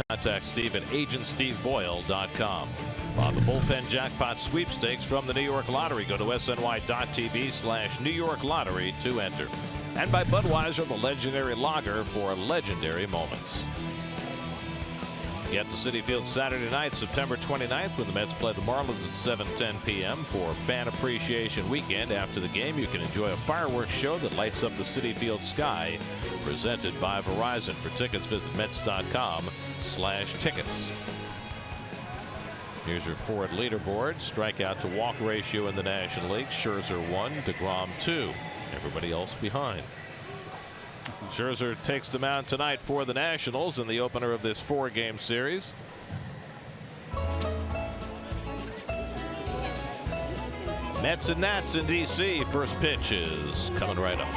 contact Steve at agentsteveboyle.com. On the bullpen jackpot sweepstakes from the New York Lottery, go to sny.tv/New York Lottery to enter. And by Budweiser, the legendary lager for legendary moments. Get to Citi Field Saturday night, September 29th, when the Mets play the Marlins at 7:10 p.m. for Fan Appreciation Weekend. After the game, you can enjoy a fireworks show that lights up the Citi Field sky, presented by Verizon. For tickets, visit Mets.com/tickets. Here's your Ford leaderboard. Strikeout to walk ratio in the National League. Scherzer 1, DeGrom 2. Everybody else behind. Scherzer takes the mound tonight for the Nationals in the opener of this 4-game series. Mets and Nats in D.C. First pitch is coming right up.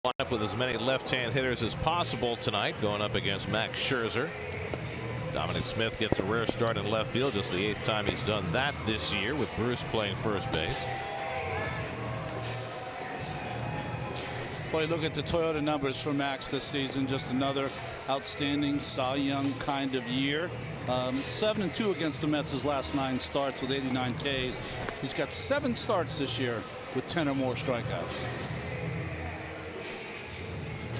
Lineup with as many left-hand hitters as possible tonight, going up against Max Scherzer. Dominic Smith gets a rare start in left field, just the 8th time he's done that this year, with Bruce playing first base. Boy, look at the Toyota numbers for Max this season. Just another outstanding Cy Young kind of year. 7-2 against the Mets his last 9 starts with 89 Ks. He's got 7 starts this year with 10 or more strikeouts.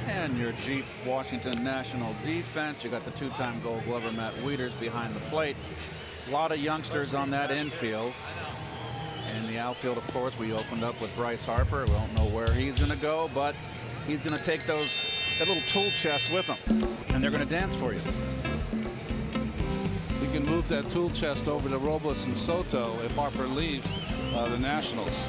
And your Jeep Washington National defense. You got the 2-time Gold Glover Matt Wieters behind the plate. A lot of youngsters on that infield. In the outfield, of course, we opened up with Bryce Harper. We don't know where he's going to go, but he's going to take that little tool chest with him, and they're going to dance for you. We can move that tool chest over to Robles and Soto if Harper leaves the Nationals.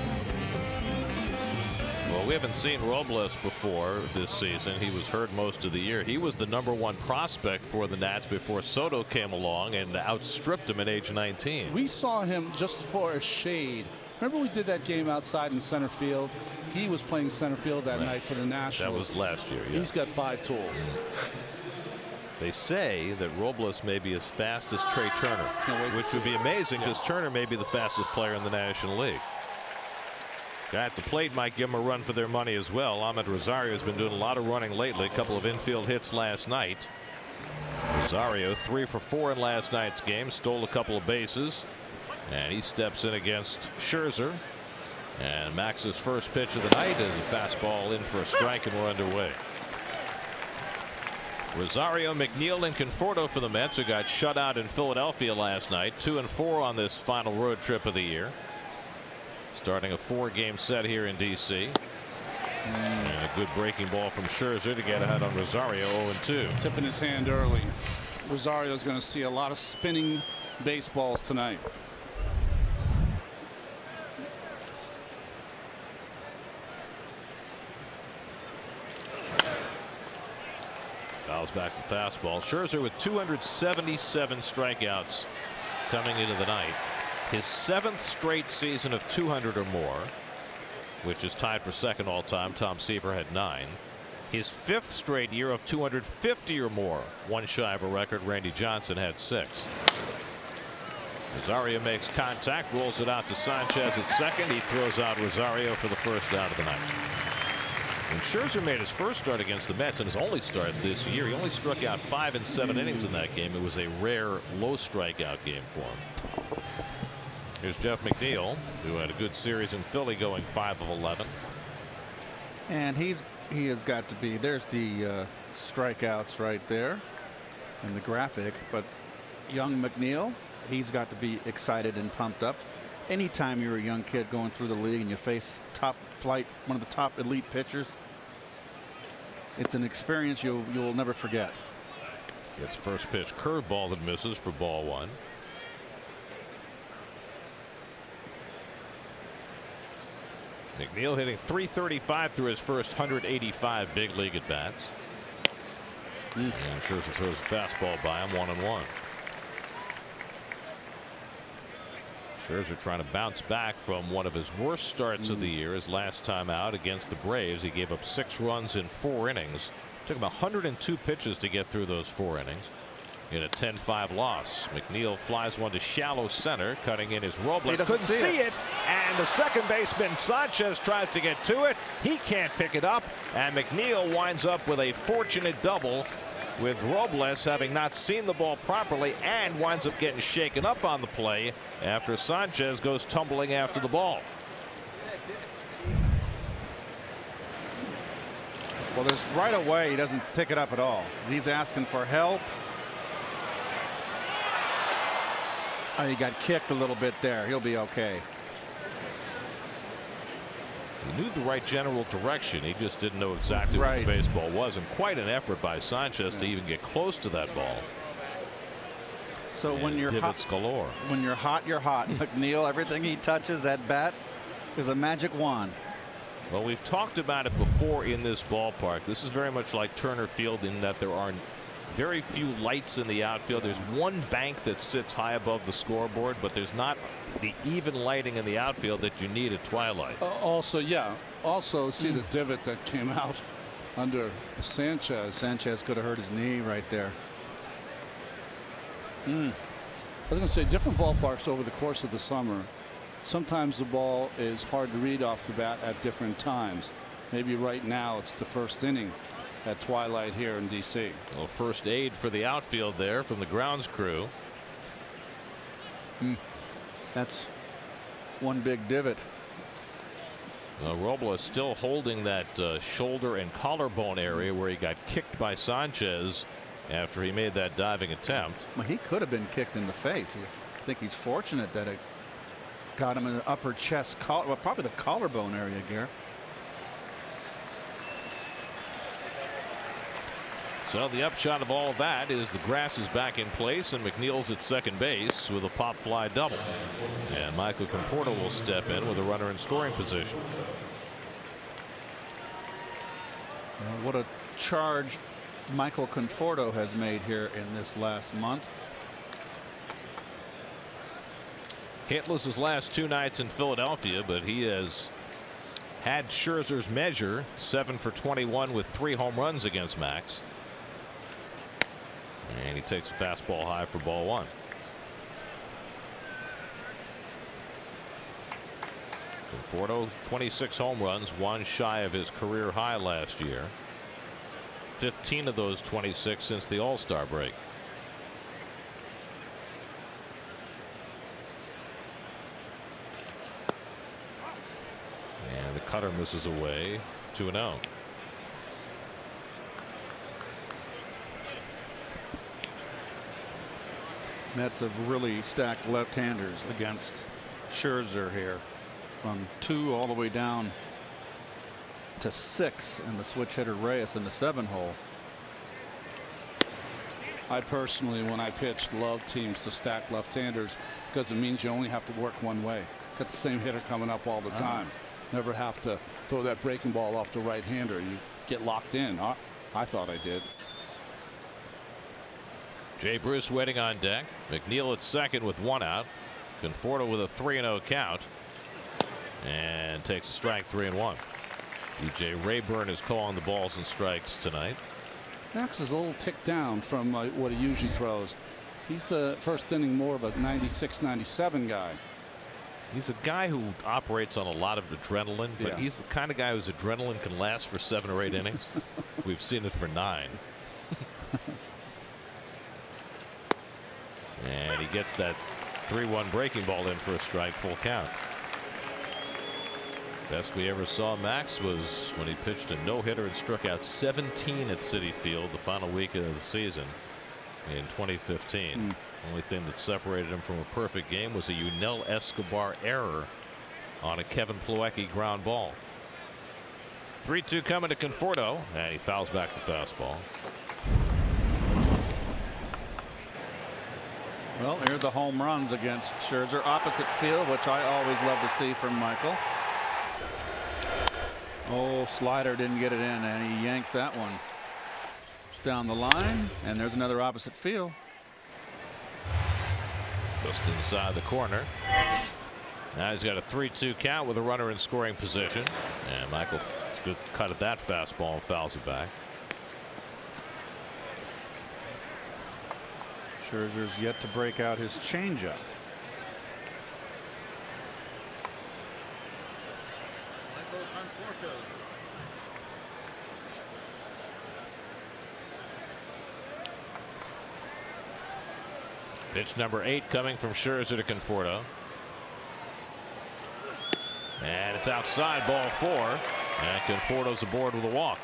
Well, we haven't seen Robles before this season. He was hurt most of the year. He was the #1 prospect for the Nats before Soto came along and outstripped him at age 19. We saw him just for a shade. Remember we did that game outside in center field? He was playing center field that night for the Nationals. That was last year. Yeah. He's got 5 tools. They say that Robles may be as fast as Trey Turner, which would be amazing because Turner may be the fastest player in the National League. Guy at the plate might give him a run for their money as well. Ahmed Rosario has been doing a lot of running lately. A couple of infield hits last night. Rosario 3 for 4 in last night's game. Stole a couple of bases. And he steps in against Scherzer. And Max's first pitch of the night is a fastball in for a strike, and we're underway. Rosario, McNeil, and Conforto for the Mets, who got shut out in Philadelphia last night. 2-4 on this final road trip of the year. Starting a 4-game set here in D.C. And a good breaking ball from Scherzer to get ahead on Rosario. 0-2. Tipping his hand early. Rosario's going to see a lot of spinning baseballs tonight. Fouls back the fastball. Scherzer with 277 strikeouts coming into the night. His 7th straight season of 200 or more, which is tied for second all time. Tom Seaver had 9. His 5th straight year of 250 or more, one shy of a record. Randy Johnson had 6. Rosario makes contact, rolls it out to Sanchez at second. He throws out Rosario for the first out of the night. When Scherzer made his first start against the Mets, and his only start this year, he only struck out 5 in 7 innings in that game. It was a rare low strikeout game for him. Here's Jeff McNeil, who had a good series in Philly, going 5 of 11. And he has got to be, there's the strikeouts right there in the graphic. But young McNeil, he's got to be excited and pumped up. Anytime you're a young kid going through the league and you face top flight, one of the top elite pitchers, it's an experience you'll never forget. Gets first pitch curveball that misses for ball 1. McNeil hitting .335 through his first 185 big league at bats. And Scherzer throws a fastball by him, 1-1. Scherzer trying to bounce back from one of his worst starts of the year. His last time out against the Braves, he gave up 6 runs in 4 innings. Took him 102 pitches to get through those 4 innings. In a 10-5 loss, McNeil flies one to shallow center, cutting in his Robles. Couldn't see it, and the second baseman Sanchez tries to get to it. He can't pick it up, and McNeil winds up with a fortunate double, with Robles having not seen the ball properly and winds up getting shaken up on the play after Sanchez goes tumbling after the ball. Well, there's right away he doesn't pick it up at all. He's asking for help. Oh, he got kicked a little bit there. He'll be okay. He knew the right general direction. He just didn't know exactly what the baseball was, and quite an effort by Sanchez to even get close to that ball. So when you're hot, galore. When you're hot, you're hot. McNeil, everything he touches, that bat is a magic wand. Well, we've talked about it before in this ballpark. This is very much like Turner Field in that there are very few lights in the outfield. There's one bank that sits high above the scoreboard, but there's not the even lighting in the outfield that you need at twilight. Also see the divot that came out under Sanchez. Sanchez could have hurt his knee right there. I was going to say, different ballparks over the course of the summer, sometimes the ball is hard to read off the bat at different times. Maybe right now it's the first inning at twilight here in D.C. Well, first aid for the outfield there from the grounds crew. That's one big divot. Robles still holding that shoulder and collarbone area where he got kicked by Sanchez after he made that diving attempt. Well, he could have been kicked in the face. I think he's fortunate that it got him in the upper chest, well, probably the collarbone area, Gare. So the upshot of all of that is the grass is back in place, and McNeil's at second base with a pop fly double. And Michael Conforto will step in with a runner in scoring position. What a charge Michael Conforto has made here in this last month. Hitless his last 2 nights in Philadelphia, but he has had Scherzer's measure, 7 for 21 with 3 home runs against Max. And he takes a fastball high for ball one. Conforto, 26 home runs, one shy of his career high last year. 15 of those 26 since the All-Star break. And the cutter misses away. 2-0. Mets have really stacked left-handers against Scherzer here, from 2 all the way down to 6, and the switch hitter Reyes in the 7-hole. I personally, when I pitched, love teams to stack left-handers because it means you only have to work one way. Got the same hitter coming up all the time. Never have to throw that breaking ball off the right-hander. You get locked in. I thought I did. Jay Bruce waiting on deck. McNeil at second with 1 out. Conforto with a 3-0 count. And takes a strike, 3-1. DJ Rayburn is calling the balls and strikes tonight. Max is a little ticked down from what he usually throws. He's first inning more of a 96, 97 guy. He's a guy who operates on a lot of adrenaline, but Yeah. he's the kind of guy whose adrenaline can last for 7 or 8 innings. We've seen it for 9. And he gets that 3-1 breaking ball in for a strike, full count. Best we ever saw Max was when he pitched a no-hitter and struck out 17 at Citi Field the final week of the season in 2015. Only thing that separated him from a perfect game was a Yunel Escobar error on a Kevin Plawecki ground ball. 3-2 coming to Conforto, and he fouls back the fastball. Well, here are the home runs against Scherzer. Opposite field, which I always love to see from Michael. Oh, slider didn't get it in, and he yanks that one down the line. And there's another opposite field. Just inside the corner. Now he's got a 3-2 count with a runner in scoring position. And Michael, it's a good cut at that fastball and fouls it back. Scherzer's yet to break out his changeup. Pitch number 8 coming from Scherzer to Conforto. And it's outside, ball 4. And Conforto's aboard with a walk.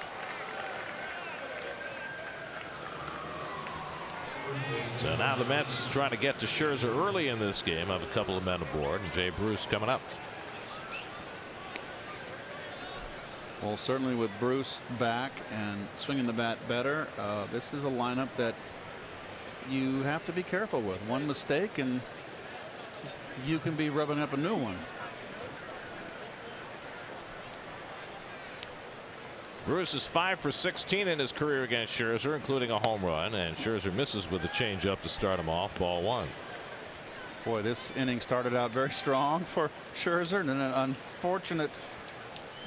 So now the Mets trying to get to Scherzer early in this game. Have a couple of men aboard, and Jay Bruce coming up. Well, certainly with Bruce back and swinging the bat better, this is a lineup that you have to be careful with. One mistake and you can be rubbing up a new one. Bruce is 5 for 16 in his career against Scherzer, including a home run, and Scherzer misses with a changeup to start him off, ball 1. Boy, this inning started out very strong for Scherzer, and then an unfortunate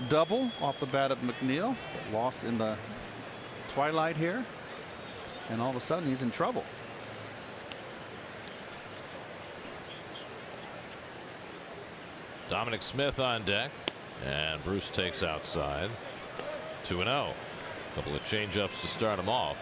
double off the bat of McNeil. Lost in the twilight here, and all of a sudden he's in trouble. Dominic Smith on deck, and Bruce takes outside. 2-0. Couple of changeups to start him off.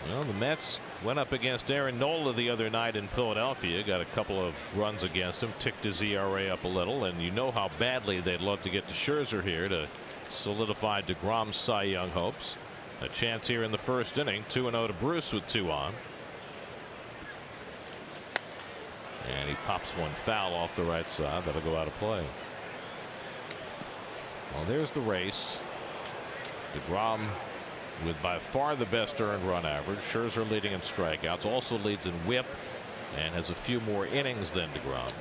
Well, the Mets went up against Aaron Nola the other night in Philadelphia. Got a couple of runs against him. Ticked his ERA up a little. And you know how badly they'd love to get to Scherzer here to solidify DeGrom's Cy Young hopes. A chance here in the first inning. 2-0 to Bruce with 2 on. And he pops one foul off the right side. That'll go out of play. Well, there's the race. DeGrom with by far the best earned run average. Scherzer leading in strikeouts, also leads in WHIP, and has a few more innings than DeGrom.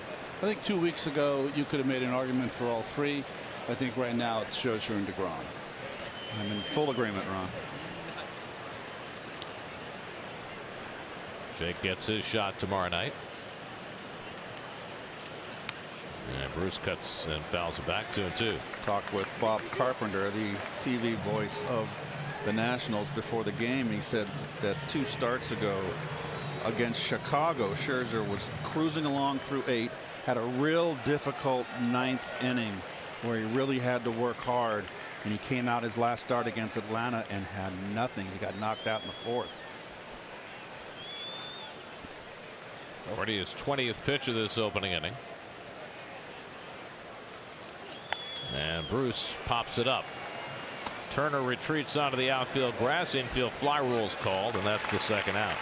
I think 2 weeks ago you could have made an argument for all 3. I think right now it's Scherzer and DeGrom. I'm in full agreement, Ron. Jake gets his shot tomorrow night. And Bruce cuts and fouls it back, 2-2. Talk with Bob Carpenter, the TV voice of the Nationals before the game. He said that 2 starts ago against Chicago, Scherzer was cruising along through 8, had a real difficult 9th inning where he really had to work hard, and he came out his last start against Atlanta and had nothing. He got knocked out in the 4th. Already his 20th pitch of this opening inning. And Bruce pops it up. Turner retreats onto the outfield grass. Infield fly rule is called, and that's the 2nd out.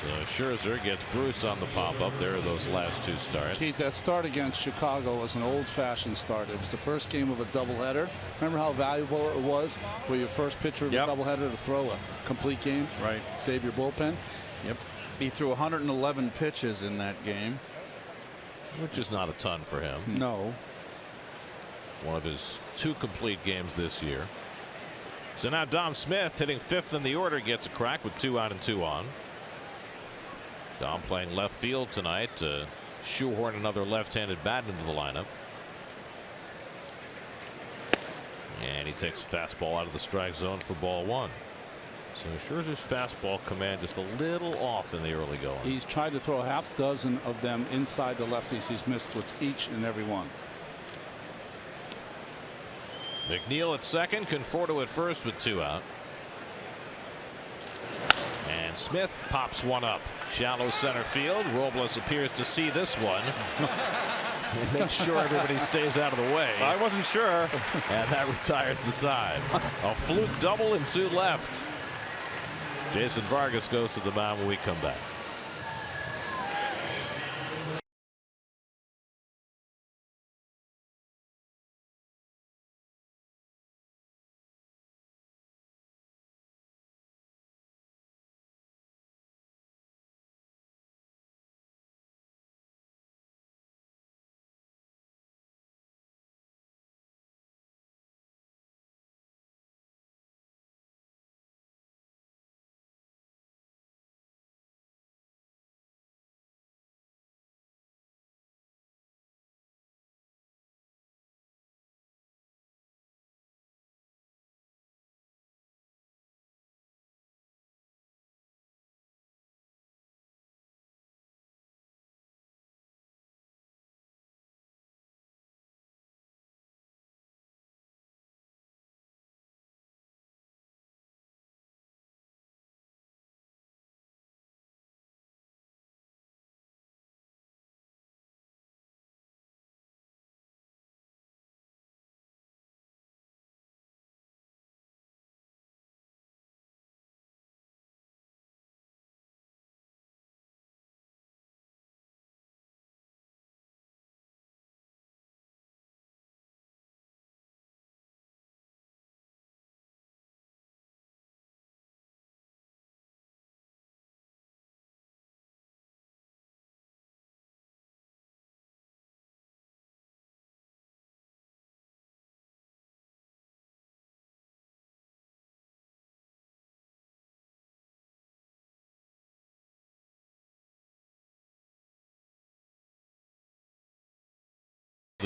So Scherzer gets Bruce on the pop-up. There are those last 2 starts. Keith, that start against Chicago was an old-fashioned start. It was the first game of a doubleheader. Remember how valuable it was for your first pitcher of a doubleheader to throw a complete game? Right. Save your bullpen? Yep. He threw 111 pitches in that game. Which is not a ton for him. No. One of his 2 complete games this year. So now Dom Smith, hitting 5th in the order, gets a crack with 2 out and 2 on. Dom playing left field tonight to shoehorn another left-handed bat into the lineup. And he takes a fastball out of the strike zone for ball 1. So Scherzer's fastball command just a little off in the early going. He's tried to throw a half dozen of them inside the lefties. He's missed with each and every one. McNeil at second, Conforto at first with 2 out. And Smith pops one up. Shallow center field. Robles appears to see this one. Make sure everybody stays out of the way. I wasn't sure. And that retires the side. A fluke double and 2 left. Jason Vargas goes to the mound when we come back.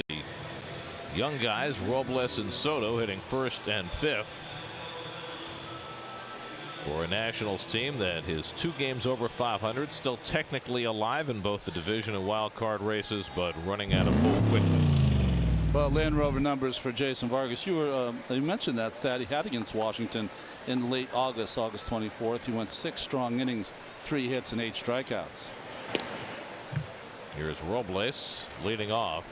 The young guys, Robles and Soto, hitting 1st and 5th for a Nationals team that is 2 games over 500, still technically alive in both the division and wild card races, but running out of full quickly. Well, Land Rover numbers for Jason Vargas. You mentioned that stat he had against Washington in late August 24th. He went 6 strong innings, 3 hits and 8 strikeouts. Here's Robles leading off.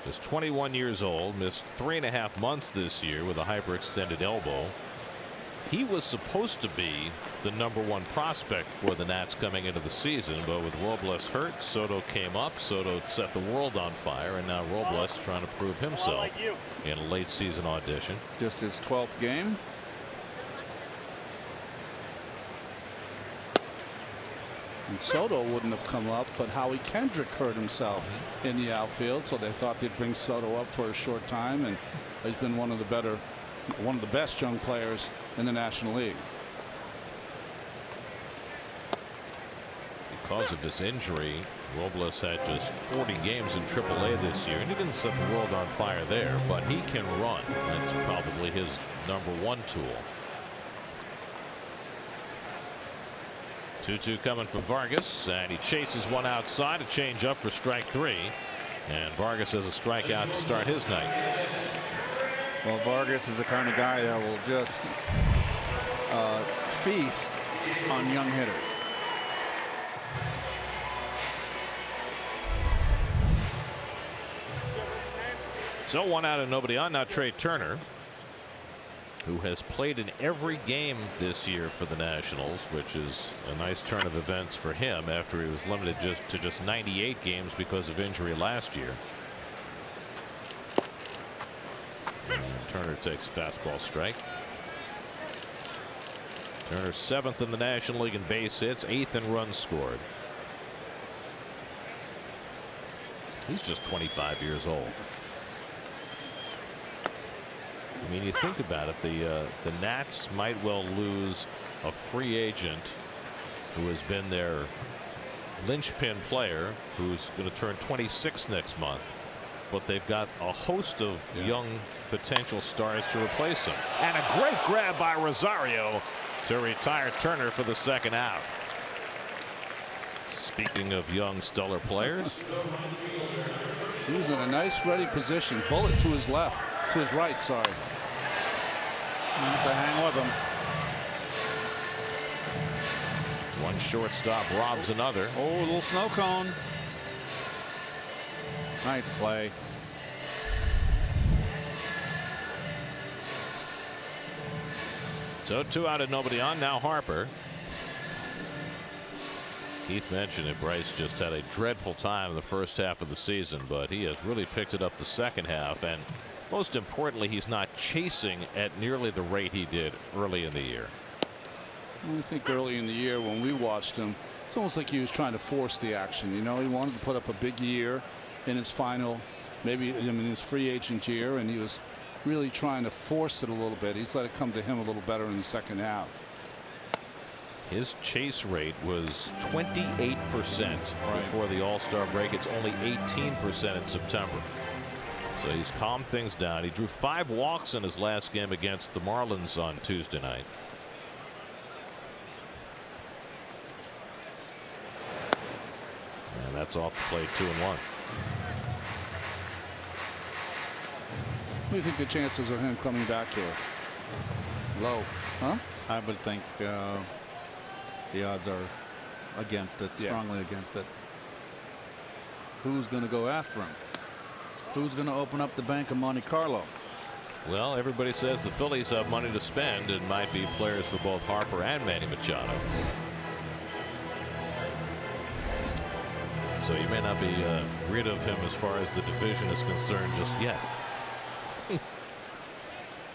Is 21 years old, missed 3.5 months this year with a hyperextended elbow. He was supposed to be the #1 prospect for the Nats coming into the season, but with Robles hurt, Soto came up. Soto set the world on fire, and now Robles trying to prove himself in a late season audition. Just his 12th game. And Soto wouldn't have come up, but Howie Kendrick hurt himself in the outfield, so they thought they'd bring Soto up for a short time, and he's been one of the best young players in the National League. Because of this injury, Robles had just 40 games in AAA this year, and he didn't set the world on fire there, but he can run. That's probably his #1 tool. 2-2 coming from Vargas, and he chases one outside, a change up for strike 3, and Vargas has a strikeout to start his night. Well, Vargas is the kind of guy that will just feast on young hitters. So 1 out and nobody on. Now Trey Turner, who has played in every game this year for the Nationals, which is a nice turn of events for him after he was limited to just 98 games because of injury last year. And Turner takes fastball strike. Turner 7th in the National League in base hits, 8th in runs scored. He's just 25 years old. I mean, you think about it, the Nats might well lose a free agent who has been their linchpin player, who's going to turn 26 next month, but they've got a host of young potential stars to replace him. And a great grab by Rosario to retire Turner for the 2nd out. Speaking of young stellar players, he was in a nice ready position. Bullet to his left, to his right, sorry. To hang with him. One shortstop robs another. Oh, a little snow cone. Nice play. So 2 out and nobody on. Now Harper. Keith mentioned it. Bryce just had a dreadful time in the first half of the season, but he has really picked it up the second half, and most importantly, he's not chasing at nearly the rate he did early in the year. I think early in the year when we watched him, it's almost like he was trying to force the action. You know, he wanted to put up a big year in his final, maybe in his free agent year, and he was really trying to force it a little bit. He's let it come to him a little better in the second half. His chase rate was 28% before the All-Star break. It's only 18% in September. So he's calmed things down. He drew 5 walks in his last game against the Marlins on Tuesday night. And that's off the plate, 2-1. What do you think the chances of him coming back here? Low, huh? I would think the odds are against it, strongly against it. Who's going to go after him? Who's going to open up the bank of Monte Carlo? Well, everybody says the Phillies have money to spend. It might be players for both Harper and Manny Machado. So you may not be rid of him as far as the division is concerned just yet.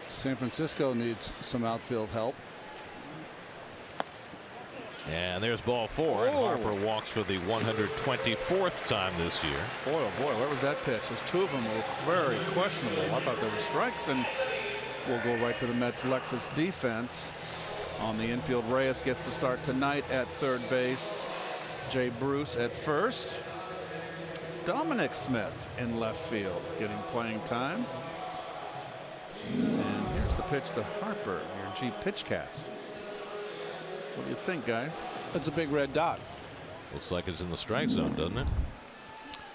San Francisco needs some outfield help. And there's ball 4, and Harper walks for the 124th time this year. Boy, oh boy, where was that pitch? There's 2 of them were very questionable. I thought they were strikes, and we'll go right to the Mets' Lexus defense. On the infield, Reyes gets to start tonight at third base. Jay Bruce at first. Dominic Smith in left field getting playing time. And here's the pitch to Harper, your Jeep Pitchcast. What do you think, guys? That's a big red dot. Looks like it's in the strike zone, doesn't it?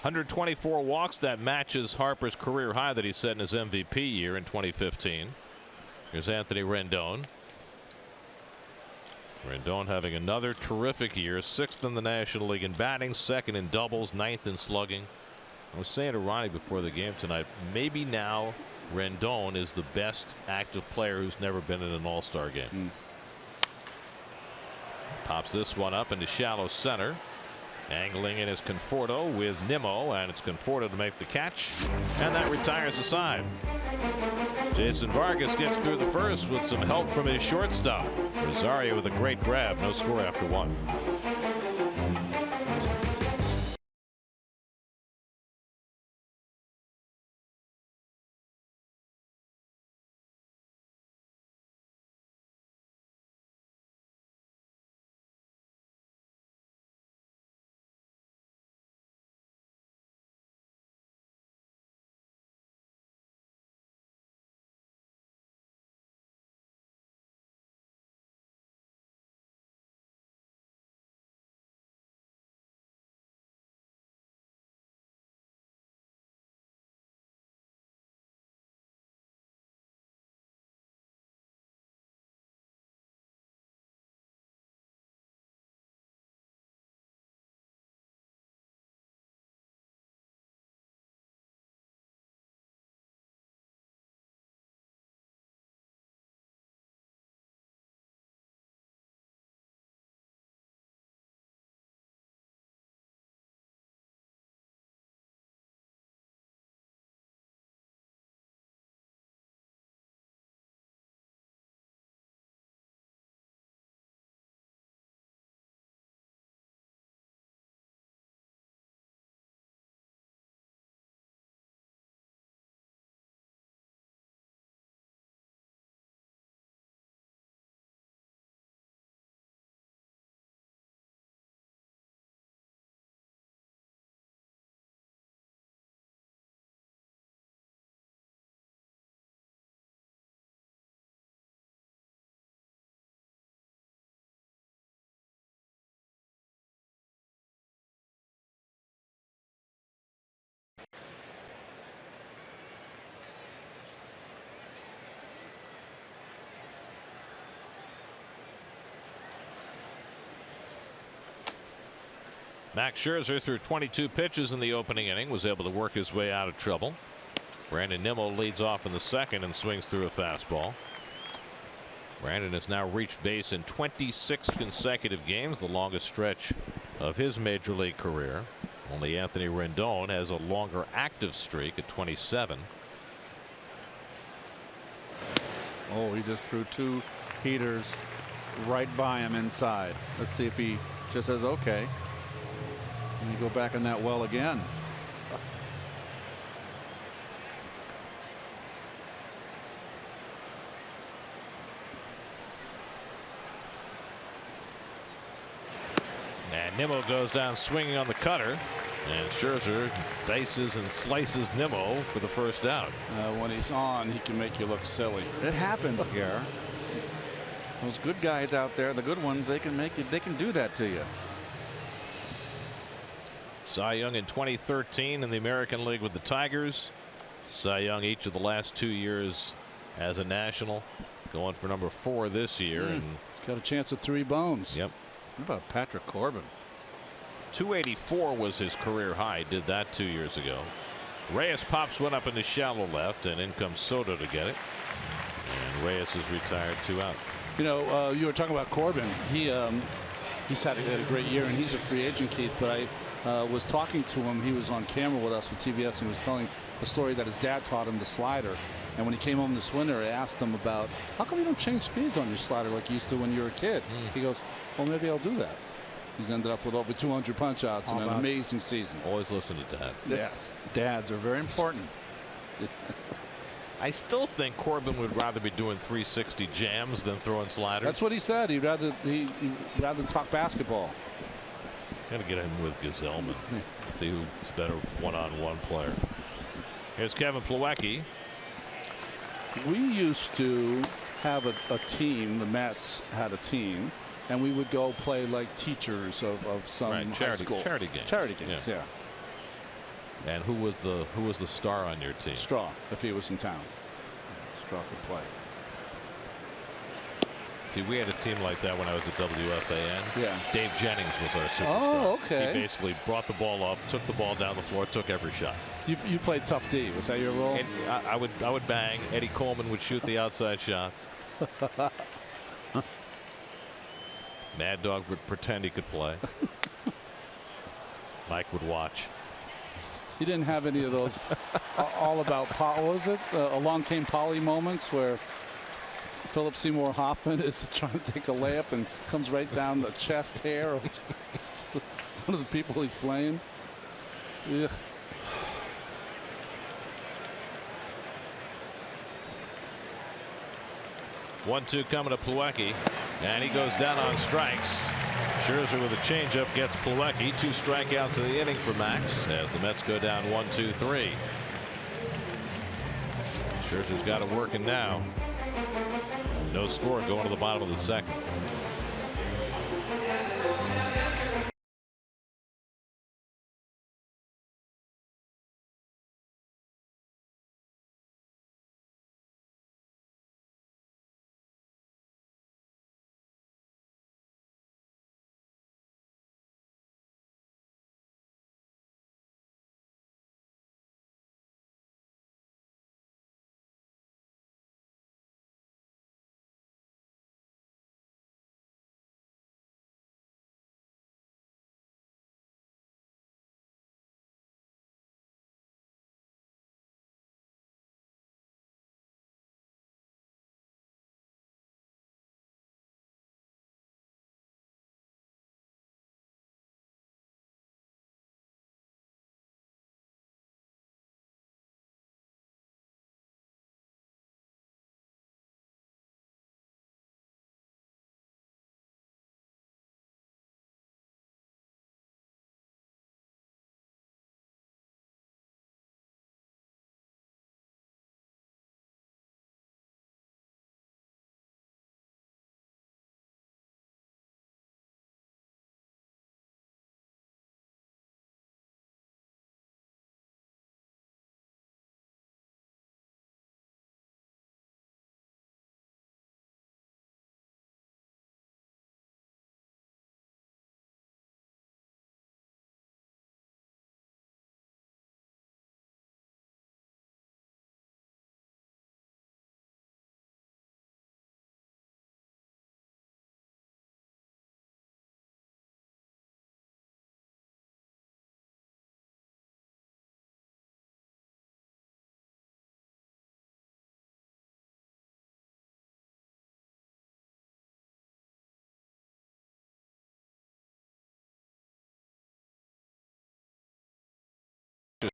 124 walks. That matches Harper's career high that he set in his MVP year in 2015. Here's Anthony Rendon. Rendon having another terrific year, 6th in the National League in batting, 2nd in doubles, 9th in slugging. I was saying to Ronnie before the game tonight, maybe now Rendon is the best active player who's never been in an All-Star game. Pops this one up into shallow center. Angling in is Conforto with Nimmo, and it's Conforto to make the catch, and that retires the side. Jason Vargas gets through the first with some help from his shortstop. Rosario with a great grab. No score after 1. Max Scherzer threw 22 pitches in the opening inning, was able to work his way out of trouble. Brandon Nimmo leads off in the second and swings through a fastball. Brandon has now reached base in 26 consecutive games, the longest stretch of his major league career. Only Anthony Rendon has a longer active streak at 27. Oh, he just threw 2 heaters right by him inside. Let's see if he just says okay. And you go back in that well again. And Nimmo goes down swinging on the cutter. And Scherzer bases and slices Nimmo for the first out. When he's on, he can make you look silly. It happens, Gare. Those good guys out there, the good ones, they can do that to you. Cy Young in 2013 in the American League with the Tigers. Cy Young each of the last 2 years as a national. Going for number 4 this year. And he's got a chance of 3 bones. Yep. What about Patrick Corbin? 284 was his career high. Did that 2 years ago. Reyes pops one up into shallow left, and in comes Soto to get it. And Reyes is retired, 2 out. You know, you were talking about Corbin. He's had a great year, and he's a free agent, Keith. But I was talking to him. He was on camera with us for TBS, and he was telling a story that his dad taught him the slider. And when he came home this winter, I asked him about how come you don't change speeds on your slider like you used to when you were a kid. He goes, well, maybe I'll do that. He's ended up with over 200 punch outs in an amazing season. Always listen to Dad. Yes. Dads are very important. I still think Corbin would rather be doing 360 jams than throwing sliders. That's what he said. He'd rather talk basketball. Got to get in with Gazelman. See who's better one-on-one player. Here's Kevin Plawecki. We used to have a team. The Mets had a team, and we would go play like teachers of some high school. Charity games. Charity games, yeah. And who was the star on your team? Straw, if he was in town. Straw could play. See, we had a team like that when I was at WFAN. Yeah. Dave Jennings was our superstar. Oh, okay. He basically brought the ball up, took the ball down the floor, took every shot. You played tough D. Was that your role? And I would bang. Eddie Coleman would shoot the outside shots. Mad Dog would pretend he could play. Mike would watch. You didn't have any of those all about what was it? Along Came Polly moments where Philip Seymour Hoffman is trying to take a layup and comes right down the chest hair of one of the people he's playing. Ugh. One-two coming to Plawecki, and he goes down on strikes. Scherzer with a changeup gets Plawecki. 2 strikeouts in the inning for Max as the Mets go down 1-2-3. Scherzer's got it working now. No score going to the bottom of the second.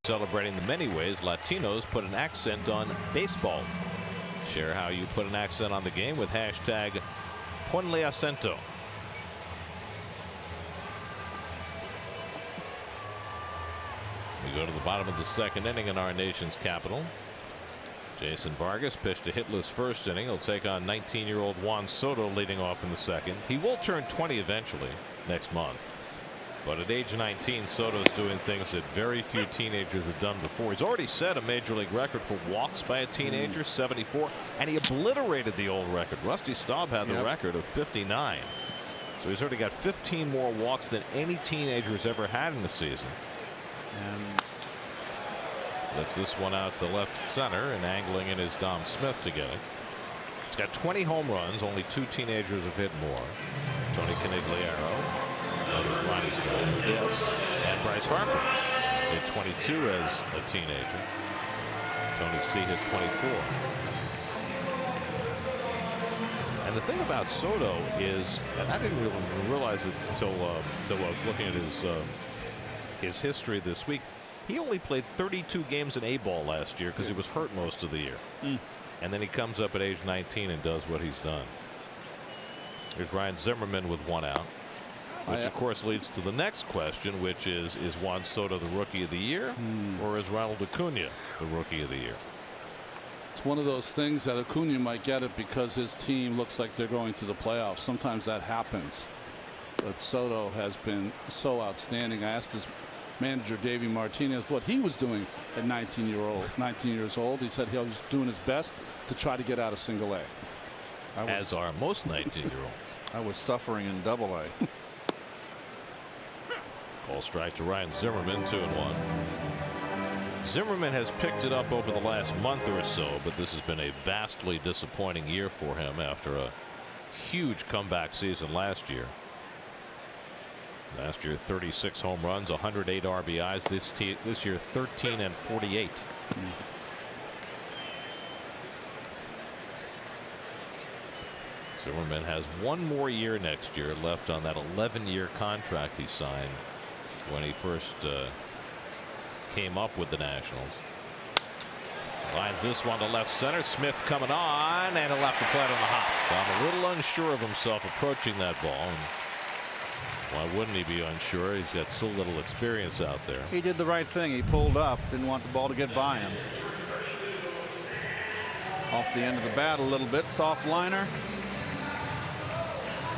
celebrating the many ways Latinos put an accent on baseball. Share how you put an accent on the game with hashtag Ponle Acento. We go to the bottom of the second inning in our nation's capital. Jason Vargas pitched a hitless first inning. He'll take on 19-year-old Juan Soto leading off in the second. He will turn 20 eventually next month. But at age 19, Soto's doing things that very few teenagers have done before. He's already set a major league record for walks by a teenager, 74, and he obliterated the old record. Rusty Staub had the record of 59. So he's already got 15 more walks than any teenager's ever had in the season. And lets this one out to left center, and angling in is Dom Smith to get it. He's got 20 home runs. Only 2 teenagers have hit more. Tony Canigliaro. Yes. And Bryce Harper hit 22 as a teenager. Tony C hit 24. And the thing about Soto is, and I didn't really realize it until I was looking at his history this week. He only played 32 games in A-ball last year because he was hurt most of the year. And then he comes up at age 19 and does what he's done. Here's Ryan Zimmerman with 1 out. Which, of course, leads to the next question, which is Juan Soto the Rookie of the Year, or is Ronald Acuna the Rookie of the Year? It's one of those things that Acuna might get it because his team looks like they're going to the playoffs. Sometimes that happens. But Soto has been so outstanding. I asked his manager, Davey Martinez, what he was doing at 19 years old. He said he was doing his best to try to get out of single A. As are most 19-year-olds. I was suffering in double A. Call strike to Ryan Zimmerman, 2-1. Zimmerman has picked it up over the last month or so, but this has been a vastly disappointing year for him after a huge comeback season last year. Last year, 36 home runs, 108 RBIs. This year, 13 and 48. Zimmerman has 1 more year next year left on that 11-year contract he signed when he first came up with the Nationals. Lines this one to left center. Smith coming on, and he'll have to play it on the hop. I'm a little unsure of himself approaching that ball. And why wouldn't he be unsure? He's got so little experience out there. He did the right thing. He pulled up, didn't want the ball to get by him. Off the end of the bat a little bit, soft liner.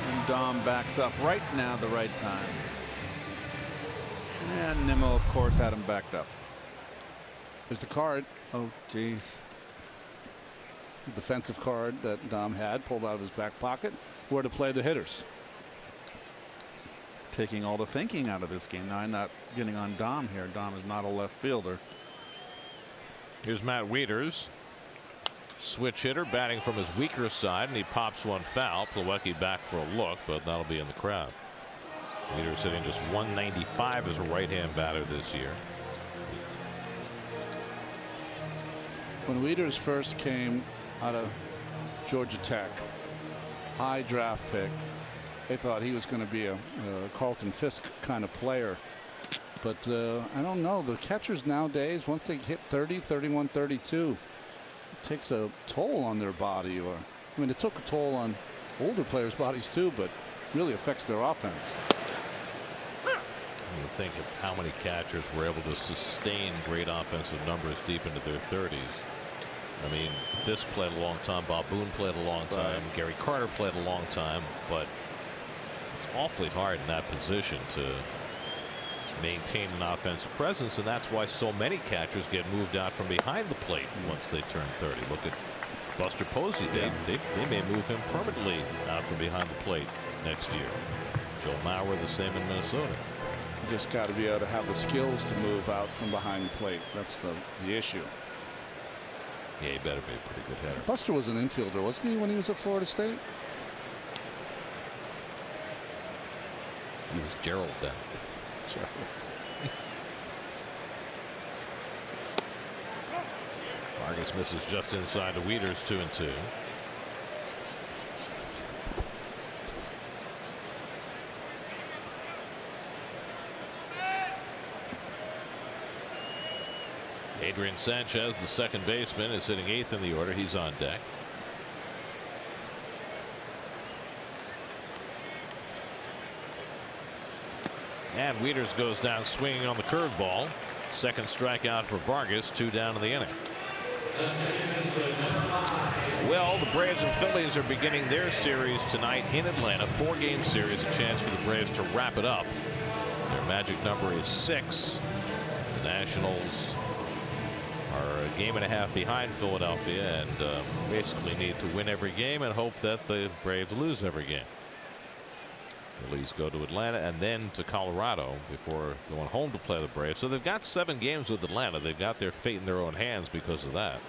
And Dom backs up right now, the right time. And Nimmo, of course, had him backed up. There's the card. Oh, geez. Defensive card that Dom had pulled out of his back pocket, where to play the hitters. Taking all the thinking out of this game. Now, I'm not getting on Dom here. Dom is not a left fielder. Here's Matt Wieters. Switch hitter batting from his weaker side, and he pops one foul. Plawecki back for a look, but that'll be in the crowd. Wieters hitting just 195 as a right-hand batter this year. When Wieters first came out of Georgia Tech, high draft pick, they thought he was going to be a Carlton Fisk kind of player. But I don't know. The catchers nowadays, once they hit 30, 31, 32, it takes a toll on their body. Or, I mean, it took a toll on older players' bodies too, but really affects their offense. You think of how many catchers were able to sustain great offensive numbers deep into their 30s. I mean, Fisk played a long time. Bob Boone played a long time. Right. Gary Carter played a long time. But it's awfully hard in that position to maintain an offensive presence. And that's why so many catchers get moved out from behind the plate once they turn 30. Look at Buster Posey. They may move him permanently out from behind the plate next year. Joe Mauer the same in Minnesota. You just got to be able to have the skills to move out from behind the plate. That's the issue. Yeah, he better be a pretty good hitter. Buster was an infielder, wasn't he, when he was at Florida State? He was Gerald then. Gerald. Vargas misses just inside the Wieters, 2-2. Adrian Sanchez, the second baseman, is hitting 8th in the order. He's on deck. And Wieters goes down swinging on the curveball. Second strikeout for Vargas. 2 down in the inning. Well, the Braves and Phillies are beginning their series tonight in Atlanta. 4-game series, a chance for the Braves to wrap it up. Their magic number is 6. The Nationals are a game and a half behind Philadelphia and basically need to win every game and hope that the Braves lose every game. Phillies go to Atlanta and then to Colorado before going home to play the Braves. So they've got 7 games with Atlanta. They've got their fate in their own hands because of that.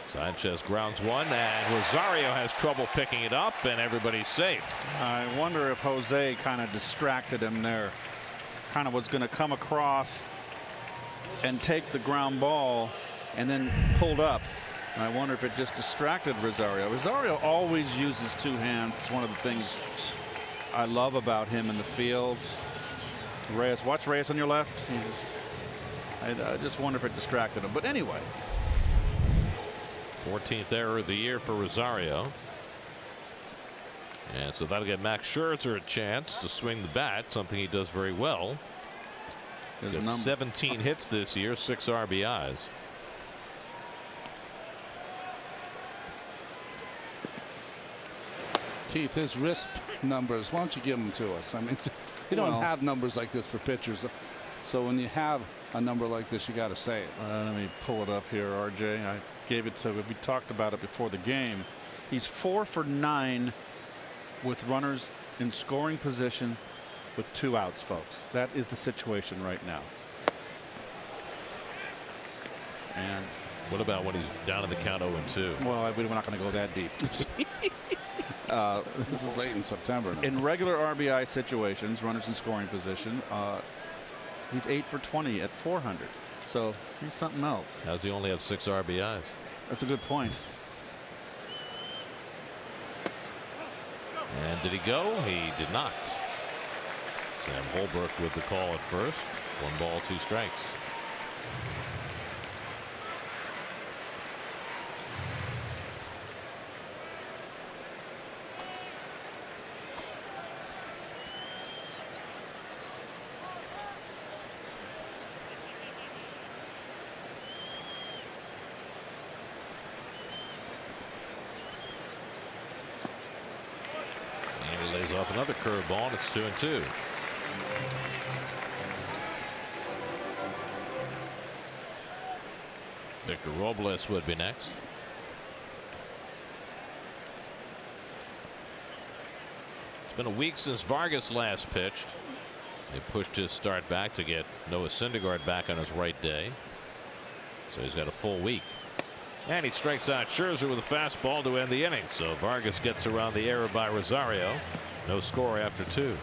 Sanchez grounds one, and Rosario has trouble picking it up, and everybody's safe. I wonder if Jose kind of distracted him there. Kind of was going to come across and take the ground ball and then pulled up. And I wonder if it just distracted Rosario. Rosario always uses 2 hands. It's one of the things I love about him in the field. Reyes, watch Reyes on your left. I just wonder if it distracted him. But anyway. 14th error of the year for Rosario. And so that'll get Max Scherzer a chance to swing the bat, something he does very well. He's got 17 hits this year, 6 RBIs. Keith, his wrist numbers, why don't you give them to us? I mean, you don't have numbers like this for pitchers. So when you have a number like this, you got to say it. Let me pull it up here, RJ. I gave it to, we talked about it before the game. He's 4 for 9 with runners in scoring position with 2 outs, folks. That is the situation right now. And what about when he's down in the count 0-2? Well, we're not going to go that deep. This is late in September now. In regular RBI situations, runners in scoring position, he's 8 for 20 at 400. So he's something else. How does he only have 6 RBIs? That's a good point. And did he go? He did not. Sam Holbrook with the call at first. 1 ball, 2 strikes. Lays off another curveball, and it's 2-2. Victor Robles would be next. It's been a week since Vargas last pitched. They pushed his start back to get Noah Syndergaard back on his right day. So he's got a full week. And he strikes out Scherzer with a fastball to end the inning. So Vargas gets around the error by Rosario. No score after 2.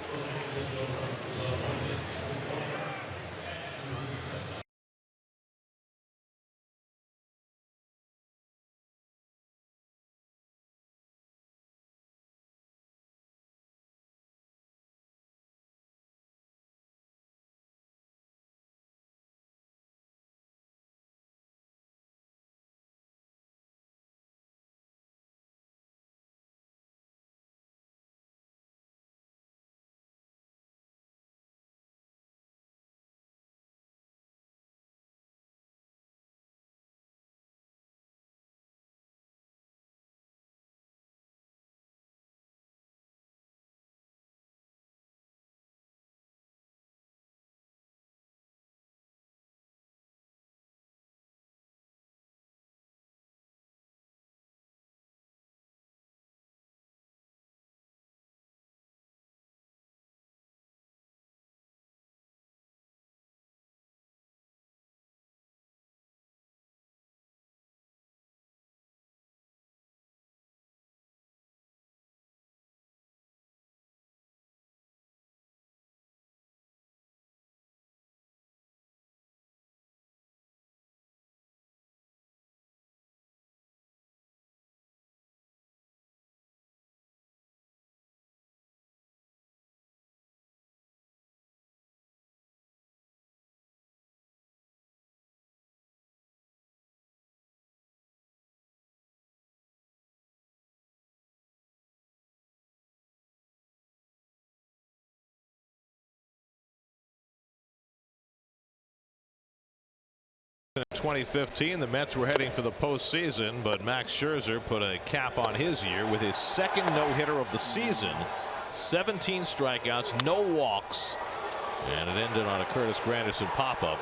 In 2015, the Mets were heading for the postseason, but Max Scherzer put a cap on his year with his second no-hitter of the season. 17 strikeouts, no walks, and it ended on a Curtis Granderson pop-up.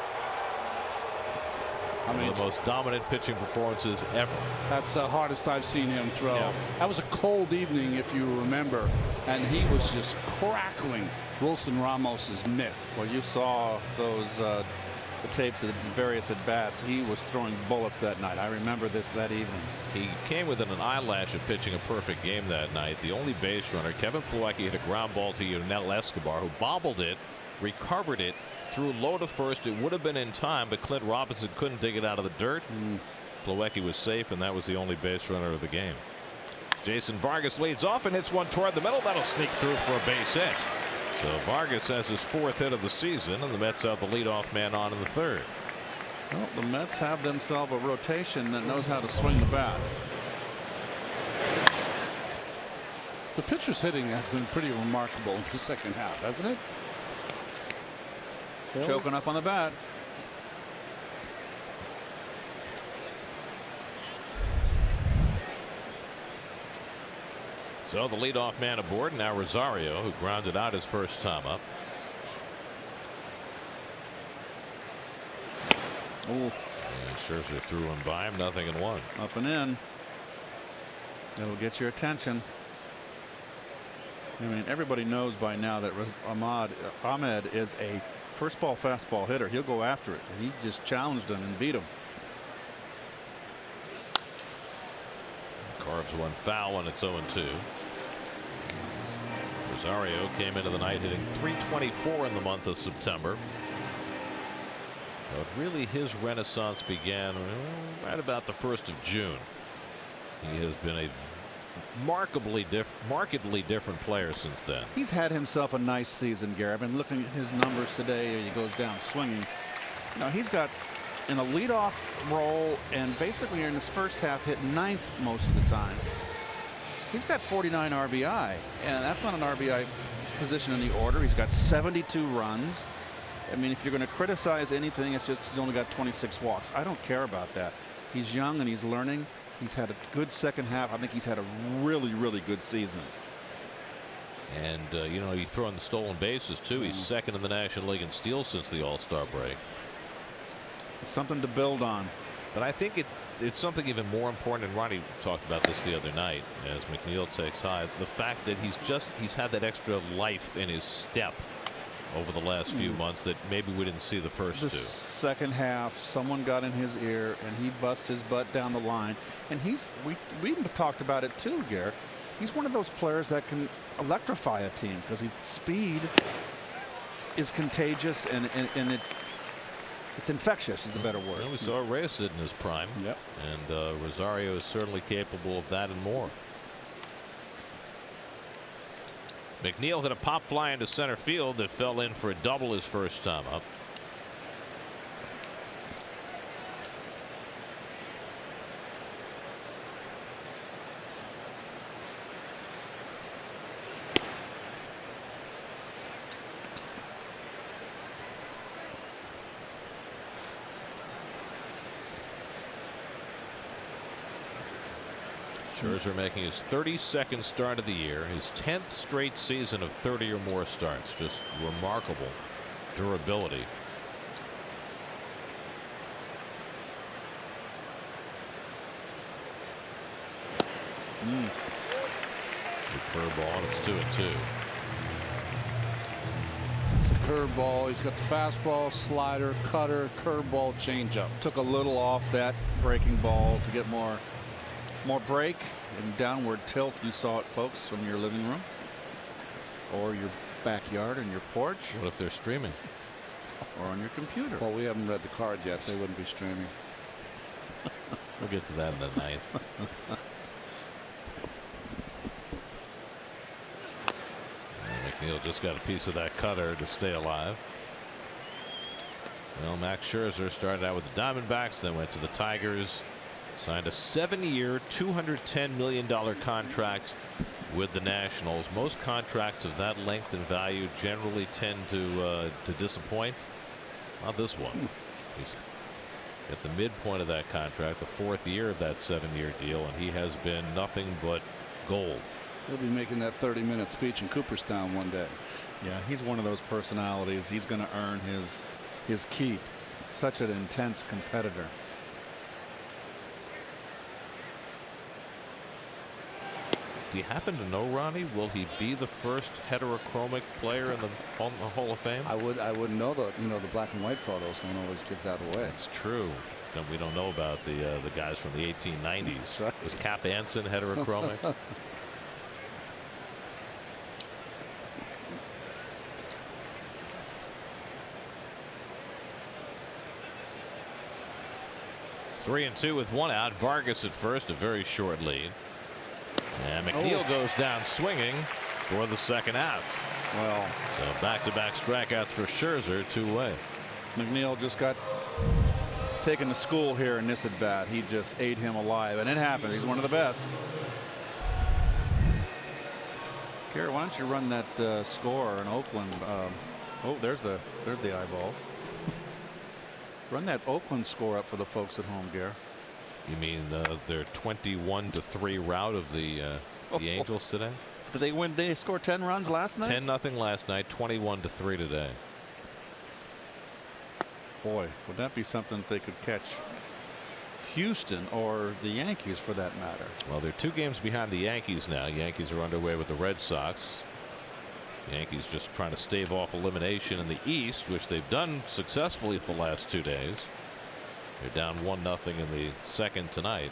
One of the most dominant pitching performances ever. That's the hardest I've seen him throw. Yeah. That was a cold evening, if you remember, and he was just crackling Wilson Ramos's mitt. Well, you saw those the tapes of the various at bats. He was throwing bullets that night. I remember that evening. He came within an eyelash of pitching a perfect game that night. The only base runner, Kevin Plawecki, hit a ground ball to Yonel Escobar, who bobbled it, recovered it, threw low to first. It would have been in time, but Clint Robinson couldn't dig it out of the dirt. Plawecki was safe, and that was the only base runner of the game. Jason Vargas leads off and hits one toward the middle. That'll sneak through for a base hit. So Vargas has his 4th hit of the season, and the Mets have the leadoff man on in the 3rd. Well, the Mets have themselves a rotation that knows how to swing the bat. The pitcher's hitting has been pretty remarkable in the second half, hasn't it? Choking up on the bat. So the leadoff man aboard now, Rosario, who grounded out his first time up. Oh, Scherzer threw him by him, 0-1. Up and in. It'll get your attention. I mean, everybody knows by now that Ahmed is a first ball fastball hitter. He'll go after it. He just challenged him and beat him. Carves one foul, and it's 0-2. Rosario came into the night hitting .324 in the month of September. But really, his renaissance began right about the 1st of June. He has been a markedly different player since then. He's had himself a nice season, Gary. I've been looking at his numbers today. He goes down swinging. Now he's got in a leadoff role, and basically in his first half hit 9th most of the time. He's got 49 RBI, and that's not an RBI position in the order. He's got 72 runs. I mean, if you're going to criticize anything, it's just he's only got 26 walks. I don't care about that. He's young and he's learning. He's had a good second half. I think he's had a really good season. And you know, you throw in the stolen bases too. He's 2nd in the National League in steals since the All-Star break. It's something to build on. But I think it's something even more important, and Ronnie talked about this the other night as McNeil takes high. The fact that he's had that extra life in his step over the last few months that maybe we didn't see the first two. Second half, someone got in his ear and he busts his butt down the line. And we even talked about it too, Garrett. He's one of those players that can electrify a team because his speed is contagious and it's infectious is a better word. Well, we saw Reyes in his prime. Yep. And Rosario is certainly capable of that and more. McNeil hit a pop fly into center field that fell in for a double his first time up. Scherzer making his 32nd start of the year, his 10th straight season of 30 or more starts. Just remarkable durability. The curveball, and it's 2-2. It's the curveball. He's got the fastball, slider, cutter, curveball, changeup. Took a little off that breaking ball to get more break and downward tilt. You saw it, folks, from your living room or your backyard and your porch. What if they're streaming? Or on your computer. Well, we haven't read the card yet. They wouldn't be streaming. We'll get to that in the 9th. McNeil just got a piece of that cutter to stay alive. Well, Max Scherzer started out with the Diamondbacks, then went to the Tigers. Signed a 7-year, $210 million contract with the Nationals. Most contracts of that length and value generally tend to disappoint. Not this one. at the midpoint of that contract, the 4th year of that 7-year deal, and he has been nothing but gold. He'll be making that 30-minute speech in Cooperstown one day. Yeah, he's one of those personalities. He's going to earn his keep. Such an intense competitor. Do you happen to know, Ronnie, will he be the first heterochromic player in the Hall of Fame? I wouldn't know that. You know, the black and white photos don't always give that away. That's true. And we don't know about the guys from the 1890s. Right. Was Cap Anson heterochromic? Three and 2 with one out. Vargas at first, a very short lead. And McNeil goes down swinging for the second out. Well, so back-to-back strikeouts for Scherzer, 2-way. McNeil just got taken to school here in this at bat. He just ate him alive, and it happened. He's one of the best. Gary, why don't you run that score in Oakland? Oh, there's the eyeballs. Run that Oakland score up for the folks at home, Gare. You mean their 21-3 rout of the Angels today? Did they win? They scored 10 runs last night? 10-0 last night, 21-3 today. Boy, would that be something they could catch Houston or the Yankees for that matter. Well, they're 2 games behind the Yankees now. Yankees are underway with the Red Sox. Yankees just trying to stave off elimination in the East, which they've done successfully for the last 2 days. They're down 1-0 in the second tonight.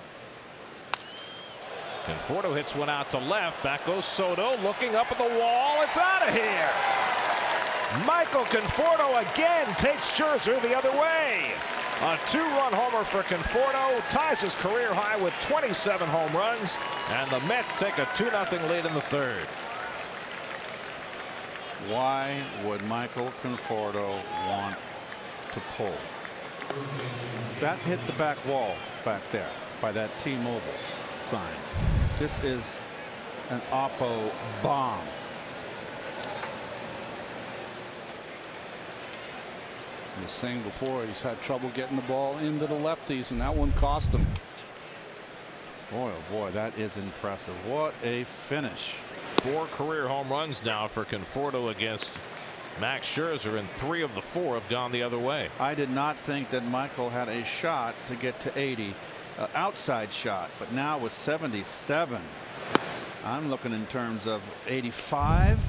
Conforto hits one out to left. Back goes Soto, looking up at the wall. It's out of here. Michael Conforto again takes Scherzer the other way. A 2-run homer for Conforto, ties his career high with 27 home runs, and the Mets take a 2-0 lead in the third. Why would Michael Conforto want to pull? That hit the back wall back there by that T-Mobile sign. This is an Oppo bomb. He was saying before he's had trouble getting the ball into the lefties, and that one cost him. Boy, oh boy, that is impressive. What a finish. 4 career home runs now for Conforto against Max Scherzer, and 3 of the 4 have gone the other way. I did not think that Michael had a shot to get to 80, outside shot, but now with 77, I'm looking in terms of 85.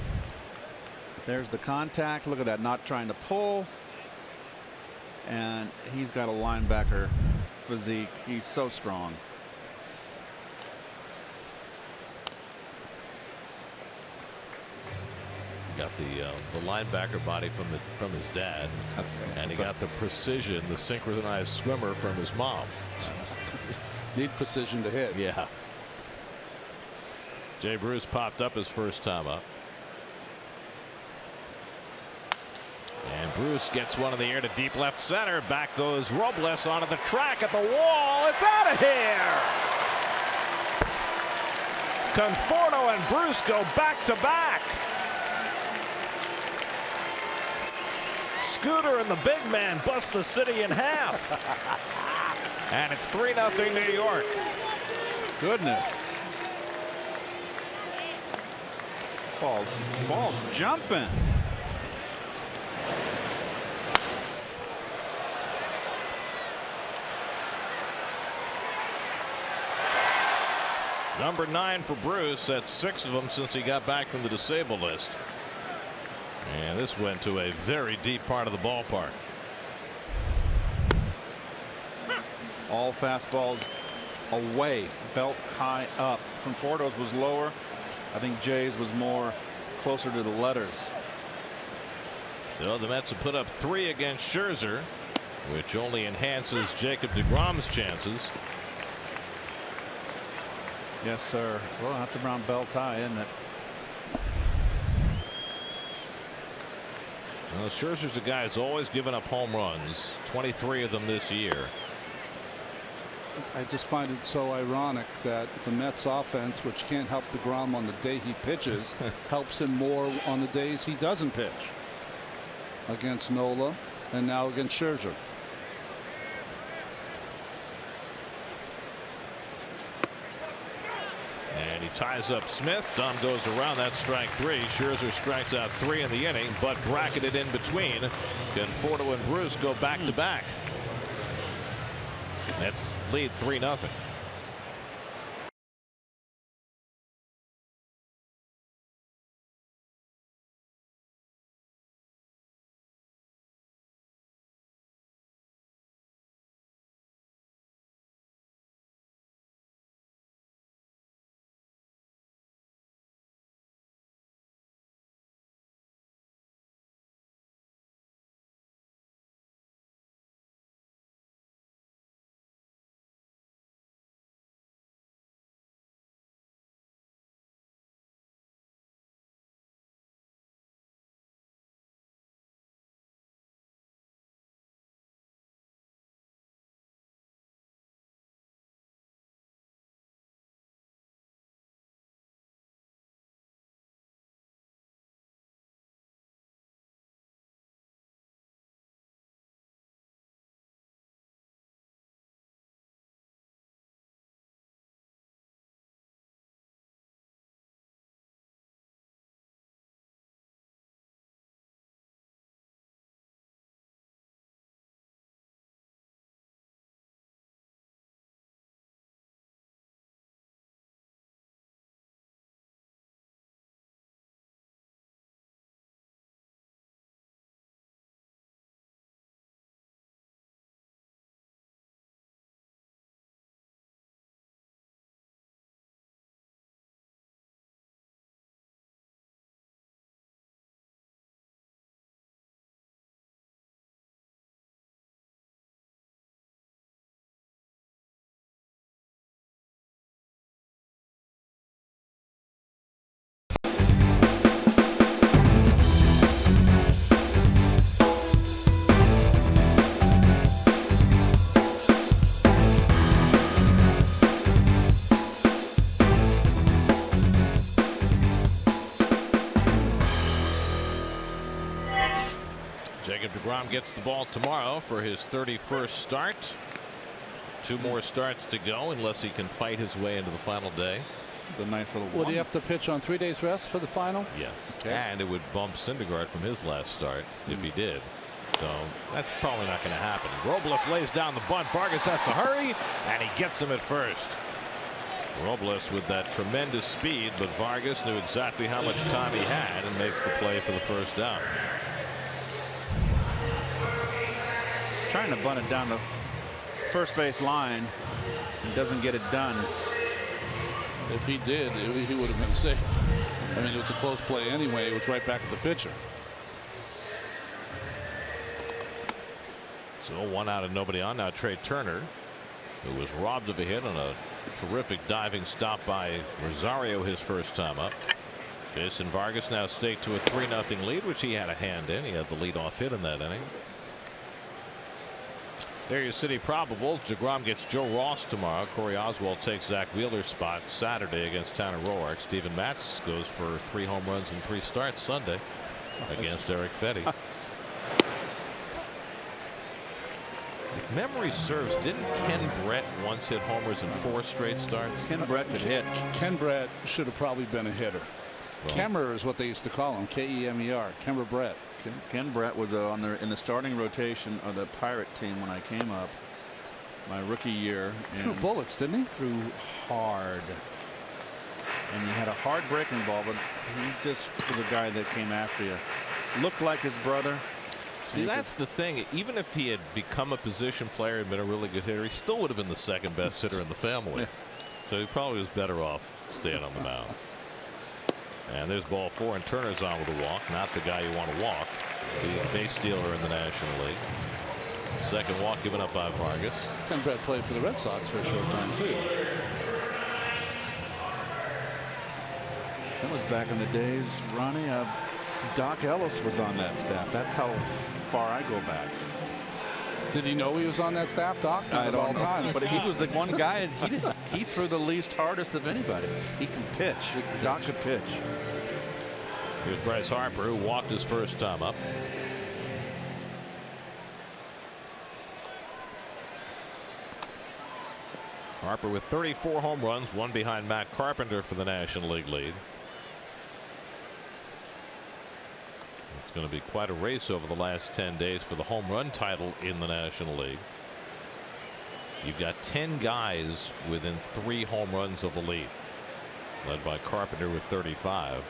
There's the contact. Look at that, not trying to pull. And he's got a linebacker physique. He's so strong. Got the linebacker body from his dad, and he got the precision, the synchronized swimmer from his mom. Need precision to hit. Yeah. Jay Bruce popped up his first time up. And Bruce gets one in the air to deep left center. Back goes Robles onto the track at the wall. It's out of here. Conforto and Bruce go back to back. Scooter and the big man bust the city in half. And it's 3-0 New York. Goodness. Ball jumping. Number 9 for Bruce. That's 6 of them since he got back from the disabled list. And this went to a very deep part of the ballpark. All fastballs away, belt high up. Conforto's was lower. I think Jay's was more closer to the letters. So the Mets have put up 3 against Scherzer, which only enhances Jacob deGrom's chances. Yes, sir. Well, that's around belt high, isn't it? Well, Scherzer's a guy who's always given up home runs, 23 of them this year. I just find it so ironic that the Mets offense, which can't help deGrom on the day he pitches, helps him more on the days he doesn't pitch. Against Nola and now against Scherzer. And he ties up Smith. Dunn goes around. That's strike 3. Scherzer strikes out 3 in the inning, but bracketed in between. Conforto and Bruce go back to back. Mets lead 3-0. Jacob deGrom gets the ball tomorrow for his 31st start. 2 more starts to go unless he can fight his way into the final day. The nice little. Would he have to pitch on 3 days rest for the final? Yes. Okay. And it would bump Syndergaard from his last start if he did. So that's probably not going to happen. Robles lays down the bunt. Vargas has to hurry, and he gets him at first. Robles with that tremendous speed, but Vargas knew exactly how much time he had and makes the play for the first out. Trying to bunt it down the first base line and doesn't get it done. If he did, he would have been safe. I mean, it was a close play anyway. It was right back at the pitcher. So 1 out and nobody on. Now Trey Turner, who was robbed of a hit on a terrific diving stop by Rosario his first time up. Jason Vargas now staked to a 3-0 lead, which he had a hand in. He had the leadoff hit in that inning. There your city probables. deGrom gets Joe Ross tomorrow. Corey Oswald takes Zach Wheeler's spot Saturday against Tanner Roark. Steven Matz goes for 3 home runs and 3 starts Sunday against Eric Fetty. If memory serves, didn't Ken Brett once hit homers in 4 straight starts? Ken Brett could hit. Ken Brett should have probably been a hitter. Well, Kemmer is what they used to call him. K-E-M-E-R. Kemmer Brett. Ken Brett was in the starting rotation of the Pirate team when I came up my rookie year. Threw bullets, didn't he? Threw hard. And he had a hard breaking ball, but he just was a guy that came after you. Looked like his brother. See, that's the thing. Even if he had become a position player and been a really good hitter, he still would have been the 2nd best hitter in the family. Yeah. So he probably was better off staying on the mound. And there's ball 4, and Turner's on with a walk. Not the guy you want to walk. The base stealer in the National League. 2nd walk given up by Vargas. Ken Brett played for the Red Sox for a short time too. That was back in the days, Ronnie. Doc Ellis was on that staff. That's how far I go back. Did he know he was on that staff, Doc? I don't all know. times. But he was the one guy. He threw the least hardest of anybody. He can pitch. Doc could pitch. Here's Bryce Harper, who walked his first time up. Harper with 34 home runs, one behind Matt Carpenter for the National League lead. It's going to be quite a race over the last 10 days for the home run title in the National League. You've got 10 guys within 3 home runs of the lead, led by Carpenter with 35.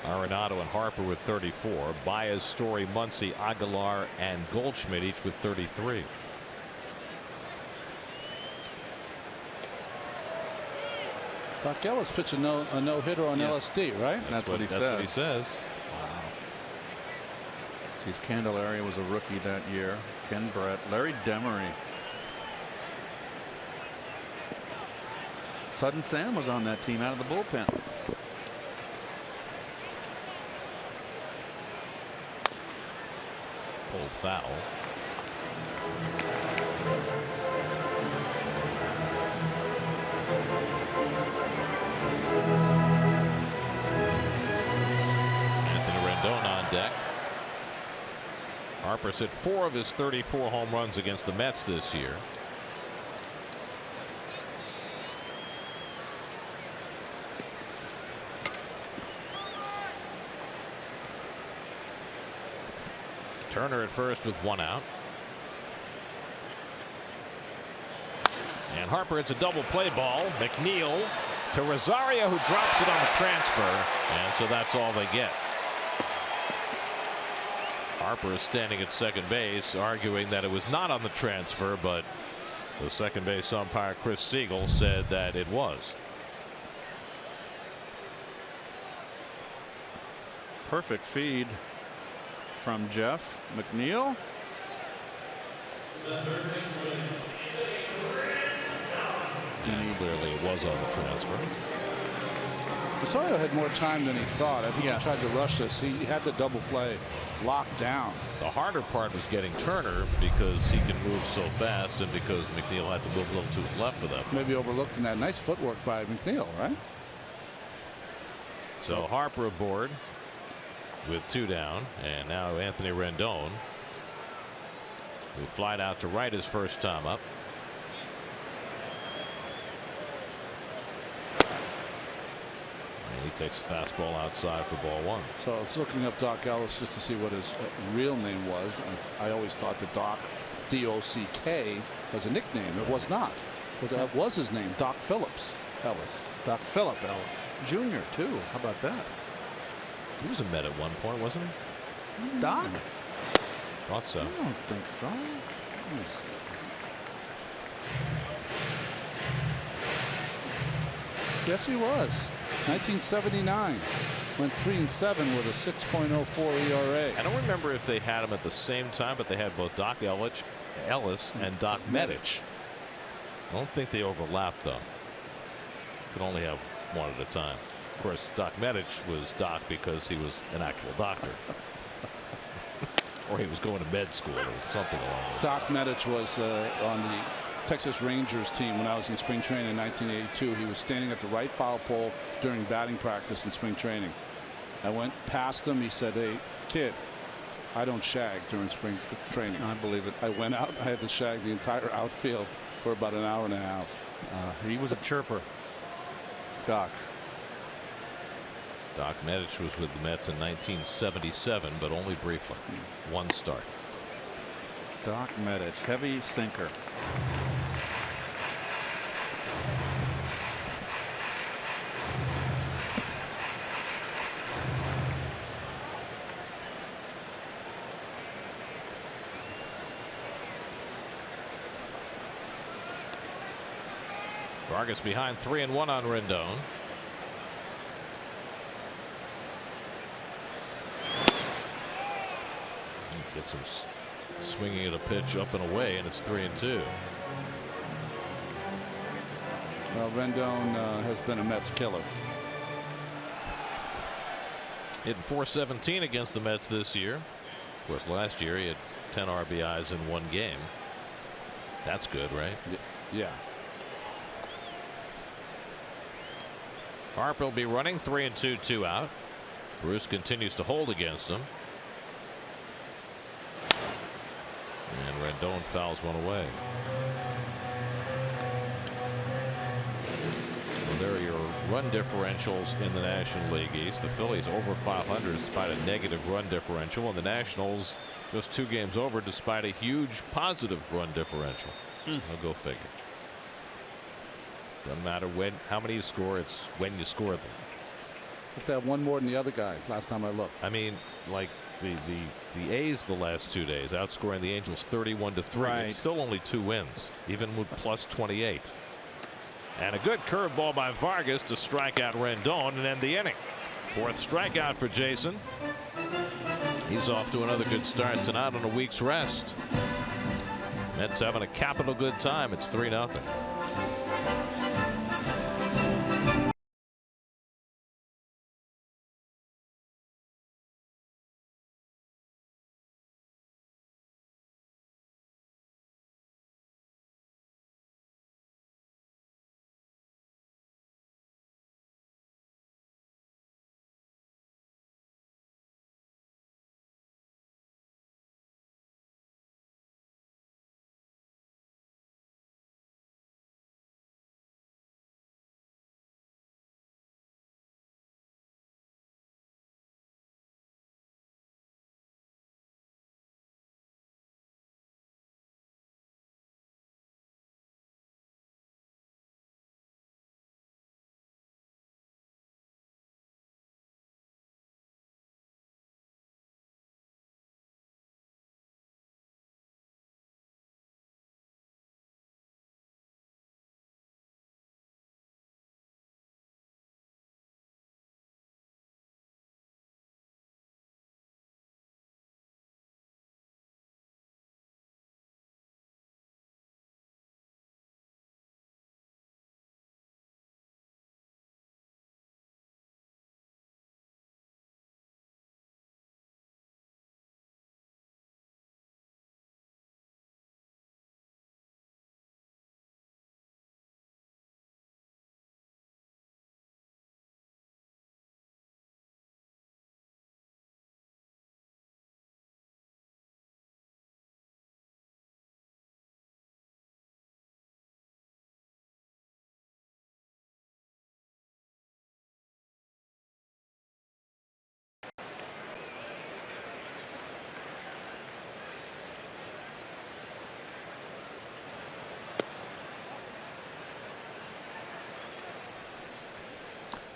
Arenado and Harper with 34. Baez, Story, Muncy, Aguilar, and Goldschmidt each with 33. Doc Ellis pitched a no-hitter on LSD, right? That's what he says. That's what he says. Wow. Geez, Candelaria was a rookie that year. Ken Brett, Larry Demery. Sudden Sam was on that team out of the bullpen. Pulled foul. Anthony Rendon on deck. Harper's hit 4 of his 34 home runs against the Mets this year. Turner at first with 1 out. And Harper hits a double play ball. McNeil to Rosario, who drops it on the transfer. And so that's all they get. Harper is standing at second base, arguing that it was not on the transfer, but the second base umpire Chris Siegel said that it was. Perfect feed from Jeff McNeil. Clearly it was on the transfer. Rosario had more time than he thought. I think Yes. he tried to rush this. He had the double play locked down. The harder part was getting Turner because he can move so fast and because McNeil had to move a little to his left for that. Maybe overlooked in that nice footwork by McNeil, right? So Harper aboard with 2 down, and now Anthony Rendon, who flied out to right his first time up. And he takes a fastball outside for ball 1. So I was looking up Doc Ellis just to see what his real name was. I always thought that Doc, D-O-C-K, was a nickname. It was not. But that was his name, Doc Phillips Ellis. Doc Phillip Ellis Jr. too. How about that? He was a Met at one point, wasn't he? Doc? Thought so. I don't think so. Let me see. Yes, he was. 1979. Went 3-7 with a 6.04 ERA. I don't remember if they had him at the same time, but they had both Doc Ellis and Doc Medich. I don't think they overlapped, though. Could only have one at a time. Of course, Doc Medich was Doc because he was an actual doctor. Or he was going to med school or something along those lines. Doc Medich was on the Texas Rangers team when I was in spring training in 1982. He was standing at the right foul pole during batting practice in spring training. I went past him. He said, "Hey, kid, I don't shag during spring training." I believe it. I went out. I had to shag the entire outfield for about an hour and a half. He was a chirper. Doc. Doc Medich was with the Mets in 1977, but only briefly. 1 start. Doc Medich, heavy sinker. Vargas behind 3-1 on Rendon. Gets him swinging at a pitch up and away, and it's 3-2. Well, Rendon has been a Mets killer. Hitting .417 against the Mets this year. Of course, last year he had 10 RBIs in 1 game. That's good, right? Yeah. Harper will be running 3-2, 2 out. Bruce continues to hold against him. And Rendon fouls one away. run differentials in the National League East. The Phillies over 500 despite a negative run differential, and the Nationals just 2 games over despite a huge positive run differential. I'll go figure. Doesn't matter how many you score, it's when you score them. If they have one more than the other guy last time I looked. I mean, like the A's the last 2 days outscoring the Angels 31-3. Right. It's still only 2 wins, even with plus 28. And a good curveball by Vargas to strike out Rendon and end the inning. 4th strikeout for Jason. He's off to another good start tonight on a week's rest. Mets having a capital good time. It's 3-0.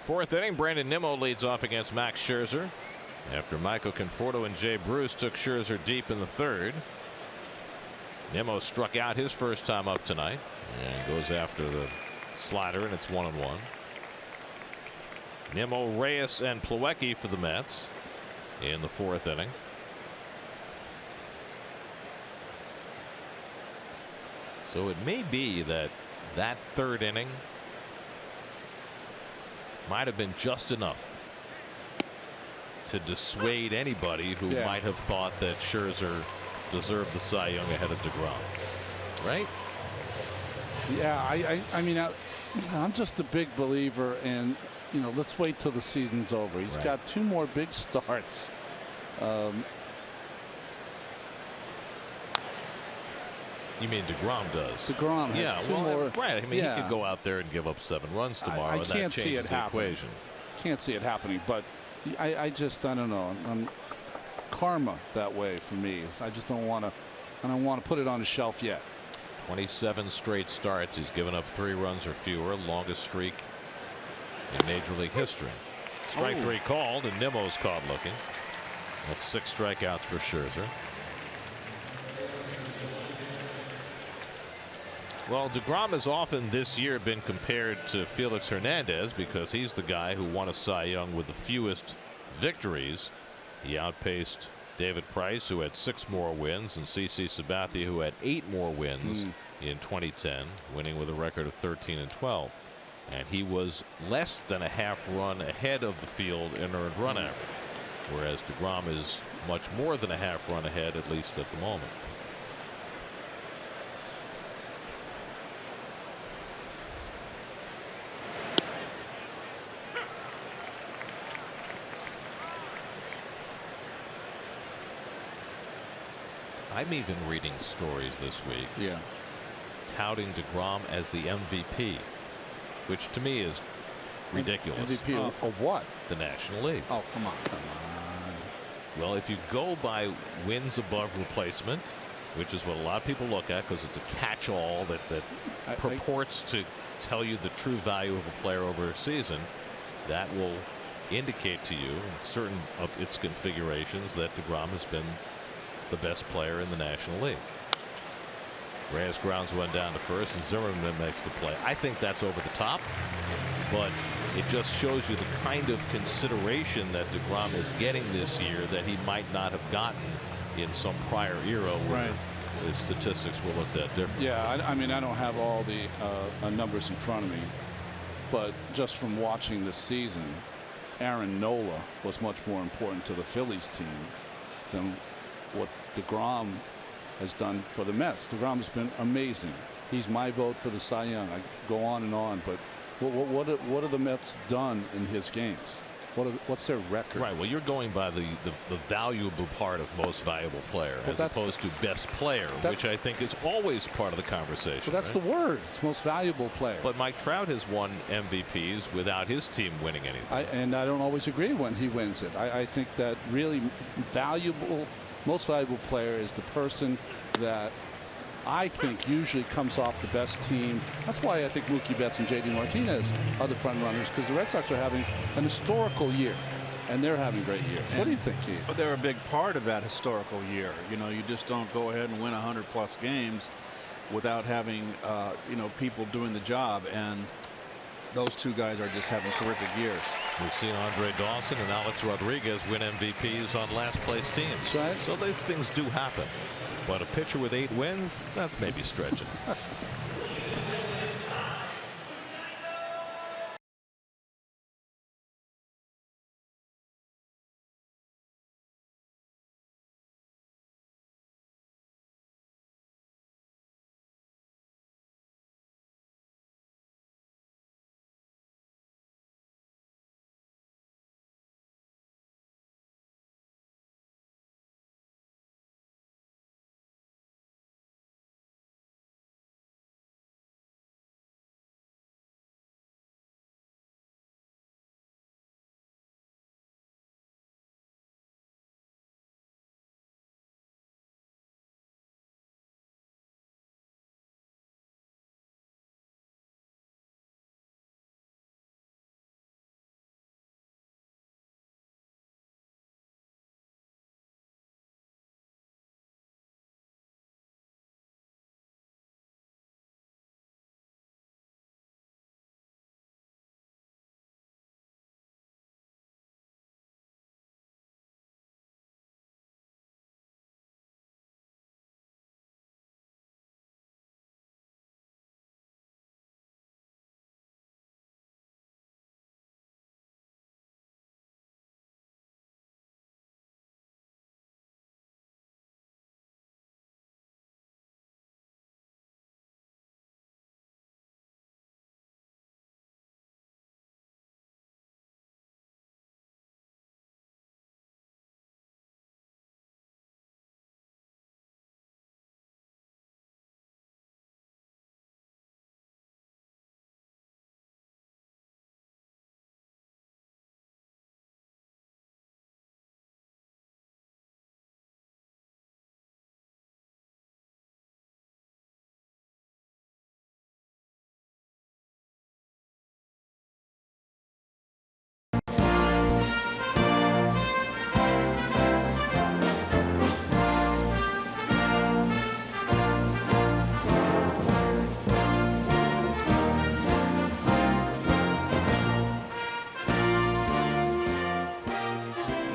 Fourth inning, Brandon Nimmo leads off against Max Scherzer after Michael Conforto and Jay Bruce took Scherzer deep in the 3rd. Nimmo struck out his first time up tonight and goes after the slider, and it's 1-1. Nimmo, Reyes, and Plawecki for the Mets in the 4th inning. So it may be that 3rd inning might have been just enough to dissuade anybody who might have thought that Scherzer deserved the Cy Young ahead of DeGrom. Right? Yeah, I mean, I'm just a big believer in, let's wait till the season's over. He's got 2 more big starts. You mean DeGrom does? DeGrom has 2 more. Right. I mean, he could go out there and give up 7 runs tomorrow. I can't see it happening. Equation. Can't see it happening, but I don't know. Karma that way for me. I just don't want to. I don't want to put it on the shelf yet. 27 straight starts. He's given up 3 runs or fewer. Longest streak in Major League history. Strike 3 called, and Nimmo's caught looking. That's 6 strikeouts for Scherzer. Well, DeGrom has often this year been compared to Felix Hernandez because he's the guy who won a Cy Young with the fewest victories. He outpaced David Price, who had 6 more wins, and CC Sabathia, who had 8 more wins in 2010, winning with a record of 13-12. And he was less than a half run ahead of the field in earned run average, whereas DeGrom is much more than a half run ahead, at least at the moment. I'm even reading stories this week touting DeGrom as the MVP, which to me is ridiculous. MVP of what? The National League. Oh, come on. Well, if you go by wins above replacement, which is what a lot of people look at because it's a catch-all that purports to tell you the true value of a player over a season, that will indicate to you in certain of its configurations that DeGrom has been the best player in the National League. Reyes grounds one down to first, and Zimmerman makes the play. I think that's over the top, but it just shows you the kind of consideration that DeGrom is getting this year that he might not have gotten in some prior era where the statistics were looked at differently. Yeah, I mean, I don't have all the numbers in front of me, but just from watching this season, Aaron Nola was much more important to the Phillies team than what DeGrom has done for the Mets. DeGrom has been amazing. He's my vote for the Cy Young. I go on, but what have the Mets done in his games? What's their record? Right. Well, you're going by the valuable part of most valuable player as opposed to best player, which I think is always part of the conversation. But that's the word. It's most valuable player. But Mike Trout has won MVPs without his team winning anything. And I don't always agree when he wins it. I think that really most valuable player is the person that I think usually comes off the best team. That's why I think Mookie Betts and J.D. Martinez are the front runners, because the Red Sox are having an historical year, and they're having great years. What do you think, Keith? But they're a big part of that historical year. You know, you just don't go ahead and win 100+ games without having people doing the job, and those two guys are just having terrific years. We've seen Andre Dawson and Alex Rodriguez win MVPs on last place teams. Right. So these things do happen. But a pitcher with 8 wins, that's maybe stretching.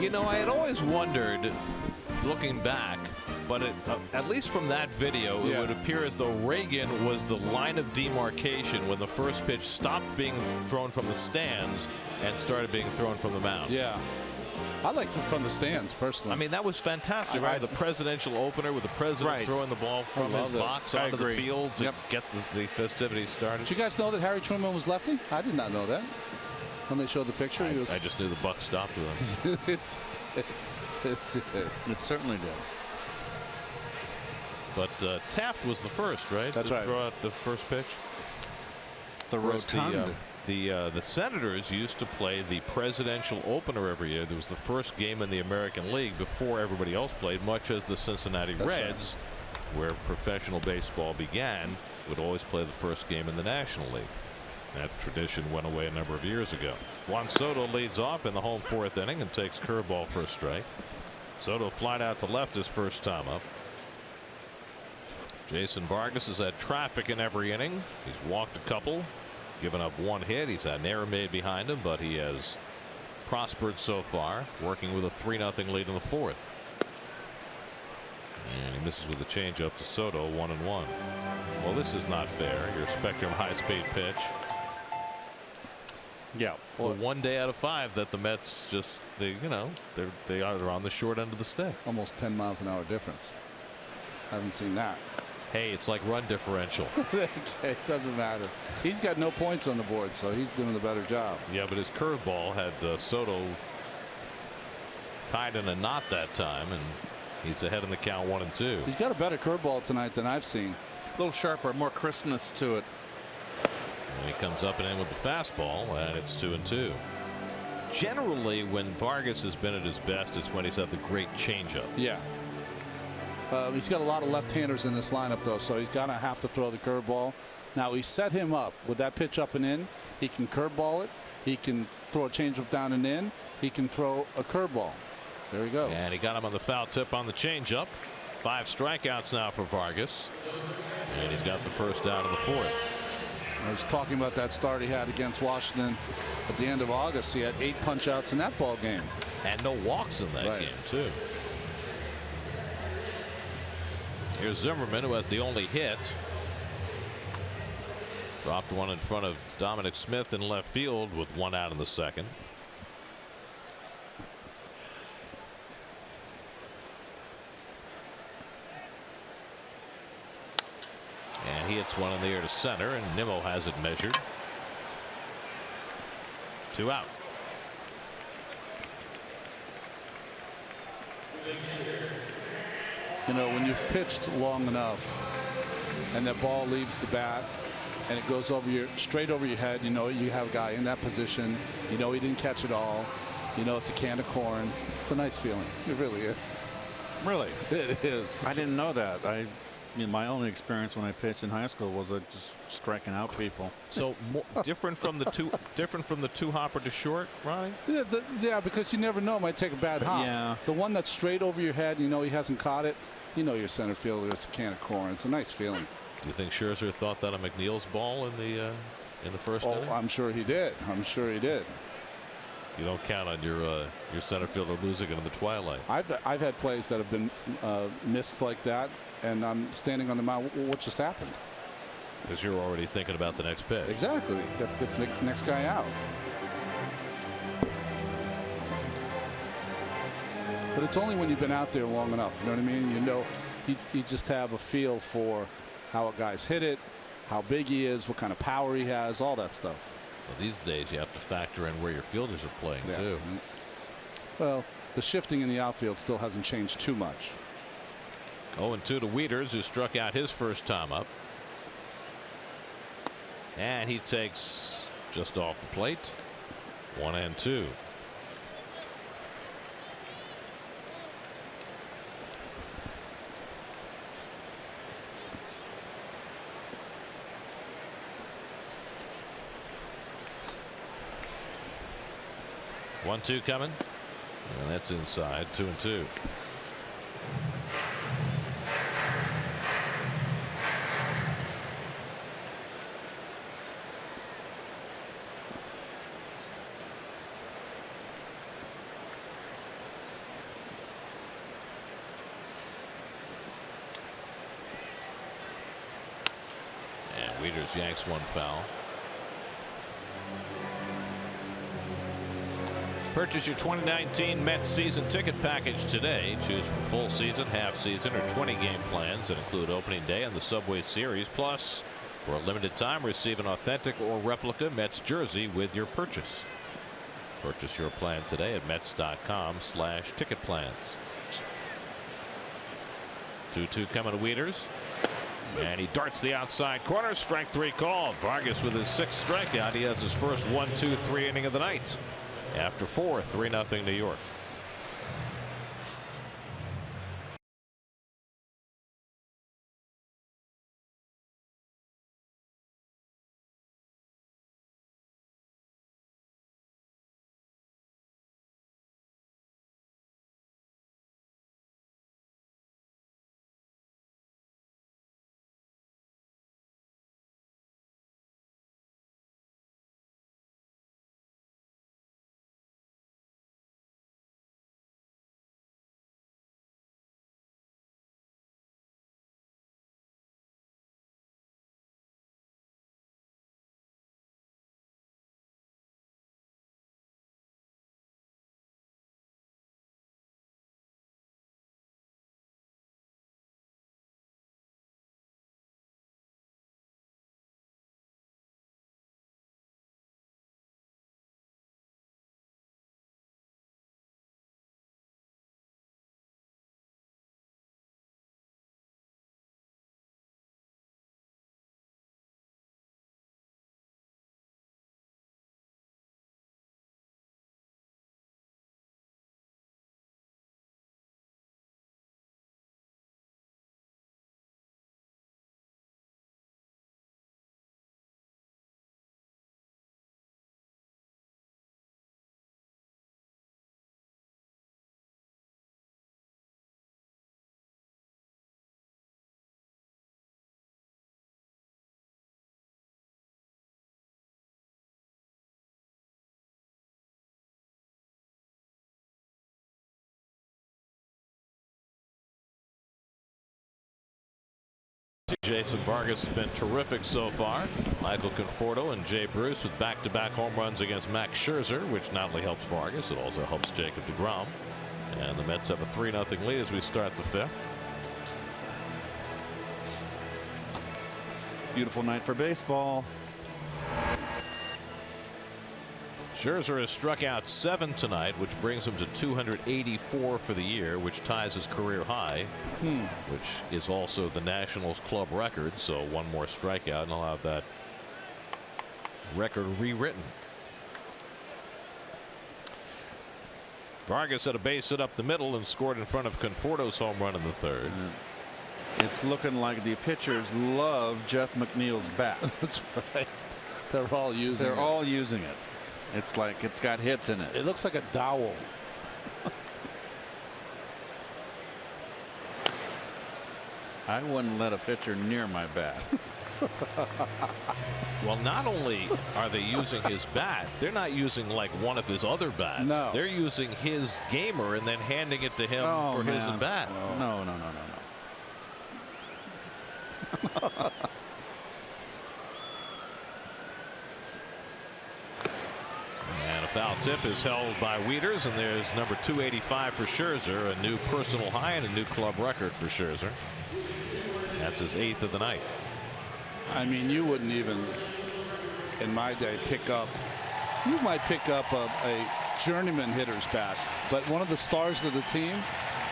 You know, I had always wondered, looking back, but at least from that video, it would appear as though Reagan was the line of demarcation when the first pitch stopped being thrown from the stands and started being thrown from the mound. Yeah. I like it from the stands, personally. I mean, that was fantastic, right? The presidential opener with the president throwing the ball from his box onto the field to get the festivities started. Did you guys know that Harry Truman was lefty? I did not know that. When they showed the picture, I just knew the buck stopped with him. It certainly did. But Taft was the first, right? That's right. Throw out the first pitch. The rotund. The Senators used to play the presidential opener every year. There was the first game in the American League before everybody else played, much as the Cincinnati Reds, where professional baseball began, would always play the first game in the National League. That tradition went away a number of years ago. Juan Soto leads off in the home 4th inning and takes curveball for a strike. Soto flied out to left his first time up. Jason Vargas has had traffic in every inning. He's walked a couple, given up 1 hit. He's had an error made behind him, but he has prospered so far, working with a 3-0 lead in the 4th. And he misses with a changeup to Soto, 1-1. Well, this is not fair. Your Spectrum high-speed pitch. Yeah. Well, 1 day out of 5 that the Mets just they are on the short end of the stick. Almost 10 miles an hour difference. Haven't seen that. Hey, it's like run differential. Okay, it doesn't matter. He's got no points on the board, so he's doing the better job. Yeah, but his curveball had Soto tied in a knot that time, and he's ahead in the count 1-2. He's got a better curveball tonight than I've seen. A little sharper, more crispness to it. And he comes up and in with the fastball, and it's 2-2. Generally, when Vargas has been at his best, it's when he's had the great changeup. Yeah. He's got a lot of left-handers in this lineup, though, so he's going to have to throw the curveball. Now, we set him up with that pitch up and in. He can curveball it. He can throw a changeup down and in. He can throw a curveball. There he goes. And he got him on the foul tip on the changeup. 5 strikeouts now for Vargas. And he's got the first out of the 4th. I was talking about that start he had against Washington at the end of August. He had 8 punch-outs in that ball game. And no walks in that game, too. Here's Zimmerman, who has the only hit. Dropped one in front of Dominic Smith in left field with 1 out in the 2nd. And he hits one in the air to center, and Nimmo has it measured. 2 out. You know, when you've pitched long enough and that ball leaves the bat and it goes over straight over your head, you know you have a guy in that position. You know he didn't catch it all. You know it's a can of corn. It's a nice feeling. It really is. Really? It is. I didn't know that. My only experience when I pitched in high school was just striking out people. So different from the two hopper to short, Ronnie? Yeah, because you never know. It might take a bad hop. Yeah. The one that's straight over your head, you know he hasn't caught it. You know your center fielder is a can of corn. It's a nice feeling. Do you think Scherzer thought that of McNeil's ball in the first inning? I'm sure he did. I'm sure he did. You don't count on your center fielder losing it in the twilight. I've had plays that have been missed like that, and I'm standing on the mound. What just happened? Because you're already thinking about the next pitch. Exactly. Got to get the next guy out. But it's only when you've been out there long enough. You know what I mean? You know, you just have a feel for how a guy's hit it, how big he is, what kind of power he has, all that stuff. Well, these days you have to factor in where your fielders are playing too. Well, the shifting in the outfield still hasn't changed too much. 0-2 to Wieters, who struck out his first time up. And he takes just off the plate. 1-2. One-two coming, and that's inside. 2-2. And Wieters yanks one foul. Purchase your 2019 Mets season ticket package today. Choose from full season, half season, or 20-game plans that include opening day and the Subway Series. Plus, for a limited time, receive an authentic or replica Mets jersey with your purchase. Purchase your plan today at Mets.com/ticket plans. 2-2 coming to Wieters. And he darts the outside corner. Strike 3 called. Vargas with his 6th strikeout. He has his first 1-2-3 inning of the night. After 4, 3-0 New York. Jason Vargas has been terrific so far. Michael Conforto and Jay Bruce with back-to-back home runs against Max Scherzer, which not only helps Vargas, it also helps Jacob deGrom. And the Mets have a 3-0 lead as we start the 5th. Beautiful night for baseball. Scherzer has struck out 7 tonight, which brings him to 284 for the year, which ties his career high, which is also the Nationals club record. So one more strikeout and I'll have that record rewritten. Vargas had a base hit up the middle and scored in front of Conforto's home run in the 3rd. It's looking like the pitchers love Jeff McNeil's bat. That's right. They're all using it. They're all using it. It's like it's got hits in it. It looks like a dowel. I wouldn't let a pitcher near my bat. Well, not only are they using his bat, they're not using like one of his other bats. No. They're using his gamer and then handing it to him for his at bat. No. And a foul tip is held by Wieters, and there's number 285 for Scherzer, a new personal high and a new club record for Scherzer. That's his 8th of the night. I mean, you wouldn't even, in my day, pick up. You might pick up a journeyman hitter's bat, but one of the stars of the team,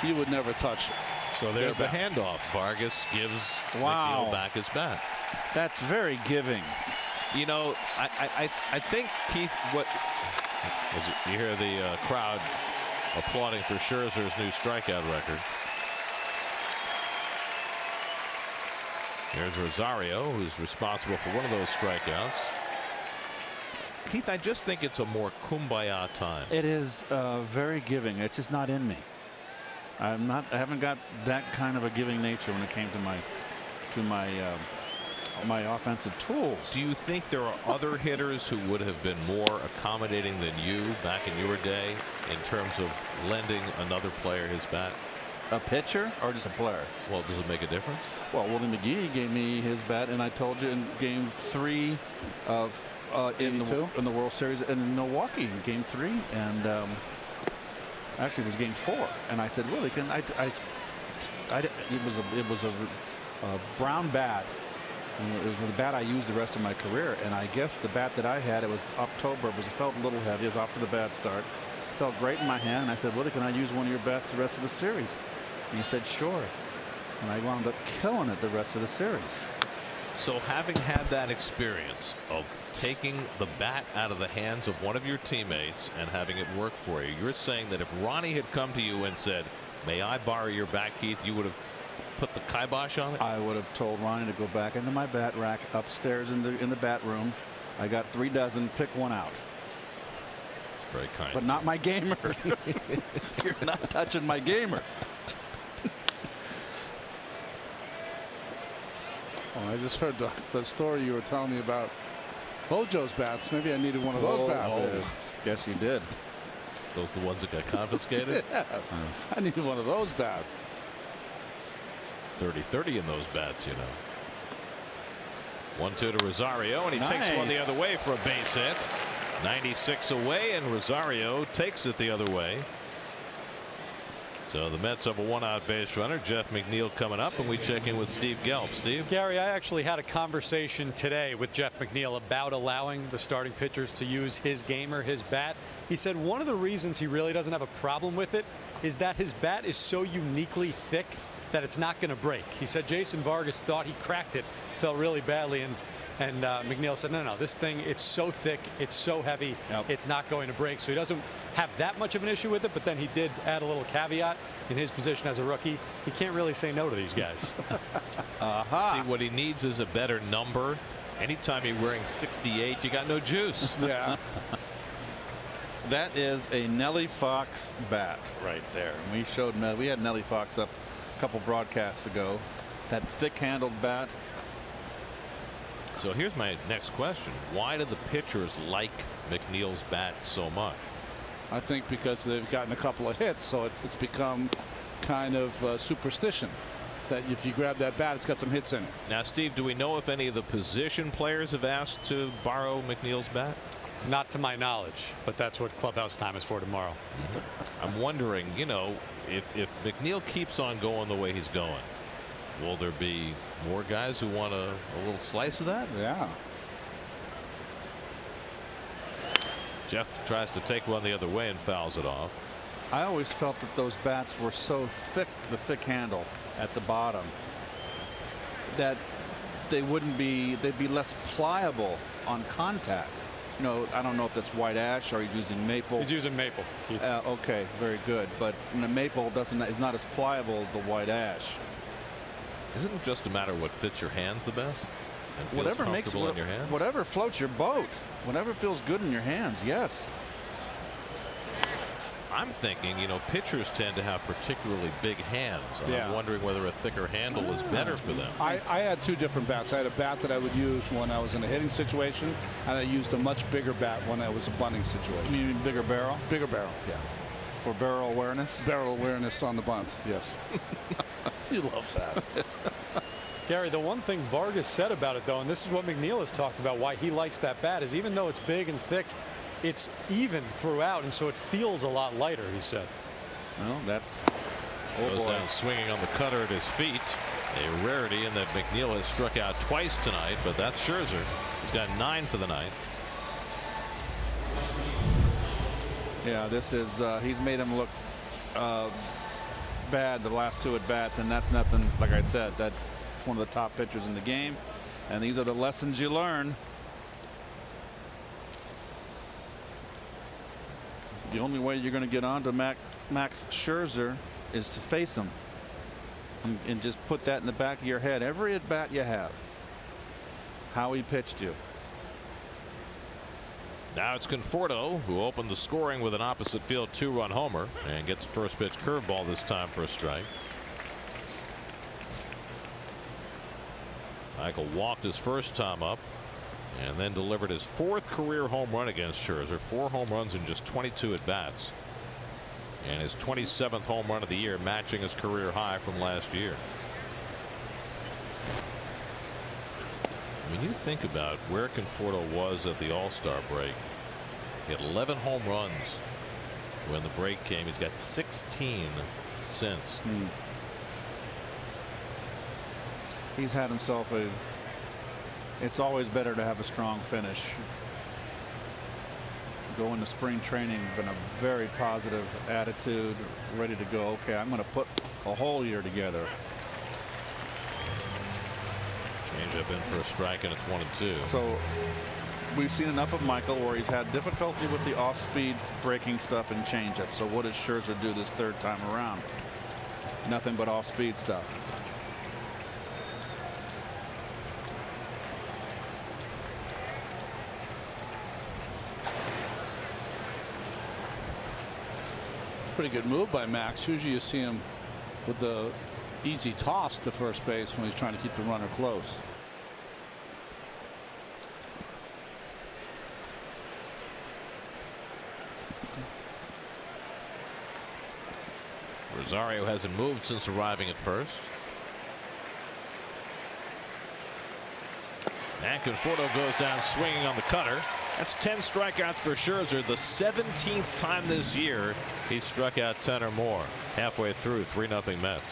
you would never touch. So there's the handoff. Vargas gives McNeil back his bat. That's very giving. You know, I think, Keith, what as you hear the crowd applauding for Scherzer's new strikeout record. Here's Rosario, who's responsible for one of those strikeouts. Keith, I just think it's a more kumbaya time. It is very giving. It's just not in me. I haven't got that kind of a giving nature when it came to my offensive tools. Do you think there are other hitters who would have been more accommodating than you back in your day in terms of lending another player his bat? A pitcher or just a player? Well, does it make a difference? Well, Willie McGee gave me his bat, and I told you in Game 3 of in the World Series in Milwaukee, in Game 3, and actually it was Game 4. And I said, Willie, can it was a brown bat. It was the bat I used the rest of my career, and I guess the bat that I had, it was October. It felt a little heavy. It was off to the bad start. It felt great in my hand, and I said, Willie, can I use one of your bats the rest of the series? And he said, sure. And I wound up killing it the rest of the series. So having had that experience of taking the bat out of the hands of one of your teammates and having it work for you, you're saying that if Ronnie had come to you and said, may I borrow your bat, Keith, you would have put the kibosh on it? I would have told Ronnie to go back into my bat rack upstairs in the bat room. I got 3 dozen, pick one out. It's very kind. But not my gamer. You're not touching my gamer. Oh, I just heard the story you were telling me about Bojo's bats. Maybe I needed one of those bats. Guess you did. Those the ones that got confiscated? Yes. I needed one of those bats. It's 30-30 in those bats, you know. 1-2 to Rosario, and he takes one the other way for a base hit. 96 away, and Rosario takes it the other way. So the Mets have a 1-out base runner. Jeff McNeil coming up, and we check in with Steve Gelb. Steve? Gary, I actually had a conversation today with Jeff McNeil about allowing the starting pitchers to use his gamer, his bat. He said one of the reasons he really doesn't have a problem with it is that his bat is so uniquely thick that it's not going to break. He said Jason Vargas thought he cracked it, felt really badly, and McNeil said, no, this thing, it's so thick, it's so heavy, it's not going to break. So he doesn't have that much of an issue with it, but then he did add a little caveat in his position as a rookie. He can't really say no to these guys. See, what he needs is a better number. Anytime you're wearing 68, you got no juice. Yeah. That is a Nellie Fox bat right there. And we had Nellie Fox up a couple broadcasts ago. That thick-handled bat. So here's my next question. Why do the pitchers like McNeil's bat so much? I think because they've gotten a couple of hits, so it's become kind of superstition that if you grab that bat, it's got some hits in it. Now, Steve, do we know if any of the position players have asked to borrow McNeil's bat? Not to my knowledge, but that's what clubhouse time is for tomorrow. I'm wondering, you know, if McNeil keeps on going the way he's going, will there be more guys who want a little slice of that? Yeah. Jeff tries to take one the other way and fouls it off. I always felt that those bats were so thick, the thick handle at the bottom, that they'd be less pliable on contact. You know, I don't know if that's white ash or he's using maple. He's using maple. Okay, very good. But the maple is not as pliable as the white ash. Isn't it just a matter of what fits your hands the best? And feels Whatever comfortable in your hand? Whatever floats your boat, whatever feels good in your hands. Yes. I'm thinking, you know, pitchers tend to have particularly big hands. And Yeah. I'm wondering whether a thicker handle is better for them. I had 2 different bats. I had a bat that I would use when I was in a hitting situation, and I used a much bigger bat when I was a bunting situation. You mean bigger barrel? Bigger barrel, yeah. For barrel awareness? Barrel awareness on the bunt, yes. You love that. Gary, the one thing Vargas said about it, though, and this is what McNeil has talked about, why he likes that bat, is even though it's big and thick, it's even throughout, and so it feels a lot lighter, he said. Well, that's Goes down swinging on the cutter at his feet. A rarity in that McNeil has struck out twice tonight, but that's Scherzer. He's got 9 for the night. Yeah, this is he's made him look bad the last 2 at bats, and that's nothing. Like I said, that's one of the top pitchers in the game, and these are the lessons you learn. The only way you're going to get on to Max Scherzer is to face him and just put that in the back of your head every at bat you have. How he pitched you. Now it's Conforto who opened the scoring with an opposite field 2-run homer and gets first pitch curveball this time for a strike. Michael walked his first time up and then delivered his 4th career home run against Scherzer. 4 home runs in just 22 at bats, and his 27th home run of the year, matching his career high from last year. When you think about where Conforto was at the All-Star break, he had 11 home runs when the break came. He's got 16 since. He's had himself it's always better to have a strong finish. Go into spring training in a very positive attitude, ready to go. Okay, I'm going to put a whole year together. changeup in for a strike, and it's 1-2. So we've seen enough of Michael where he's had difficulty with the off-speed breaking stuff and changeup. So what does Scherzer do this third time around? Nothing but off-speed stuff. Pretty good move by Max. Usually you see him with the easy toss to first base when he's trying to keep the runner close. Rosario hasn't moved since arriving at first. And Conforto goes down swinging on the cutter. That's 10 strikeouts for Scherzer, the 17th time this year he's struck out 10 or more. Halfway through, 3-0 Mets.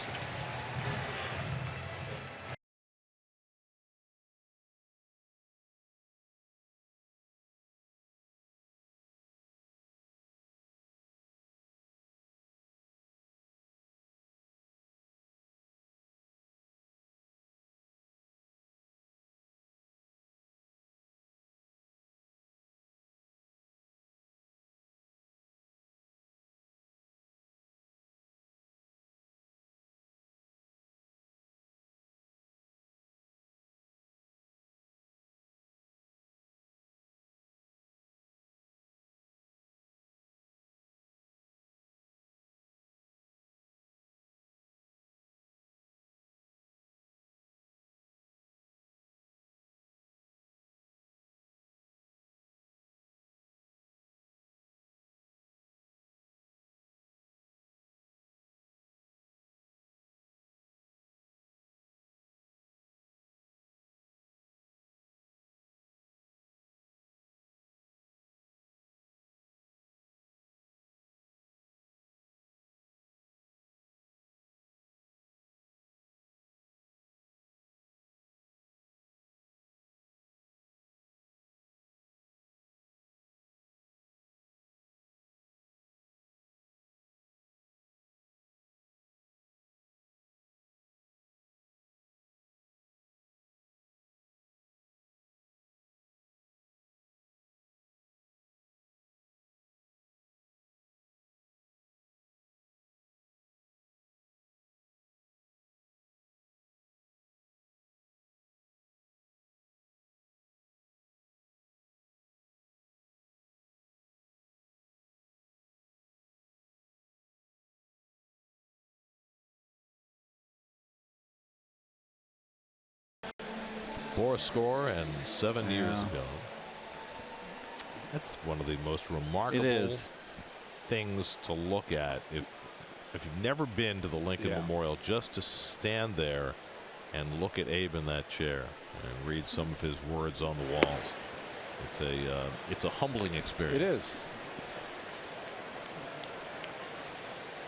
Four score and 7 years ago. That's one of the most remarkable things to look at. If you've never been to the Lincoln Memorial, just to stand there and look at Abe in that chair and read some of his words on the walls. It's a humbling experience. It is.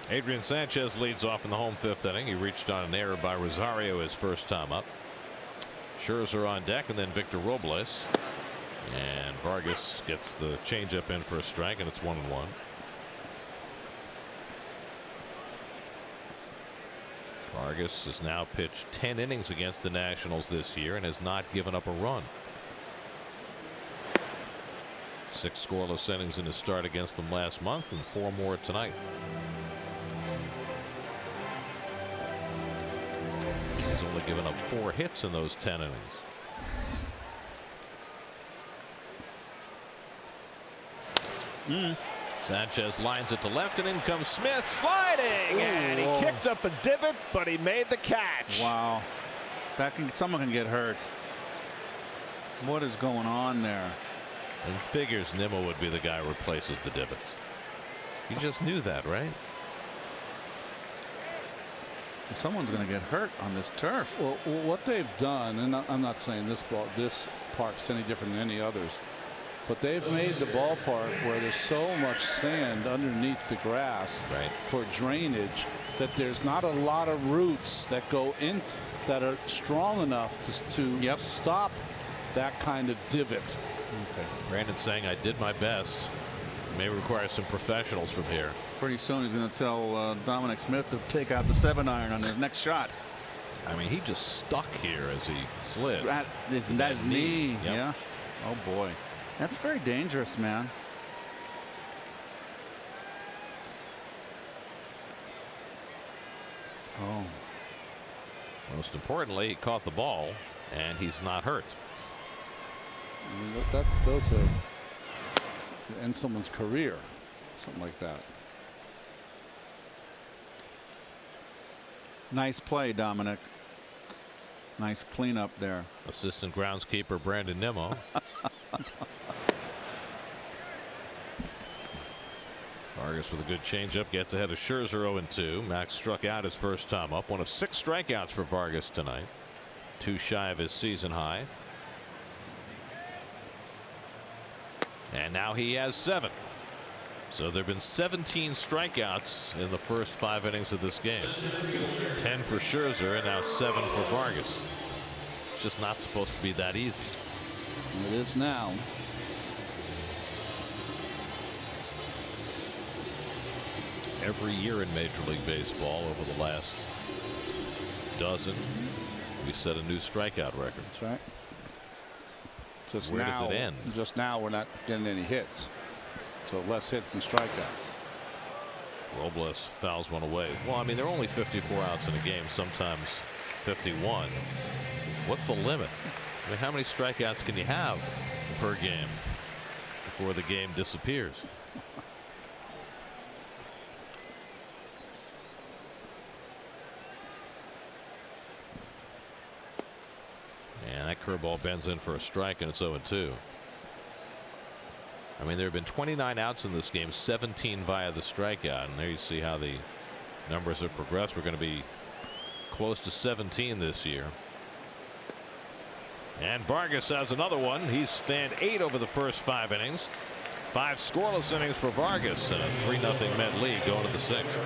Adrian Sanchez leads off in the home fifth inning. He reached on an error by Rosario his first time up. Scherzer on deck, and then Victor Robles, and Vargas gets the changeup in for a strike, and it's 1-1. Vargas has now pitched 10 innings against the Nationals this year and has not given up a run. 6 scoreless innings in his start against them last month, and 4 more tonight. He's only given up 4 hits in those 10 innings. Sanchez lines it to left, and in comes Smith sliding. And he kicked up a divot, but he made the catch. Wow. Someone can get hurt. What is going on there? And figures Nimmo would be the guy who replaces the divots. You just knew that, right? Someone's going to get hurt on this turf. Well, what they've done, and I'm not saying this park's any different than any others, but they've made the ballpark where there's so much sand underneath the grass for drainage that there's not a lot of roots that go in that are strong enough to stop that kind of divot. Okay. Brandon's saying I did my best. May require some professionals from here. Pretty soon he's going to tell Dominic Smith to take out the 7-iron on his next shot. I mean, he just stuck here as he slid. That knee. Yep. Yeah. Oh boy, that's very dangerous, man. Oh. Most importantly, he caught the ball, and he's not hurt. I mean, those are end someone's career, something like that. Nice play, Dominic. Nice cleanup there. Assistant groundskeeper Brandon Nimmo. Vargas with a good changeup gets ahead of Scherzer 0-2. Max struck out his first time up. One of 6 strikeouts for Vargas tonight. 2 shy of his season high. And now he has 7. So there have been 17 strikeouts in the first 5 innings of this game. 10 for Scherzer and now 7 for Vargas. It's just not supposed to be that easy. It is now. Every year in Major League Baseball over the last dozen, we set a new strikeout record. That's right. Just Where now, does it end? Just now we're not getting any hits. So less hits than strikeouts. Robles fouls one away. Well, I mean, there are only 54 outs in a game, sometimes 51. What's the limit? I mean, how many strikeouts can you have per game before the game disappears? And that curveball bends in for a strike, and it's 0-2. I mean, there have been 29 outs in this game, 17 via the strikeout, and there you see how the numbers have progressed. We're going to be close to 17 this year. And Vargas has another one. He's spanned 8 over the first 5 innings. 5 scoreless innings for Vargas, and a 3-0 Met lead going to the 6th.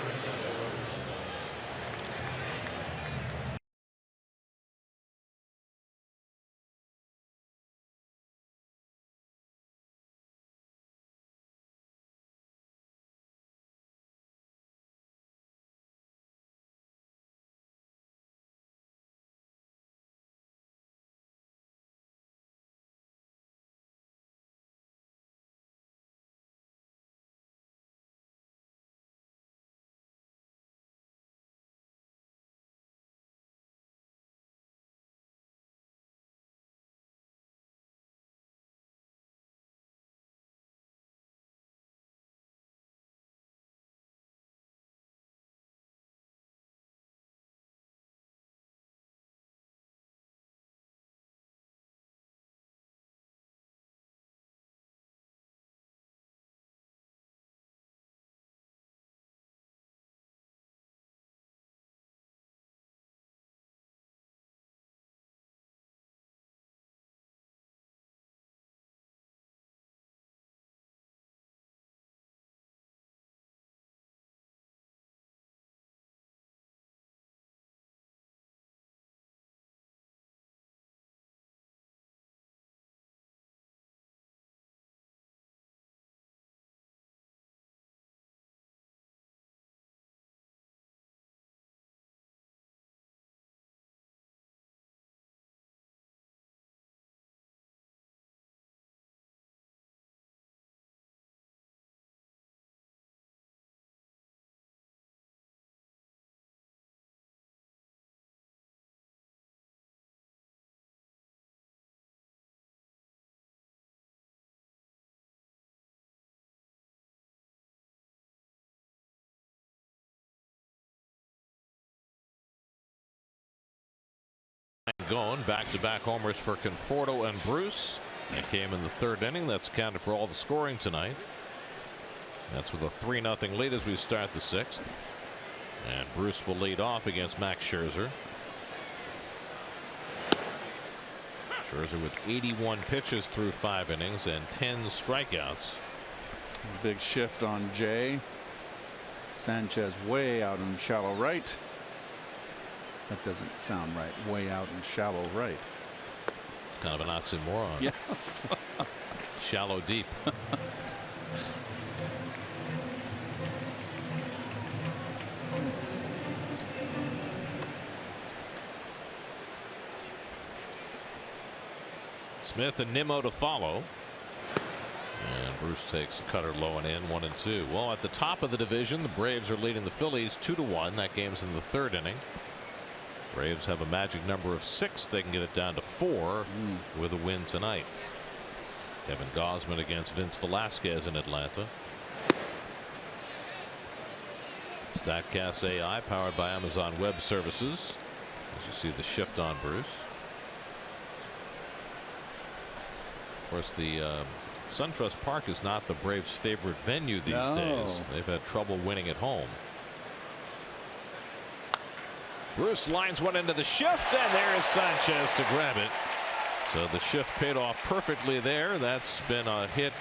Going back-to-back homers for Conforto and Bruce. That came in the 3rd inning. That's accounted for all the scoring tonight. That's with a 3-0 lead as we start the 6th. And Bruce will lead off against Max Scherzer. Scherzer with 81 pitches through 5 innings and 10 strikeouts. Big shift on Jay. Sanchez way out in shallow right. That doesn't sound right. Way out in shallow right. Kind of an oxymoron. Yes. Shallow deep. Smith and Nimmo to follow. And Bruce takes a cutter low and in, 1-2. Well, at the top of the division, the Braves are leading the Phillies 2-1. That game's in the third inning. Braves have a magic number of 6. They can get it down to 4 with a win tonight. Kevin Gausman against Vince Velasquez in Atlanta. StatCast AI powered by Amazon Web Services. As you see the shift on Bruce. Of course, the SunTrust Park is not the Braves' favorite venue these days. They've had trouble winning at home. Bruce lines one into the shift, and there's Sanchez to grab it. So the shift paid off perfectly there. That's been a hit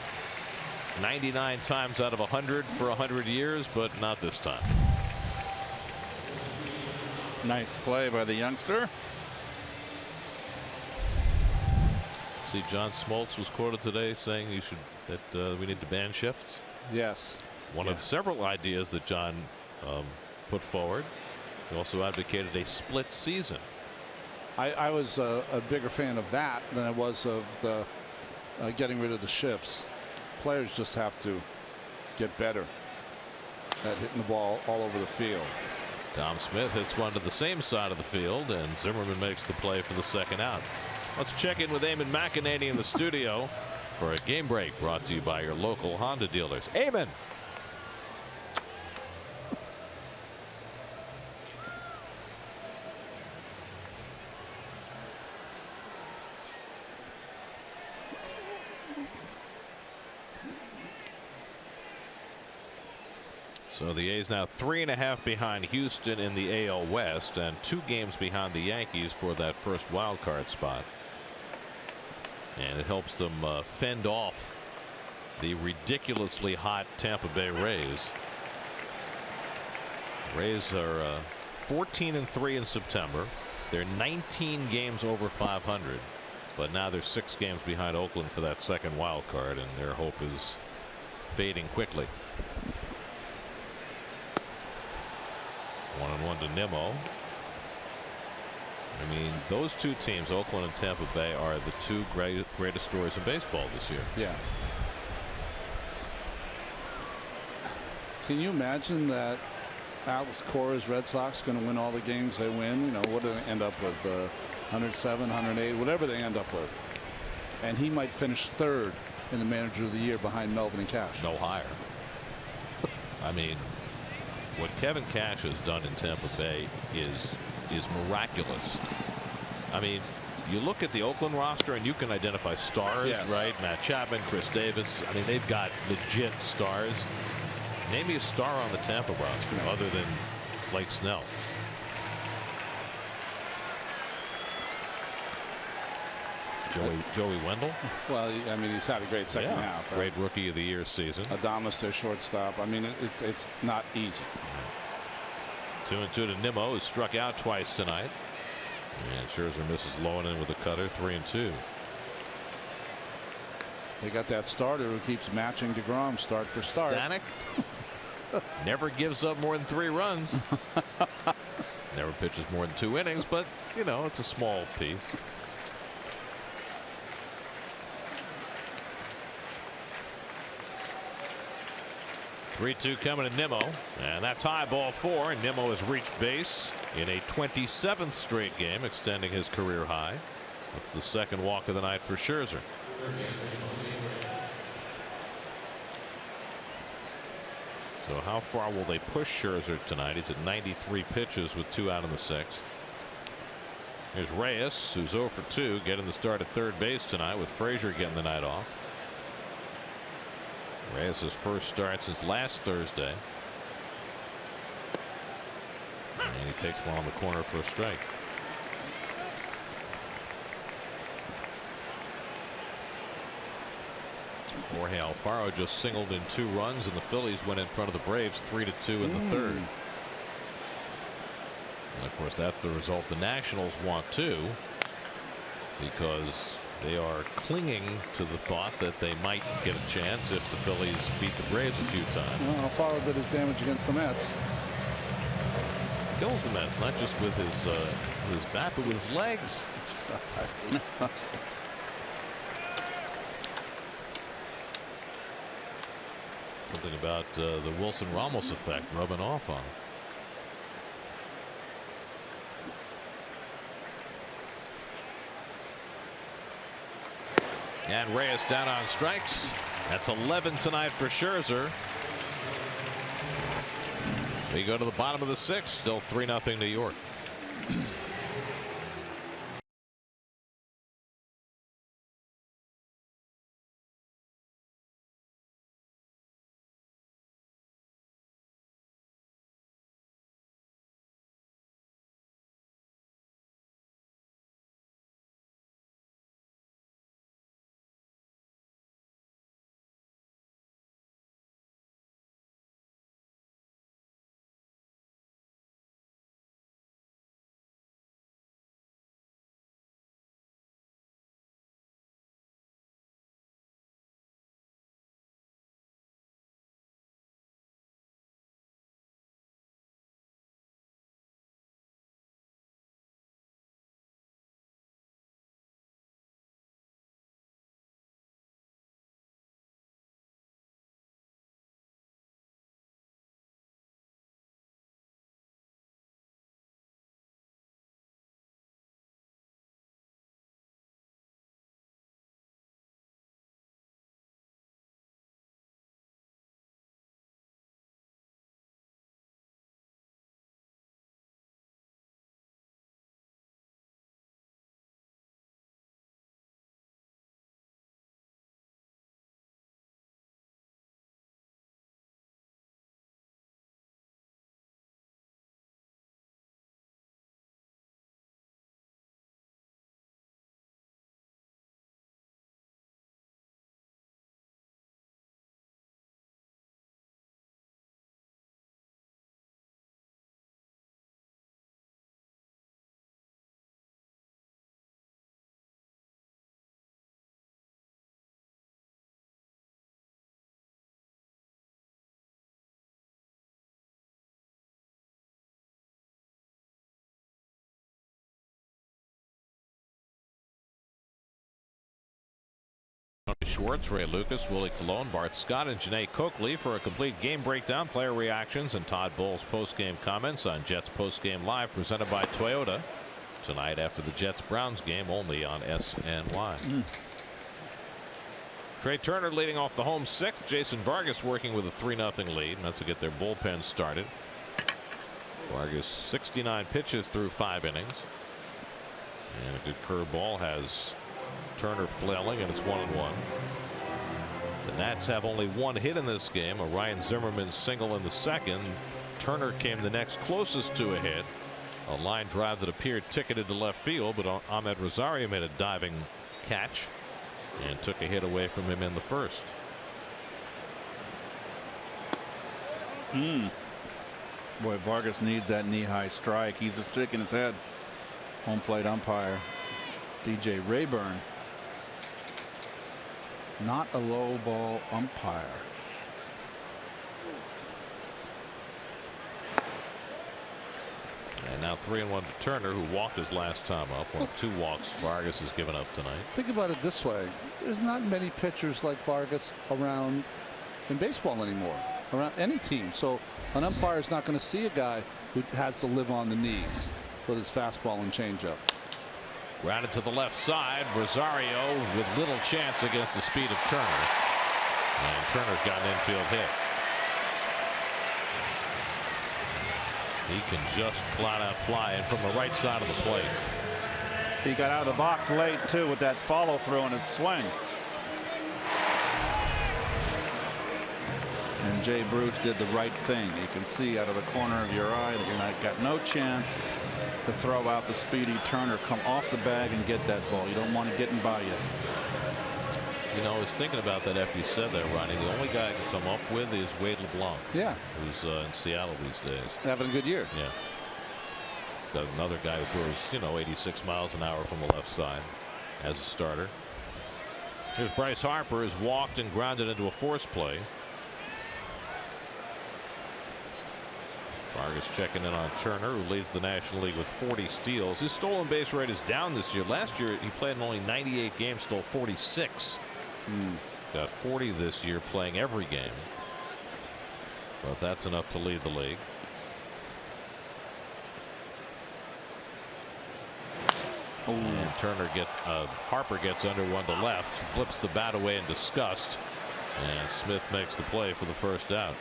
99 times out of 100 for 100 years, but not this time. Nice play by the youngster. See, John Smoltz was quoted today saying that we need to ban shifts. Yes. One of several ideas that John put forward. He also advocated a split season. I was a bigger fan of that than I was of the getting rid of the shifts. Players just have to get better at hitting the ball all over the field. Dom Smith hits one to the same side of the field, and Zimmerman makes the play for the second out. Let's check in with Eamon McEnany in the studio for a game break brought to you by your local Honda dealers. Eamon. So the A's now 3.5 behind Houston in the AL West and 2 games behind the Yankees for that first wild card spot. And it helps them fend off the ridiculously hot Tampa Bay Rays. Rays are 14-3 in September. They're 19 games over 500, but now they're 6 games behind Oakland for that second wild card, and their hope is fading quickly. 1-1 to Nimmo. I mean, those 2 teams, Oakland and Tampa Bay, are the 2 greatest stories in baseball this year. Yeah. Can you imagine that Alex Cora's Red Sox going to win all the games they win? You know, what do they end up with? 107, 108, whatever they end up with. And he might finish 3rd in the Manager of the Year behind Melvin and Cash. No higher. I mean, what Kevin Cash has done in Tampa Bay is miraculous. I mean, you look at the Oakland roster and you can identify stars, right? Matt Chapman, Chris Davis. I mean, they've got legit stars. Name me a star on the Tampa roster other than Blake Snell. Joey Wendell. Well, I mean, he's had a great second half. Great Rookie of the Year season. Adames, their shortstop. I mean, it's not easy. 2-2 to Nimmo, who struck out twice tonight. And Scherzer misses low and in with a cutter. 3-2. They got that starter who keeps matching DeGrom start for start. Stanek never gives up more than 3 runs. Never pitches more than 2 innings, but you know, it's a small piece. Three-2 coming to Nimmo, and that's high, ball 4, and Nimmo has reached base in a 27th straight game, extending his career high. That's the second walk of the night for Scherzer. So how far will they push Scherzer tonight? He's at 93 pitches with 2 out in the 6th. Here's Reyes, who's 0 for 2, getting the start at third base tonight with Frazier getting the night off. Reyes' first start since last Thursday. And he takes one on the corner for a strike. Jorge Alfaro just singled in 2 runs, and the Phillies went in front of the Braves 3-2 in the third. And of course, that's the result the Nationals want too, because they are clinging to the thought that they might get a chance if the Phillies beat the Braves a few times. Well, Alfaro did his damage against the Mets. Kills the Mets, not just with his bat, but with his legs. Something about the Wilson Ramos effect rubbing off on him. And Reyes down on strikes. That's 11 tonight for Scherzer. We go to the bottom of the 6th. Still 3-0 New York. Schwartz, Ray Lucas, Willie Colon, Bart Scott, and Janae Coakley for a complete game breakdown, player reactions, and Todd Bowles post-game comments on Jets post-game live presented by Toyota tonight after the Jets-Browns game only on SNY. Trey Turner leading off the home 6th. Jason Vargas working with a 3-0 lead. That's to get their bullpen started. Vargas 69 pitches through 5 innings. And a good curveball has Turner flailing, and it's 1-1. The Nats have only 1 hit in this game, a Ryan Zimmerman single in the 2nd. Turner came the next closest to a hit, a line drive that appeared ticketed to left field, but Ahmed Rosario made a diving catch and took a hit away from him in the 1st. Boy, Vargas needs that knee-high strike. He's just shaking his head. Home plate umpire DJ Rayburn, not a low ball umpire. And now 3-1 to Turner, who walked his last time up. One of 2 walks Vargas has given up tonight. Think about it this way. There's not many pitchers like Vargas around in baseball anymore, around any team. So an umpire is not going to see a guy who has to live on the knees with his fastball and changeup. Grounded to the left side. Rosario with little chance against the speed of Turner. And Turner's got an infield hit. He can just flat out fly in from the right side of the plate. He got out of the box late too with that follow through on his swing. And Jay Bruce did the right thing. You can see out of the corner of your eye that you're not got no chance to throw out the speedy Turner. Come off the bag and get that ball. You don't want it getting by you. You know, I was thinking about that after you said that, Ronnie. The only guy I can come up with is Wade LeBlanc. Yeah. Who's in Seattle these days. Having a good year. Yeah. Got another guy who throws, you know, 86 miles an hour from the left side as a starter. Here's Bryce Harper, is walked and grounded into a force play. Vargas checking in on Turner, who leads the National League with 40 steals. His stolen base rate is down this year. Last year he played in only 98 games, stole 46. Got 40 this year, playing every game. but that's enough to lead the league. And Harper gets under one to left, flips the bat away in disgust, and Smith makes the play for the first out.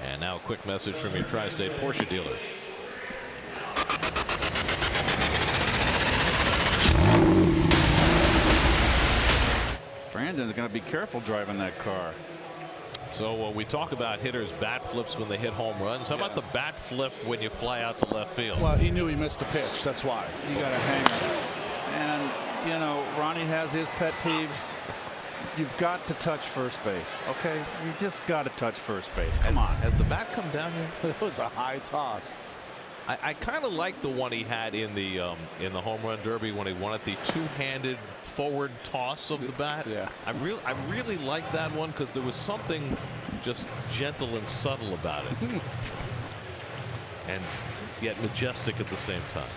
And now a quick message from your Tri-State Porsche dealer. Brandon's going to be careful driving that car. So we talk about hitters' bat flips when they hit home runs. How about the bat flip when you fly out to left field? Well, he knew he missed a pitch. That's why. You got to hang it. And, you know, Ronnie has his pet peeves. You've got to touch first base. Okay? You just got to touch first base. Come on. Has the bat come down here? It was a high toss. I kind of like the one he had in the home run derby when he won it, the two-handed forward toss of the bat. Yeah. I really like that one because there was something just gentle and subtle about it, and yet majestic at the same time.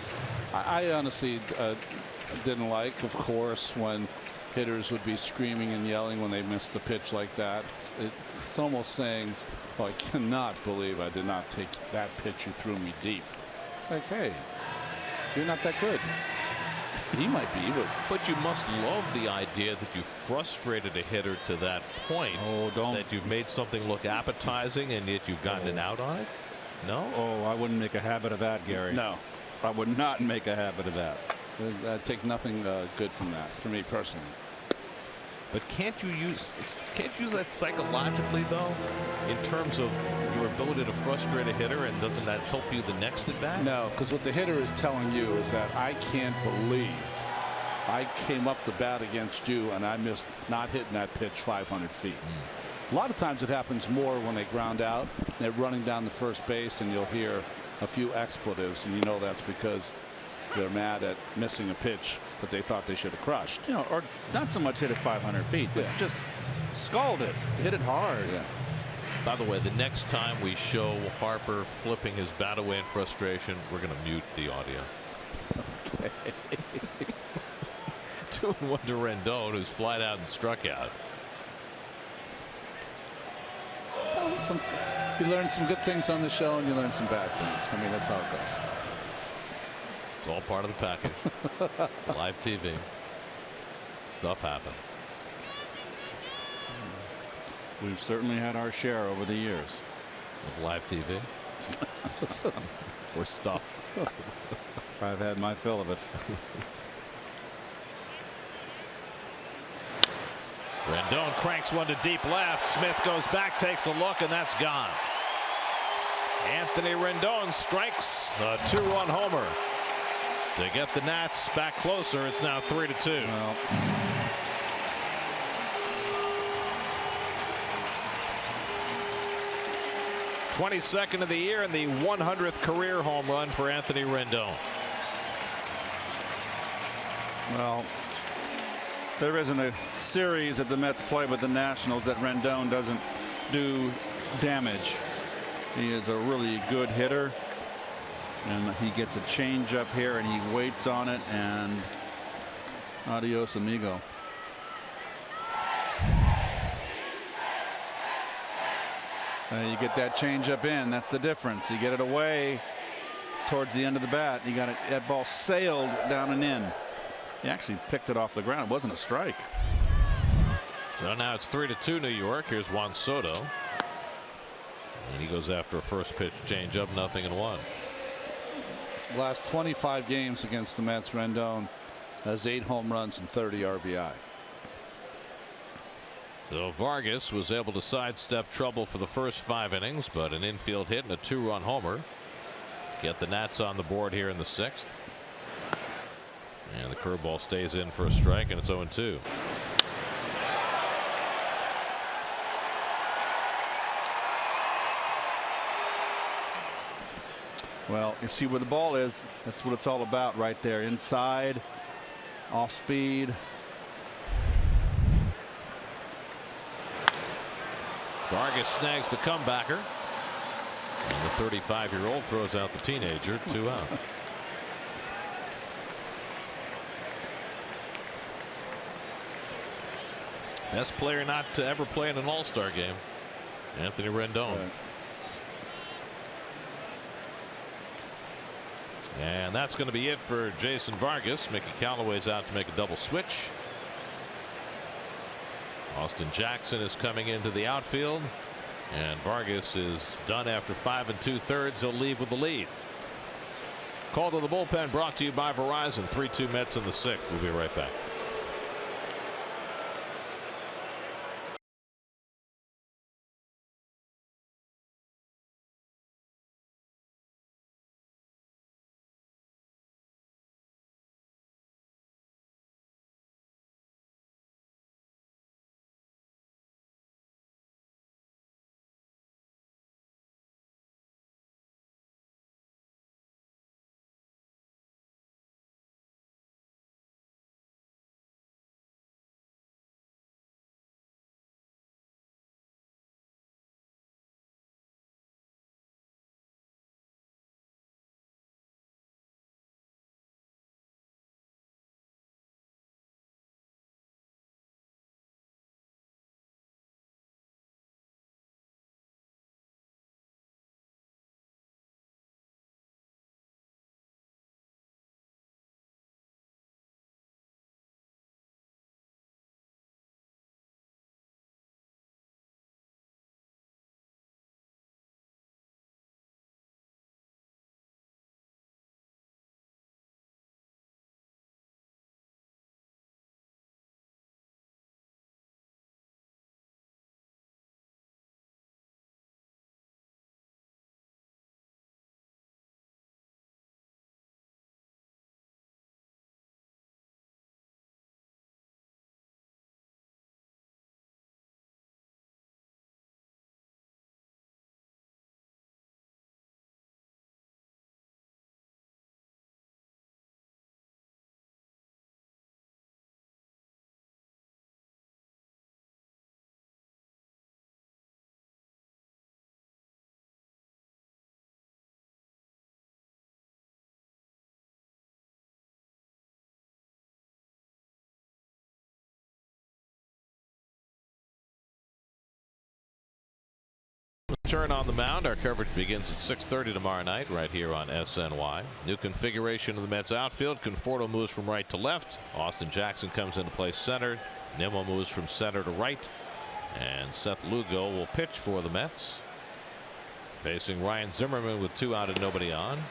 I honestly didn't like, of course, when hitters would be screaming and yelling when they missed the pitch like that. It's almost saying, well, I cannot believe I did not take that pitch you threw me deep. Like, hey, you're not that good. He might be, but you must love the idea that you frustrated a hitter to that point. Oh, don't. That you've made something look appetizing and yet you've gotten an out on it. No? Oh, I wouldn't make a habit of that, Gary. No, I would not make a habit of that. I take nothing good from that, for me personally. But can't you use that psychologically though, in terms of your ability to frustrate a hitter, and doesn't that help you the next at bat? No, because what the hitter is telling you is that I can't believe I came up the bat against you and I missed not hitting that pitch 500 feet. A lot of times it happens more when they ground out. They're running down the first base and you'll hear a few expletives, and you know that's because they're mad at missing a pitch that they thought they should have crushed. You know, or not so much hit it 500 feet, but just scald it, hit it hard. Yeah. By the way, the next time we show Harper flipping his bat away in frustration, we're going to mute the audio. Okay. 2-1 to Rendon, who's flied out and struck out. Well, you learn some good things on the show and you learn some bad things. I mean, that's how it goes. It's all part of the package. It's live TV. Stuff happens. We've certainly had our share over the years of live TV or stuff. I've had my fill of it. Rendon cranks one to deep left. Smith goes back, takes a look, and that's gone. Anthony Rendon strikes a 2-run homer to get the Nats back closer. It's now 3-2. Well, 22nd of the year and the 100th career home run for Anthony Rendon. well, there isn't a series that the Mets play with the Nationals that Rendon doesn't do damage. He is a really good hitter, and he gets a change up here and he waits on it, and adios amigo. You get that change up in, that's the difference. You get it away, it's towards the end of the bat. You got it, that ball sailed down and in. He actually picked it off the ground. It wasn't a strike. So now it's 3-2 New York. Here's Juan Soto. And he goes after a first pitch changeup, 0-1. Last 25 games against the Mets, Rendon has 8 home runs and 30 RBI. So Vargas was able to sidestep trouble for the first 5 innings, but an infield hit and a 2-run homer get the Nats on the board here in the 6th. And the curveball stays in for a strike, and it's 0-2. Well, you see where the ball is. That's what it's all about right there. Inside, off speed. Vargas snags the comebacker. And the 35-year-old throws out the teenager, 2 out. Best player not to ever play in an All-Star game, Anthony Rendon. Right. And that's going to be it for Jason Vargas. Mickey Callaway's out to make a double switch. Austin Jackson is coming into the outfield, and Vargas is done after 5 2/3. He'll leave with the lead. Call to the bullpen brought to you by Verizon. 3-2 Mets in the 6th. We'll be right back. Turn on the mound. Our coverage begins at 6:30 tomorrow night right here on SNY. New configuration of the Mets outfield. Conforto moves from right to left. Austin Jackson comes into play center. Nimmo moves from center to right. And Seth Lugo will pitch for the Mets. Facing Ryan Zimmerman with 2 out and nobody on.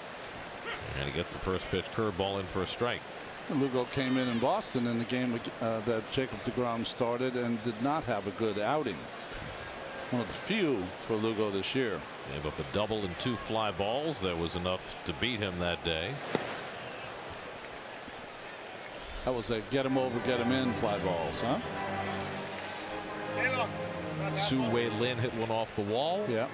And he gets the first pitch curveball in for a strike. Lugo came in Boston in the game that Jacob deGrom started and did not have a good outing. One of the few for Lugo this year. Gave up a double and 2 fly balls. That was enough to beat him that day. That was a get him over, get him in fly balls, huh? Su Wei Lin hit one off the wall. Yeah.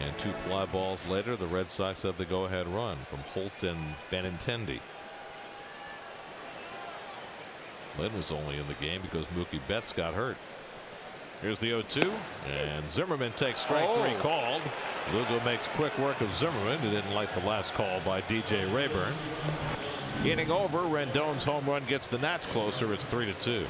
And 2 fly balls later, the Red Sox had the go-ahead run from Holt and Benintendi. Lin was only in the game because Mookie Betts got hurt. Here's the 0-2, and Zimmerman takes strike 3 called. Lugo makes quick work of Zimmerman. He didn't like the last call by DJ Rayburn. Inning over. Rendon's home run gets the Nats closer. It's 3-2.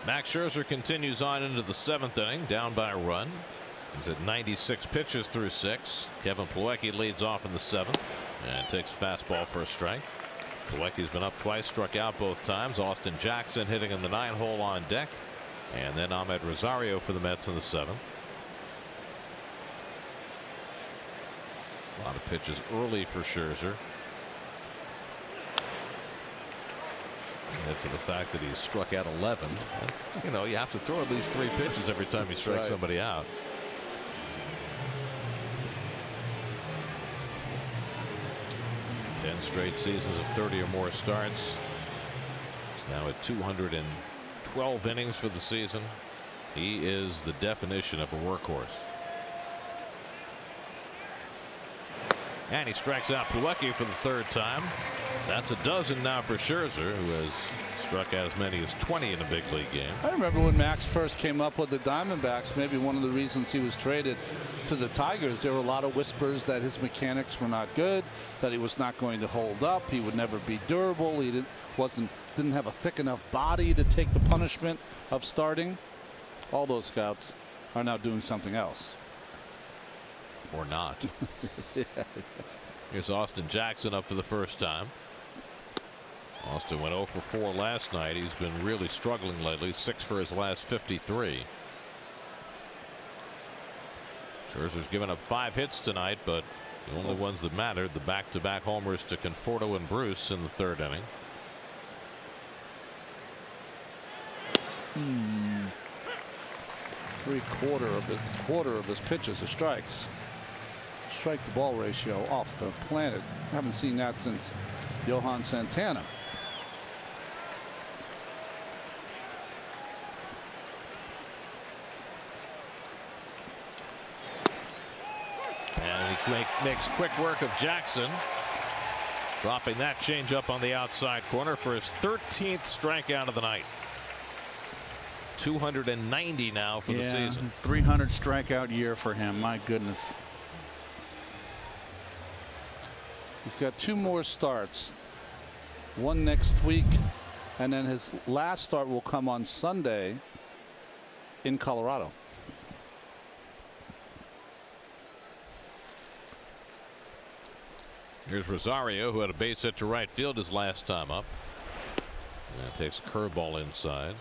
Max Scherzer continues on into the 7th inning, down by a run. He's at 96 pitches through 6. Kevin Plawecki leads off in the 7th and takes a fastball for a strike. Plawecki's been up twice, struck out both times. Austin Jackson hitting in the 9-hole on deck, and then Ahmed Rosario for the Mets in the 7th. A lot of pitches early for Scherzer. Add to the fact that he's struck out 11. You know, you have to throw at least 3 pitches every time you strike somebody out. Ten straight seasons of 30 or more starts. He's now at 212 innings for the season. He is the definition of a workhorse. And he strikes out Plawecki for the 3rd time. That's a dozen now for Scherzer, who has struck out as many as 20 in a big league game. I remember when Max first came up with the Diamondbacks, maybe one of the reasons he was traded to the Tigers, there were a lot of whispers that his mechanics were not good, that he was not going to hold up, he would never be durable, he didn't have a thick enough body to take the punishment of starting. All those scouts are now doing something else. Or not. Yeah. Here's Austin Jackson up for the first time. Austin went 0 for 4 last night. He's been really struggling lately. 6 for his last 53. Scherzer's given up 5 hits tonight, but the only ones that mattered, the back-to-back homers to Conforto and Bruce in the 3rd inning. Quarter of his pitches are strikes. Strike to ball ratio off the planet. Haven't seen that since Johan Santana. And he makes quick work of Jackson, dropping that changeup on the outside corner for his 13th strikeout of the night. 290 now for the season. 300 strikeout year for him. My goodness. He's got 2 more starts, one next week, and then his last start will come on Sunday in Colorado. Here's Rosario, who had a base hit to right field his last time up. And takes a curveball inside.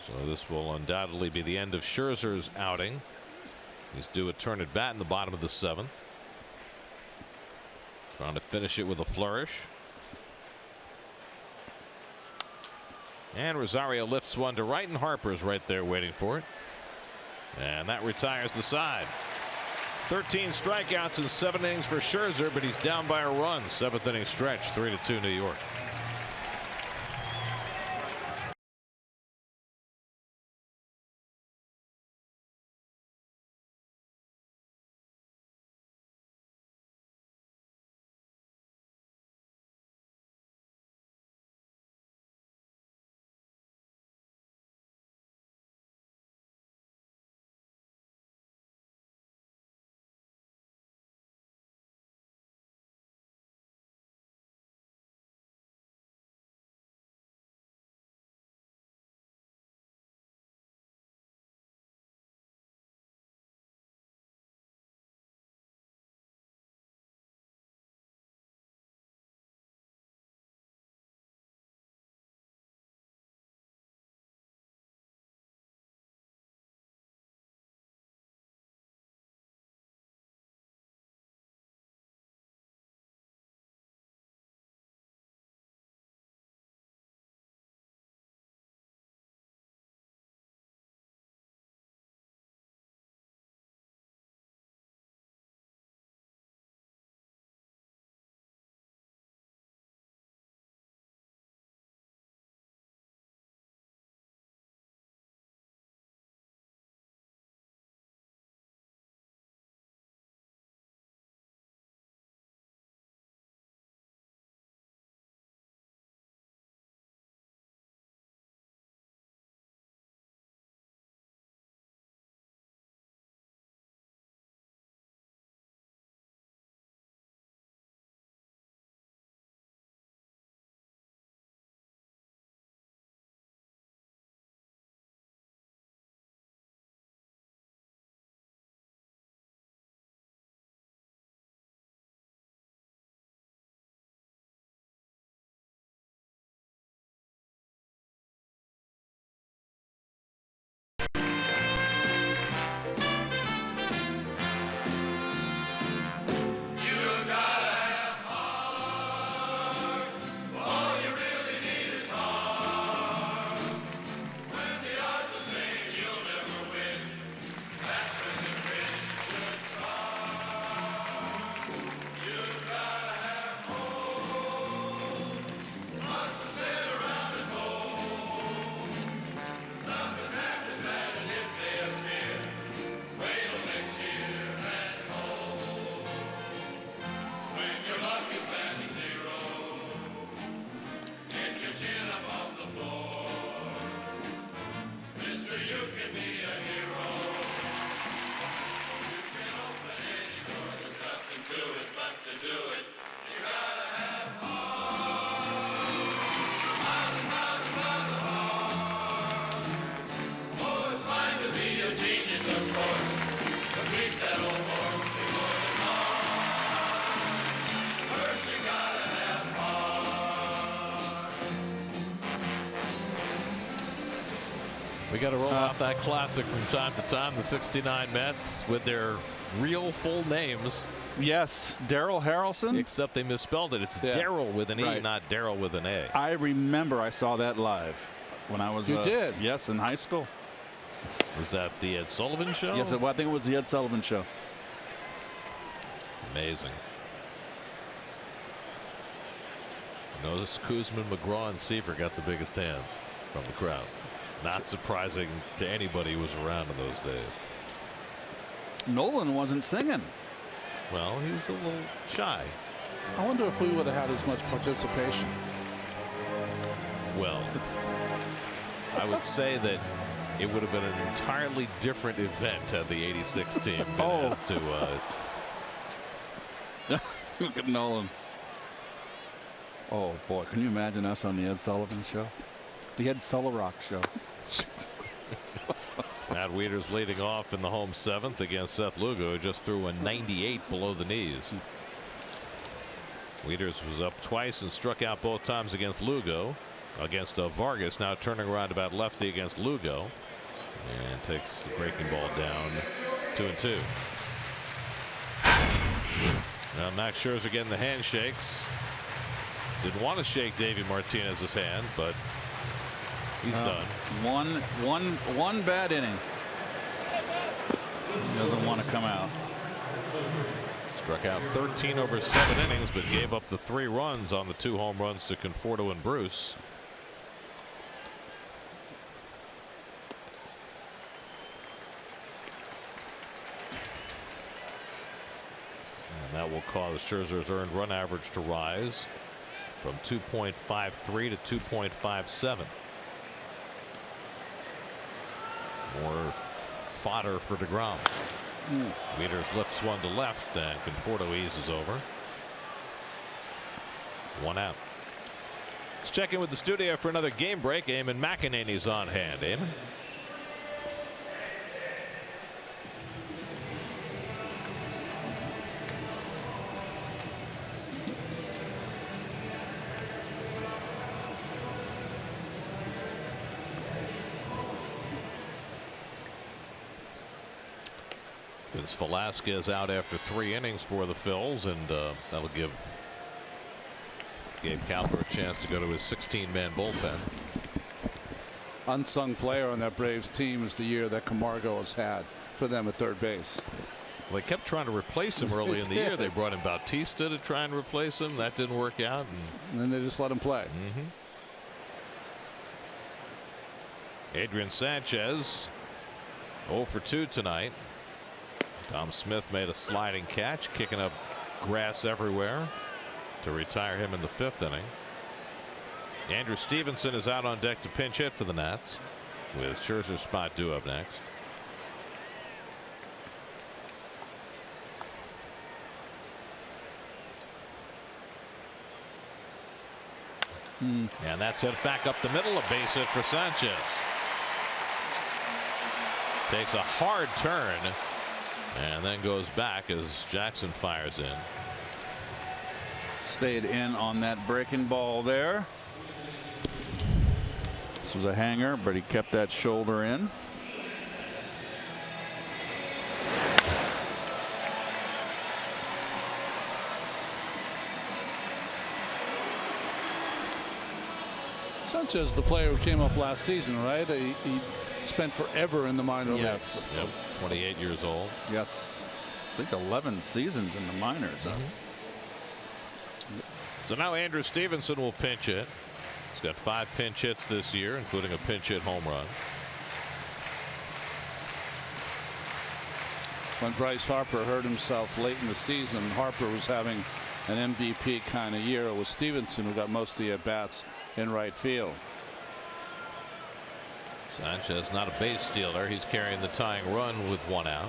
So this will undoubtedly be the end of Scherzer's outing. He's due a turn at bat in the bottom of the 7th. Trying to finish it with a flourish. And Rosario lifts one to right, and Harper's right there waiting for it. And that retires the side. 13 strikeouts in 7 innings for Scherzer, but he's down by a run. 7th inning stretch, 3-2 New York. We got to roll out that classic from time to time. The '69 Mets with their real full names. Yes, Darrell Harrelson. Except they misspelled it. It's Darrell with an E, not Darrell with an A. I remember I saw that live when I was. You did? Yes, in high school. Was that the Ed Sullivan Show? Yes, I think it was the Ed Sullivan Show. Amazing. Notice Kuzman, McGraw, and Seaver got the biggest hands from the crowd. Not surprising to anybody who was around in those days. Nolan wasn't singing. Well, he was a little shy. I wonder if we would have had as much participation. Well, I would say that it would have been an entirely different event had the '86 team been asked to. Look at Nolan. Oh boy, can you imagine us on the Ed Sullivan Show? The Ed Sullivan Show. Matt Wieters leading off in the home seventh against Seth Lugo, who just threw a 98 below the knees. Wieters was up twice and struck out both times against Lugo. Against Vargas, now turning around about lefty against Lugo, and takes the breaking ball down 2-2. Now Max Scherzer getting the handshakes. Didn't want to shake Davey Martinez's hand, but he's done. One bad inning. Doesn't want to come out. Struck out 13 over 7 innings, but gave up the 3 runs on the 2 home runs to Conforto and Bruce. And that will cause Scherzer's earned run average to rise from 2.53 to 2.57. More fodder for DeGrom. Wieters lifts one to left, and Conforto eases over. 1 out. Let's check in with the studio for another game break. Eamon McEnany's on hand. Eamon. Vince Velasquez out after 3 innings for the Phils, and that'll give Gabe Kapler a chance to go to his 16-man bullpen. Unsung player on that Braves team is the year that Camargo has had for them at third base. Well, they kept trying to replace him early in the year. They brought in Bautista to try and replace him. That didn't work out. And then they just let him play. Adrian Sanchez 0 for 2 tonight. Tom Smith made a sliding catch, kicking up grass everywhere to retire him in the 5th inning. Andrew Stevenson is out on deck to pinch hit for the Nats, with Scherzer's spot due up next. And that's it back up the middle, a base hit for Sanchez. Takes a hard turn and then goes back as Jackson fires in. Stayed in on that breaking ball there. This was a hanger, but he kept that shoulder in. Sanchez, the player who came up last season, right? He spent forever in the minor leagues. Yep, 28 years old. Yes. I think 11 seasons in the minors. So now Andrew Stevenson will pinch hit. He's got 5 pinch hits this year, including a pinch hit home run. When Bryce Harper hurt himself late in the season, Harper was having an MVP kind of year. It was Stevenson who got most of the at-bats in right field. Sanchez not a base stealer. He's carrying the tying run with 1 out.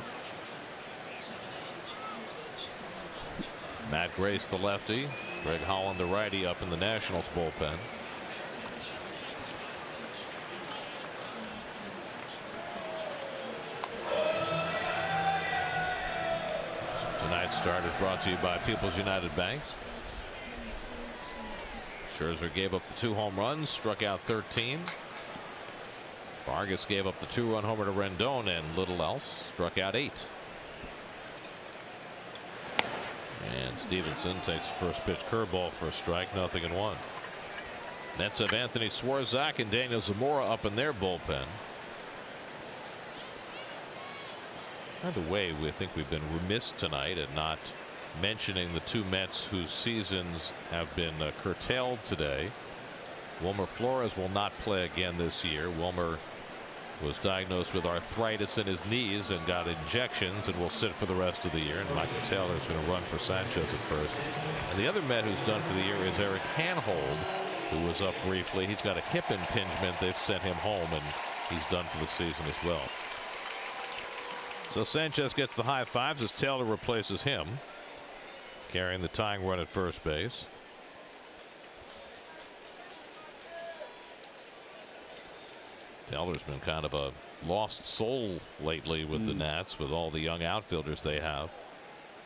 Matt Grace, the lefty. Greg Holland, the righty, up in the Nationals bullpen. Tonight's start is brought to you by People's United Bank. Scherzer gave up the 2 home runs, struck out 13. Vargas gave up the 2-run homer to Rendon and little else, struck out 8. And Stevenson takes the first pitch curveball for a strike, 0-1. Nets have Anthony Swarzak and Daniel Zamora up in their bullpen. By the way, we think we've been remiss tonight at not mentioning the 2 Mets whose seasons have been curtailed today. Wilmer Flores will not play again this year. Wilmer was diagnosed with arthritis in his knees and got injections and will sit for the rest of the year. And Michael Taylor is going to run for Sanchez at first. And the other Met who's done for the year is Eric Hanhold, who was up briefly. He's got a hip impingement. They've sent him home, and he's done for the season as well. So Sanchez gets the high fives as Taylor replaces him, carrying the tying run at first base. Taylor's been kind of a lost soul lately with the Nats, with all the young outfielders they have.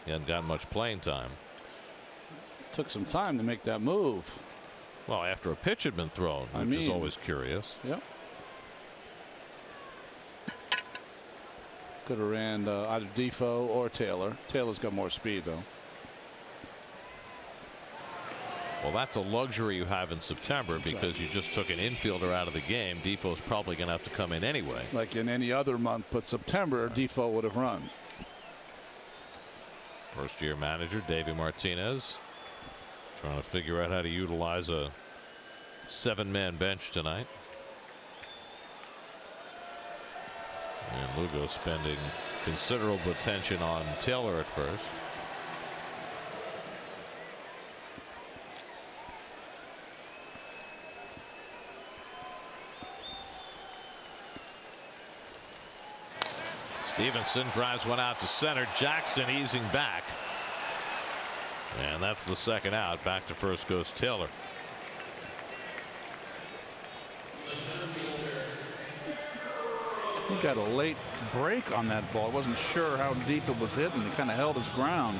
He hasn't gotten much playing time. Took some time to make that move. Well, after a pitch had been thrown, which is always curious. Yep. Could have ran either Defoe or Taylor. Taylor's got more speed, though. Well, that's a luxury you have in September because you just took an infielder out of the game. Defoe's probably going to have to come in anyway. Like in any other month, but September, Defoe would have run. First-year manager Davey Martinez trying to figure out how to utilize a 7-man bench tonight. And Lugo spending considerable attention on Taylor at first. Stevenson drives one out to center. Jackson easing back. And that's the second out. Back to first goes Taylor. He got a late break on that ball. Wasn't sure how deep it was hitting. He kind of held his ground.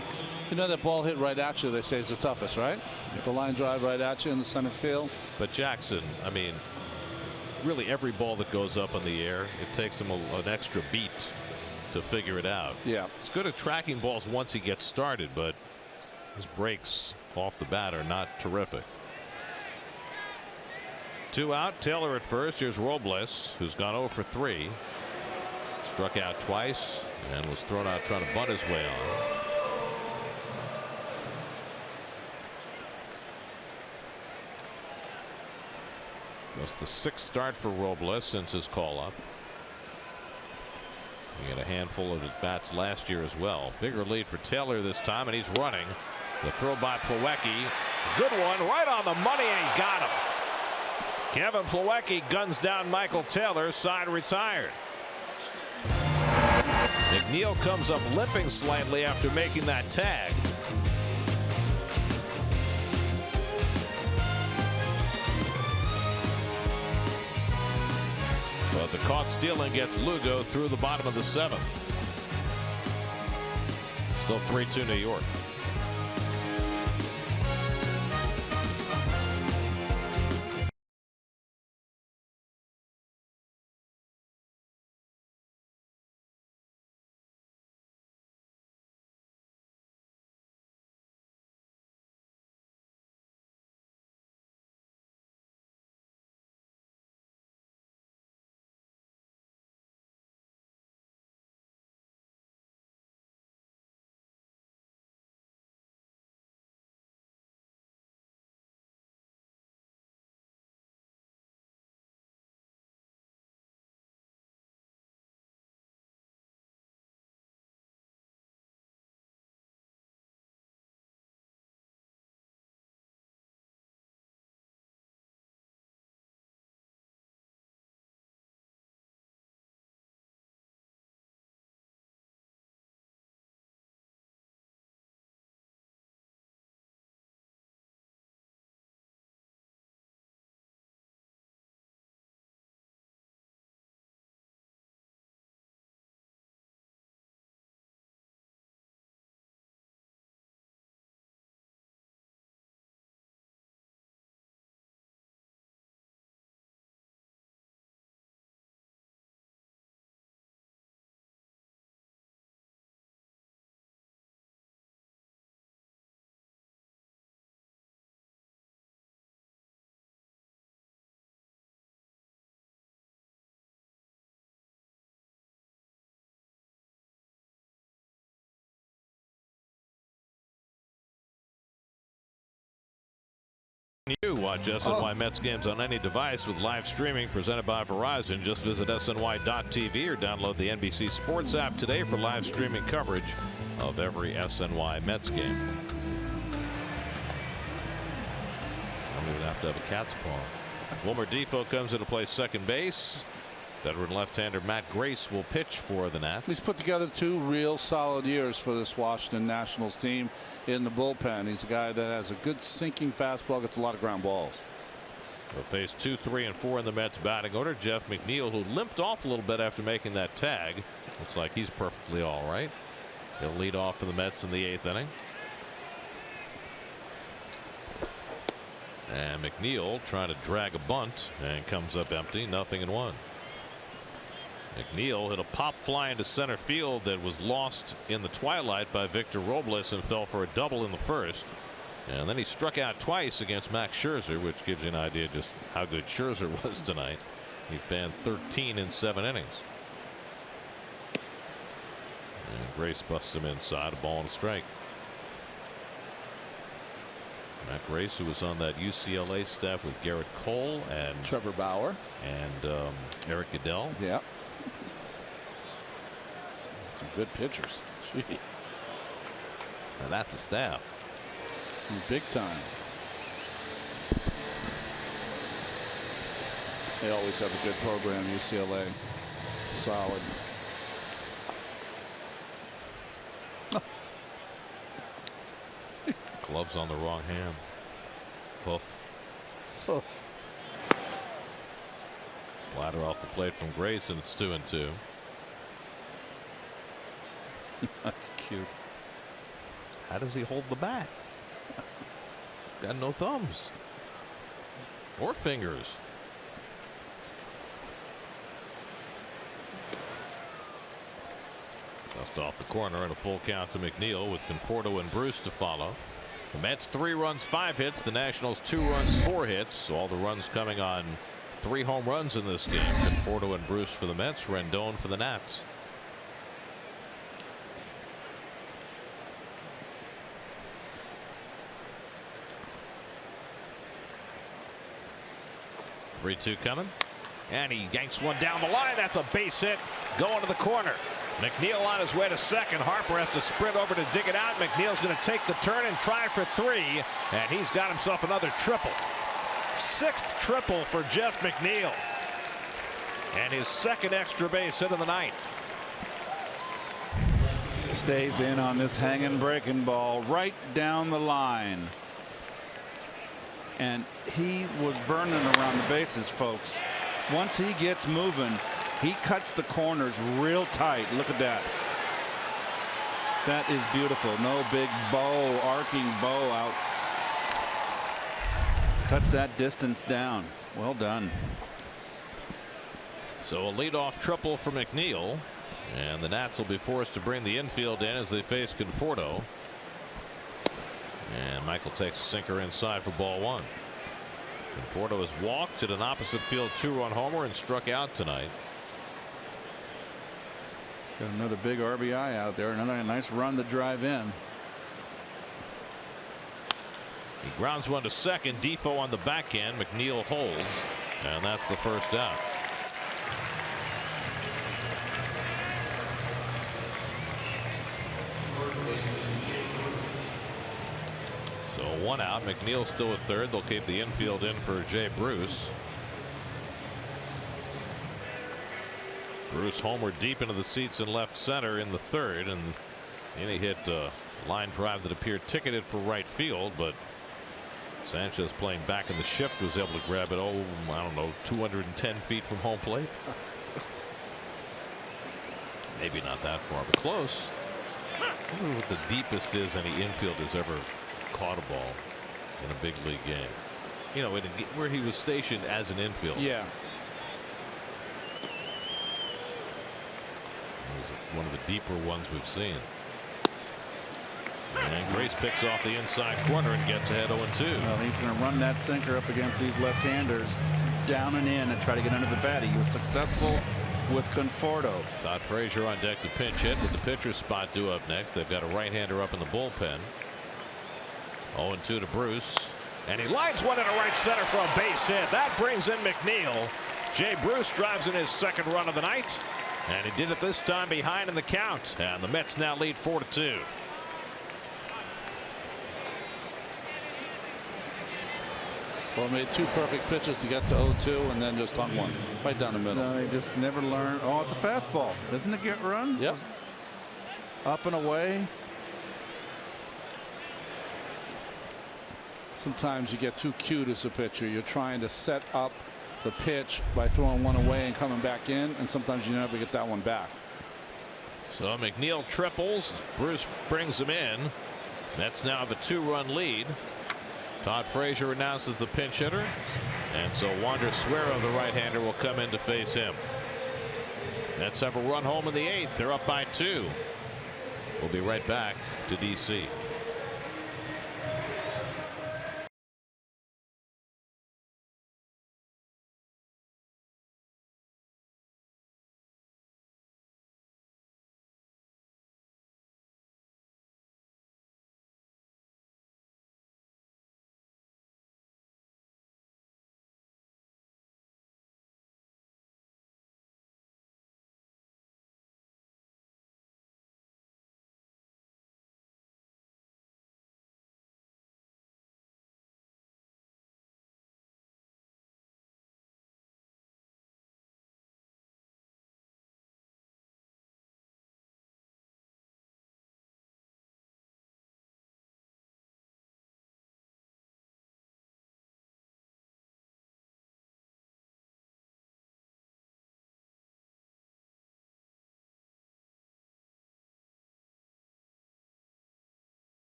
You know that ball hit right at you, they say, is the toughest, right? The line drive right at you in the center field. But Jackson, I mean, really every ball that goes up in the air, it takes him an extra beat to figure it out. Yeah. He's good at tracking balls once he gets started, but his breaks off the bat are not terrific. 2 out, Taylor at first. Here's Robles, who's gone 0 for 3. Struck out twice and was thrown out trying to bunt his way on. That's the 6th start for Robles since his call up. He had a handful of at-bats last year as well. Bigger lead for Taylor this time, and he's running. The throw by Plawecki. Good one, right on the money, and he got him. Kevin Plawecki guns down Michael Taylor, side retired. McNeil comes up limping slightly after making that tag. But the caught stealing gets Lugo through the bottom of the 7th. Still 3-2 New York. You watch SNY Mets games on any device with live streaming presented by Verizon. Just visit SNY.TV or download the NBC Sports app today for live streaming coverage of every SNY Mets game. I'm going to have to have a cat's paw. Wilmer Defoe comes into play second base. Veteran left-hander Matt Grace will pitch for the Nats. He's put together 2 real solid years for this Washington Nationals team in the bullpen. He's a guy that has a good sinking fastball, gets a lot of ground balls. They'll face 2, 3, and 4 in the Mets batting order. Jeff McNeil, who limped off a little bit after making that tag. Looks like he's perfectly all right. He'll lead off for the Mets in the 8th inning. And McNeil trying to drag a bunt and comes up empty. 0-1. McNeil hit a pop fly into center field that was lost in the twilight by Victor Robles and fell for a double in the first. And then he struck out twice against Max Scherzer, which gives you an idea just how good Scherzer was tonight. He fanned 13 in 7 innings. And Grace busts him inside, a ball and a strike. Matt Grace, who was on that UCLA staff with Garrett Cole and Trevor Bauer and Eric Goodell. Yeah. Some good pitchers. Gee. Now that's a staff. Big time. They always have a good program, UCLA. Solid. Gloves on the wrong hand. Hoof. Hoof. Slider off the plate from Grace, and it's 2-2. That's cute. How does he hold the bat? He's got no thumbs or fingers. Just off the corner and a full count to McNeil with Conforto and Bruce to follow. The Mets 3 runs, 5 hits. The Nationals 2 runs, 4 hits. All the runs coming on 3 home runs in this game. Conforto and Bruce for the Mets. Rendon for the Nats. Three, 2 coming, and he yanks one down the line. That's a base hit going to the corner. McNeil on his way to second. Harper has to sprint over to dig it out. McNeil's going to take the turn and try for 3, and he's got himself another triple. 6th triple for Jeff McNeil, and his 2nd extra base hit of the night. Stays in on this hanging breaking ball right down the line. And he was burning around the bases, folks. Once he gets moving, he cuts the corners real tight. Look at that. That is beautiful. No big bow, arcing bow out. Cuts that distance down. Well done. So a leadoff triple for McNeil, and the Nats will be forced to bring the infield in as they face Conforto. And Michael takes a sinker inside for ball 1. Conforto has walked at an opposite field 2-run homer and struck out tonight. He's got another big RBI out there. Another nice run to drive in. He grounds one to second. Defoe on the backhand. McNeil holds, and that's the first out. So 1 out. McNeil still at third. They'll keep the infield in for Jay Bruce. Bruce homered deep into the seats in left center in the 3rd, and then he hit a line drive that appeared ticketed for right field, but Sanchez, playing back in the shift, was able to grab it, I don't know, 210 feet from home plate. Maybe not that far, but close. I wonder what the deepest is any infielder's ever caught a ball in a big league game. You know, where he was stationed as an infielder. Yeah. It was one of the deeper ones we've seen. And Grace picks off the inside corner and gets ahead 0-2. Well, he's going to run that sinker up against these left-handers down and in and try to get under the bat. He was successful with Conforto. Todd Frazier on deck to pinch hit with the pitcher's spot due up next. They've got a right-hander up in the bullpen. 0-2 to Bruce. And he lines one into right center for a base hit. That brings in McNeil. Jay Bruce drives in his second run of the night. And he did it this time behind in the count. And the Mets now lead 4-2. Well, made 2 perfect pitches to get to 0-2 and then just hung one right down the middle. No, he just never learned. Oh, it's a fastball. Doesn't it get run? Yep. Up and away. Sometimes you get too cute as a pitcher. You're trying to set up the pitch by throwing one away and coming back in, and sometimes you never get that one back. So McNeil triples. Bruce brings him in. Mets now have a 2-run lead. Todd Frazier announces the pinch hitter, and so Wander Suero, the right-hander, will come in to face him. Mets have a run home in the 8th. They're up by 2. We'll be right back to DC.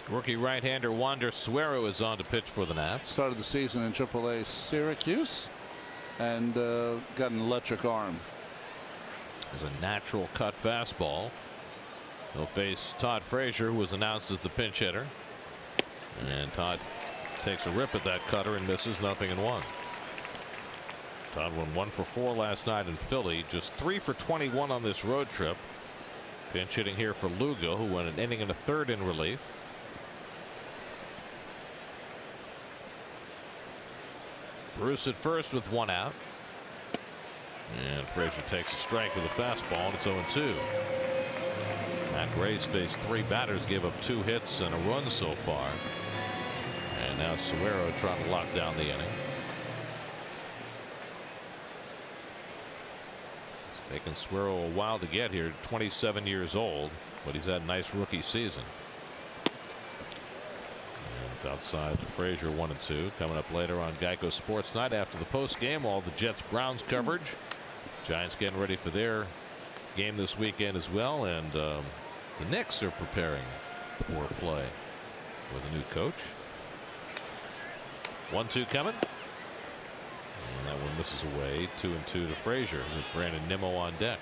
Rookie right-hander Wander Suero is on to pitch for the Nats. Started the season in AAA Syracuse and got an electric arm. As a natural cut fastball. He'll face Todd Frazier, who was announced as the pinch hitter. And Todd takes a rip at that cutter and misses. 0-1. Todd went 1 for 4 last night in Philly. Just 3 for 21 on this road trip. Pinch hitting here for Lugo, who went an inning and a third in relief. Bruce at first with 1 out. And Frazier takes a strike with a fastball, and it's 0-2. Matt Gray's faced 3 batters, gave up 2 hits and a run so far. And now Suero trying to lock down the inning. It's taken Suero a while to get here, 27 years old, but he's had a nice rookie season. It's outside to Frazier, 1-2. Coming up later on Geico Sports Night after the post game, all the Jets Browns coverage. Giants getting ready for their game this weekend as well, and the Knicks are preparing for a play with a new coach. 1-2 coming, and that one misses away. 2-2 to Frazier with Brandon Nimmo on deck.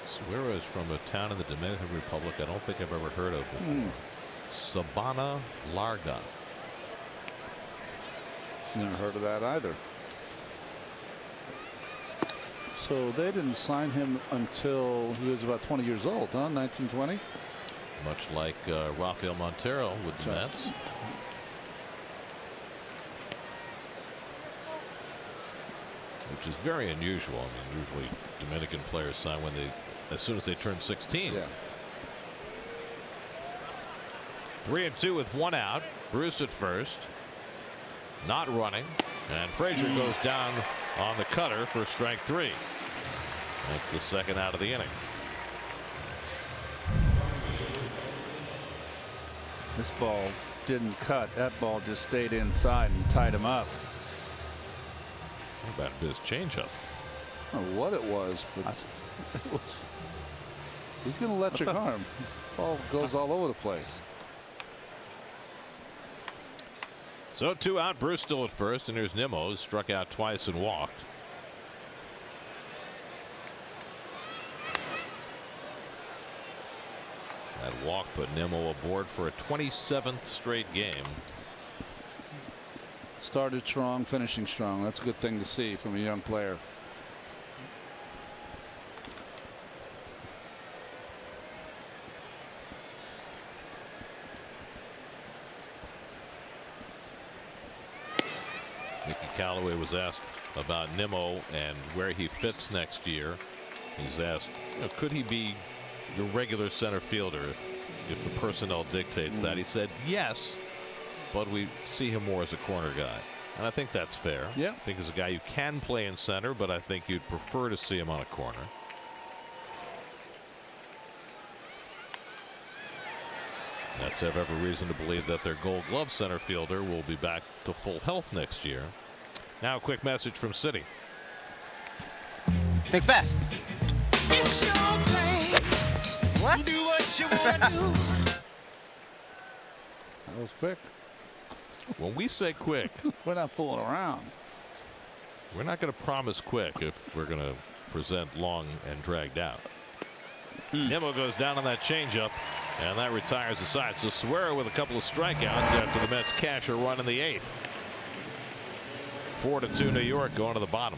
Suero is from a town in the Dominican Republic I don't think I've ever heard of before. Sabana Larga. Never heard of that either. So they didn't sign him until he was about 20 years old, huh? 1920. Much like Rafael Montero with the Mets. which is very unusual. I mean, usually Dominican players sign when as soon as they turn 16. Yeah. 3-2 with one out. Bruce at first, not running, and Frazier goes down on the cutter for strike 3. That's the second out of the inning. This ball didn't cut. That ball just stayed inside and tied him up. How about his changeup? I don't know what it was, but he's going to electric arm. Ball goes all over the place. So 2 out. Bruce still at first, and here's Nimmo, who struck out twice and walked. That walk put Nimmo aboard for a 27th straight game. Started strong, finishing strong. That's a good thing to see from a young player. Mickey Callaway was asked about Nimmo and where he fits next year. He's asked, could he be your regular center fielder if the personnel dictates that? He said yes, but we see him more as a corner guy, and I think that's fair. Yeah. I think he's a guy you can play in center, but I think you'd prefer to see him on a corner. Mets have every reason to believe that their Gold Glove center fielder will be back to full health next year. Now a quick message from Citi. Think fast. It's your thing. What? Do what you want to do. That was quick. When we say quick, We're not fooling around. we're not going to promise quick if we're going to present long and dragged out. Nimmo goes down on that changeup, and that retires the side. So Suero with a couple of strikeouts after the Mets cash a run in the 8th. 4-2 New York going to the bottom.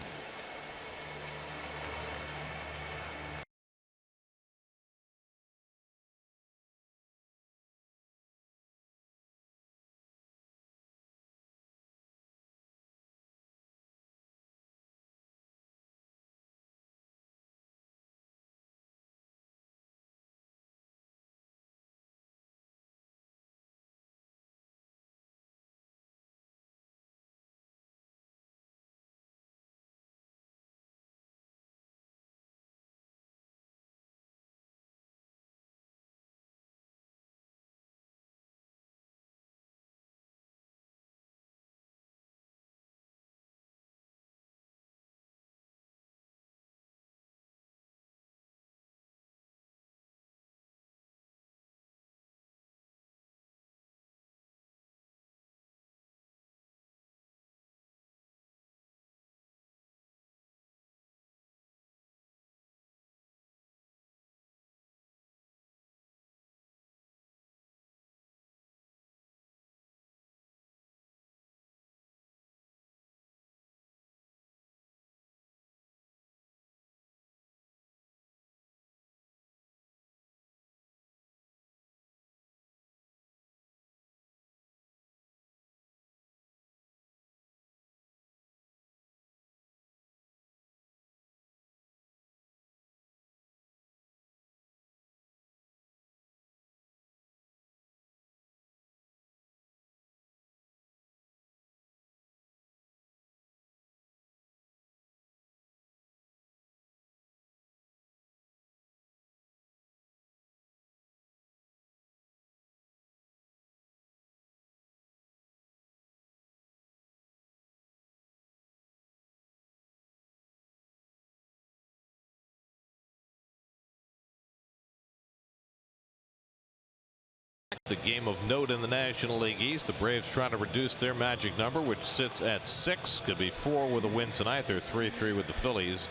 The game of note in the National League East, the Braves trying to reduce their magic number, which sits at 6. Could be 4 with a win tonight. They're 3-3 with the Phillies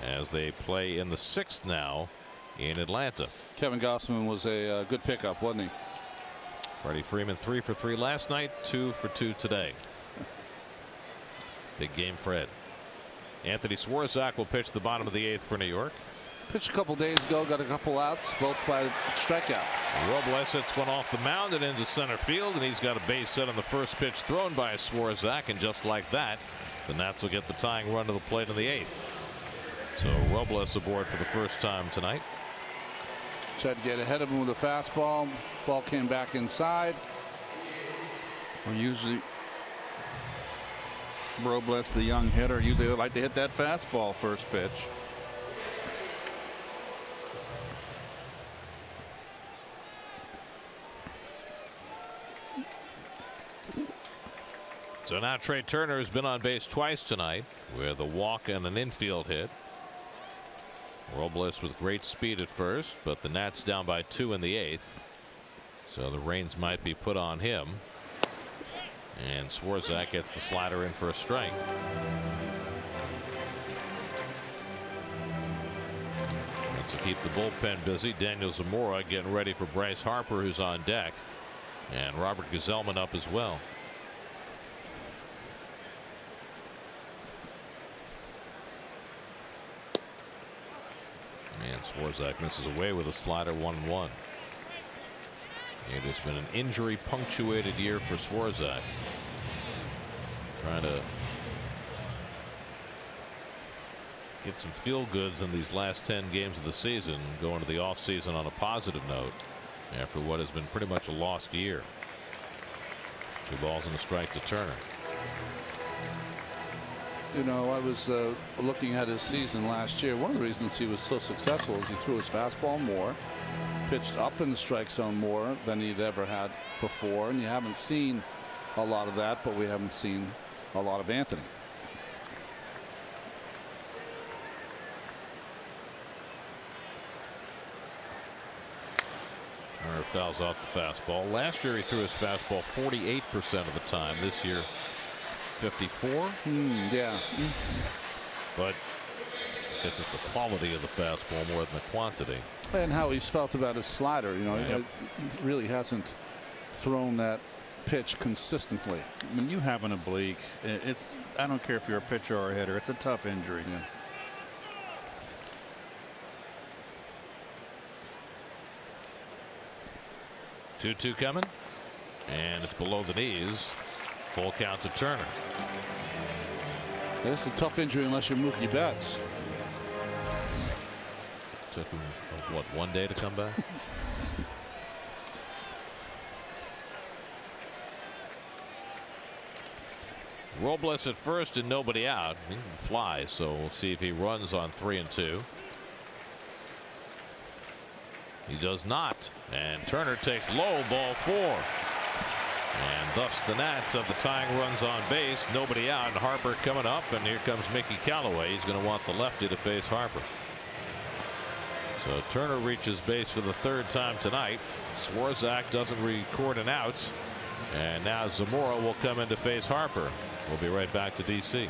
as they play in the 6th now in Atlanta. Kevin Gossman was a good pickup, wasn't he? Freddie Freeman 3 for 3 last night, 2 for 2 today. Big game for Ed. Anthony Swarzak will pitch the bottom of the 8th for New York. Pitched a couple days ago, got a couple outs, both by strikeout. Robles hits one off the mound and into center field, and he's got a base hit on the first pitch thrown by Swarzak, and just like that, The Nats will get the tying run to the plate in the 8th. So Robles aboard for the first time tonight. Tried to get ahead of him with a fastball. Ball came back inside. Well, usually Robles, the young hitter, usually they like to hit that fastball first pitch. So now Trey Turner has been on base twice tonight with a walk and an infield hit. Robles with great speed at first, but the Nats down by 2 in the 8th. So the reins might be put on him. And Swarzak gets the slider in for a strike. That's to keep the bullpen busy. Daniel Zamora getting ready for Bryce Harper, who's on deck, and Robert Gazelman up as well. And Swarzak misses away with a slider, 1-1. It has been an injury punctuated year for Swarzak. Trying to get some feel goods in these last 10 games of the season, go into the offseason on a positive note after what has been pretty much a lost year. 2 balls and a strike to Turner. You know, I was looking at his season last year. One of the reasons he was so successful is he threw his fastball more, pitched up in the strike zone more than he'd ever had before. And you haven't seen a lot of that, but we haven't seen a lot of Anthony. Turner fouls off the fastball. Last year he threw his fastball 48% of the time. This year 54. Yeah. But I guess it's the quality of the fastball more than the quantity. And how he's felt about his slider. You know, Yep. he really hasn't thrown that pitch consistently. When you have an oblique, I don't care if you're a pitcher or a hitter, it's a tough injury. Yeah. Two coming, and it's below the knees. Full count to Turner. This is a tough injury unless you're Mookie Betts. Took him, what, 1 day to come back? Robles at first and nobody out. He can fly, so we'll see if he runs on 3 and 2. He does not, and Turner takes low, ball 4. And thus the Nats have the tying runs on base, nobody out, and Harper coming up, and here comes Mickey Callaway. He's going to want the lefty to face Harper. So Turner reaches base for the 3rd time tonight. Swarzak doesn't record an out, and now Zamora will come in to face Harper. We'll be right back to DC.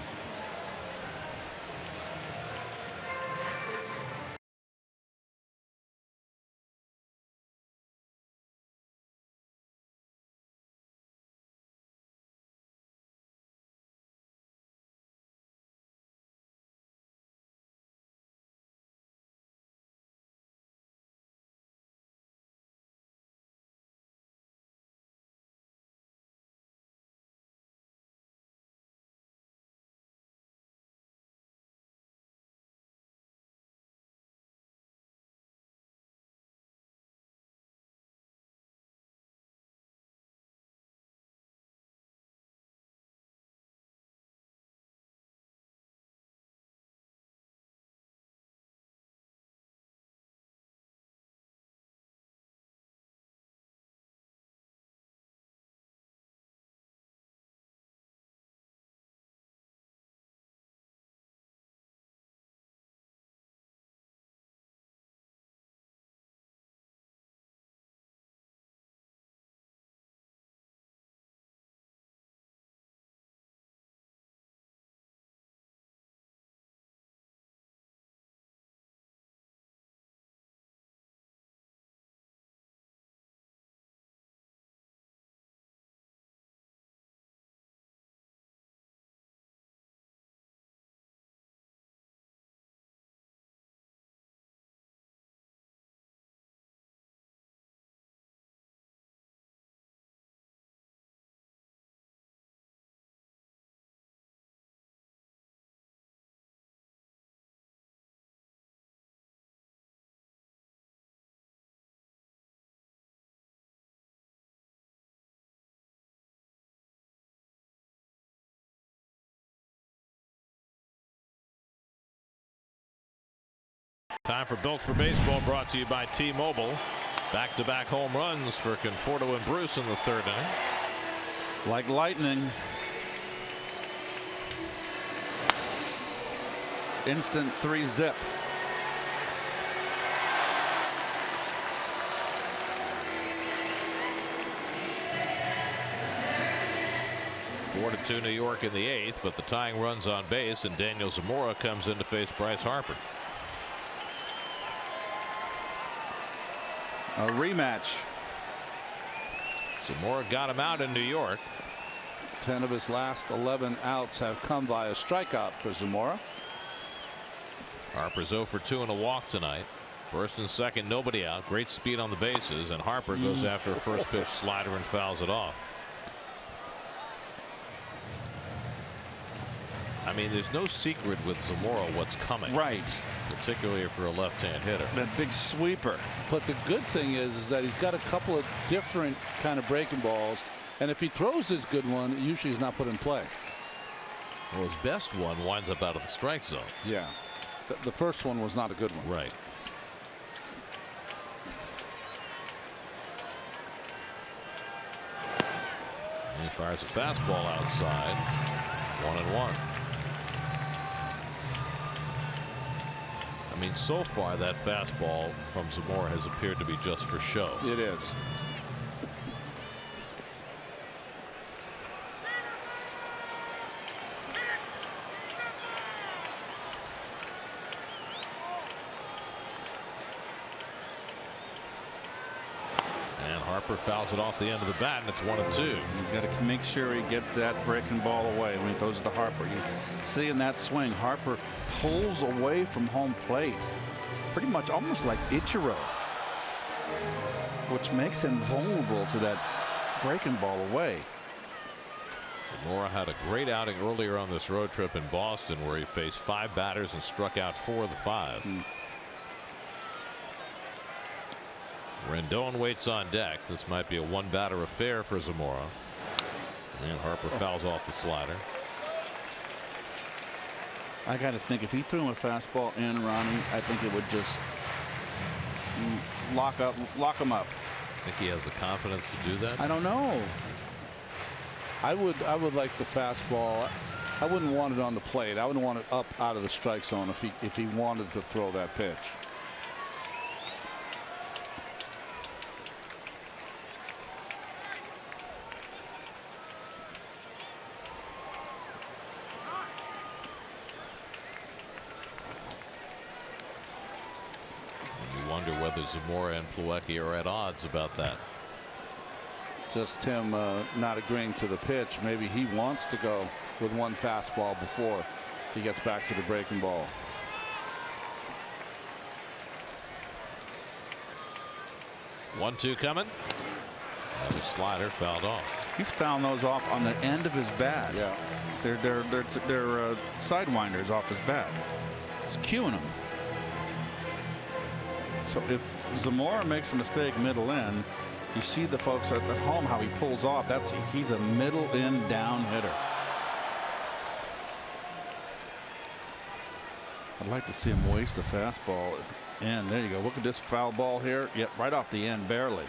Time for Built for Baseball, brought to you by T-Mobile. Back-to-back home runs for Conforto and Bruce in the third inning. Like lightning. Instant 3-zip. Four to 2 New York in the eighth, but the tying runs on base, and Daniel Zamora comes in to face Bryce Harper. A rematch. Zamora got him out in New York. 10 of his last 11 outs have come via strikeout for Zamora. Harper's 0 for 2 and a walk tonight. First and second, nobody out. Great speed on the bases, and Harper goes after a first pitch slider and fouls it off. I mean, there's no secret with Zamora what's coming. Right. Particularly for a left-hand hitter. That big sweeper. But the good thing is that he's got a couple of different kind of breaking balls, and if he throws his good one, usually he's not put in play. Well, his best one winds up out of the strike zone. Yeah. The first one was not a good one. Right. And he fires a fastball outside. 1-1. I mean, so far that fastball from Zamora has appeared to be just for show. It is. Harper fouls it off the end of the bat, and it's 1-2. He's got to make sure he gets that breaking ball away when he throws it to Harper. You see in that swing, Harper pulls away from home plate, pretty much almost like Ichiro, which makes him vulnerable to that breaking ball away. Zamora had a great outing earlier on this road trip in Boston, where he faced 5 batters and struck out 4 of the 5. Rendon waits on deck. This might be a 1-batter affair for Zamora. And Harper fouls off the slider. I got to think if he threw him a fastball in, Ronnie, I think it would just lock him up. Think he has the confidence to do that? I don't know. I would like the fastball. I wouldn't want it on the plate. I would want it up out of the strike zone if he wanted to throw that pitch. Wonder whether Zamora and Plawecki are at odds about that. Just him not agreeing to the pitch. Maybe he wants to go with one fastball before he gets back to the breaking ball. One-two coming. Another slider fouled off. He's fouling those off on the end of his bat. Yeah, they're sidewinders off his bat. He's cueing them. So if Zamora makes a mistake middle in, you see the folks at home how he pulls off. He's a middle in down hitter. I'd like to see him waste a fastball. And there you go. Look at this foul ball here. Yep, right off the end, barely.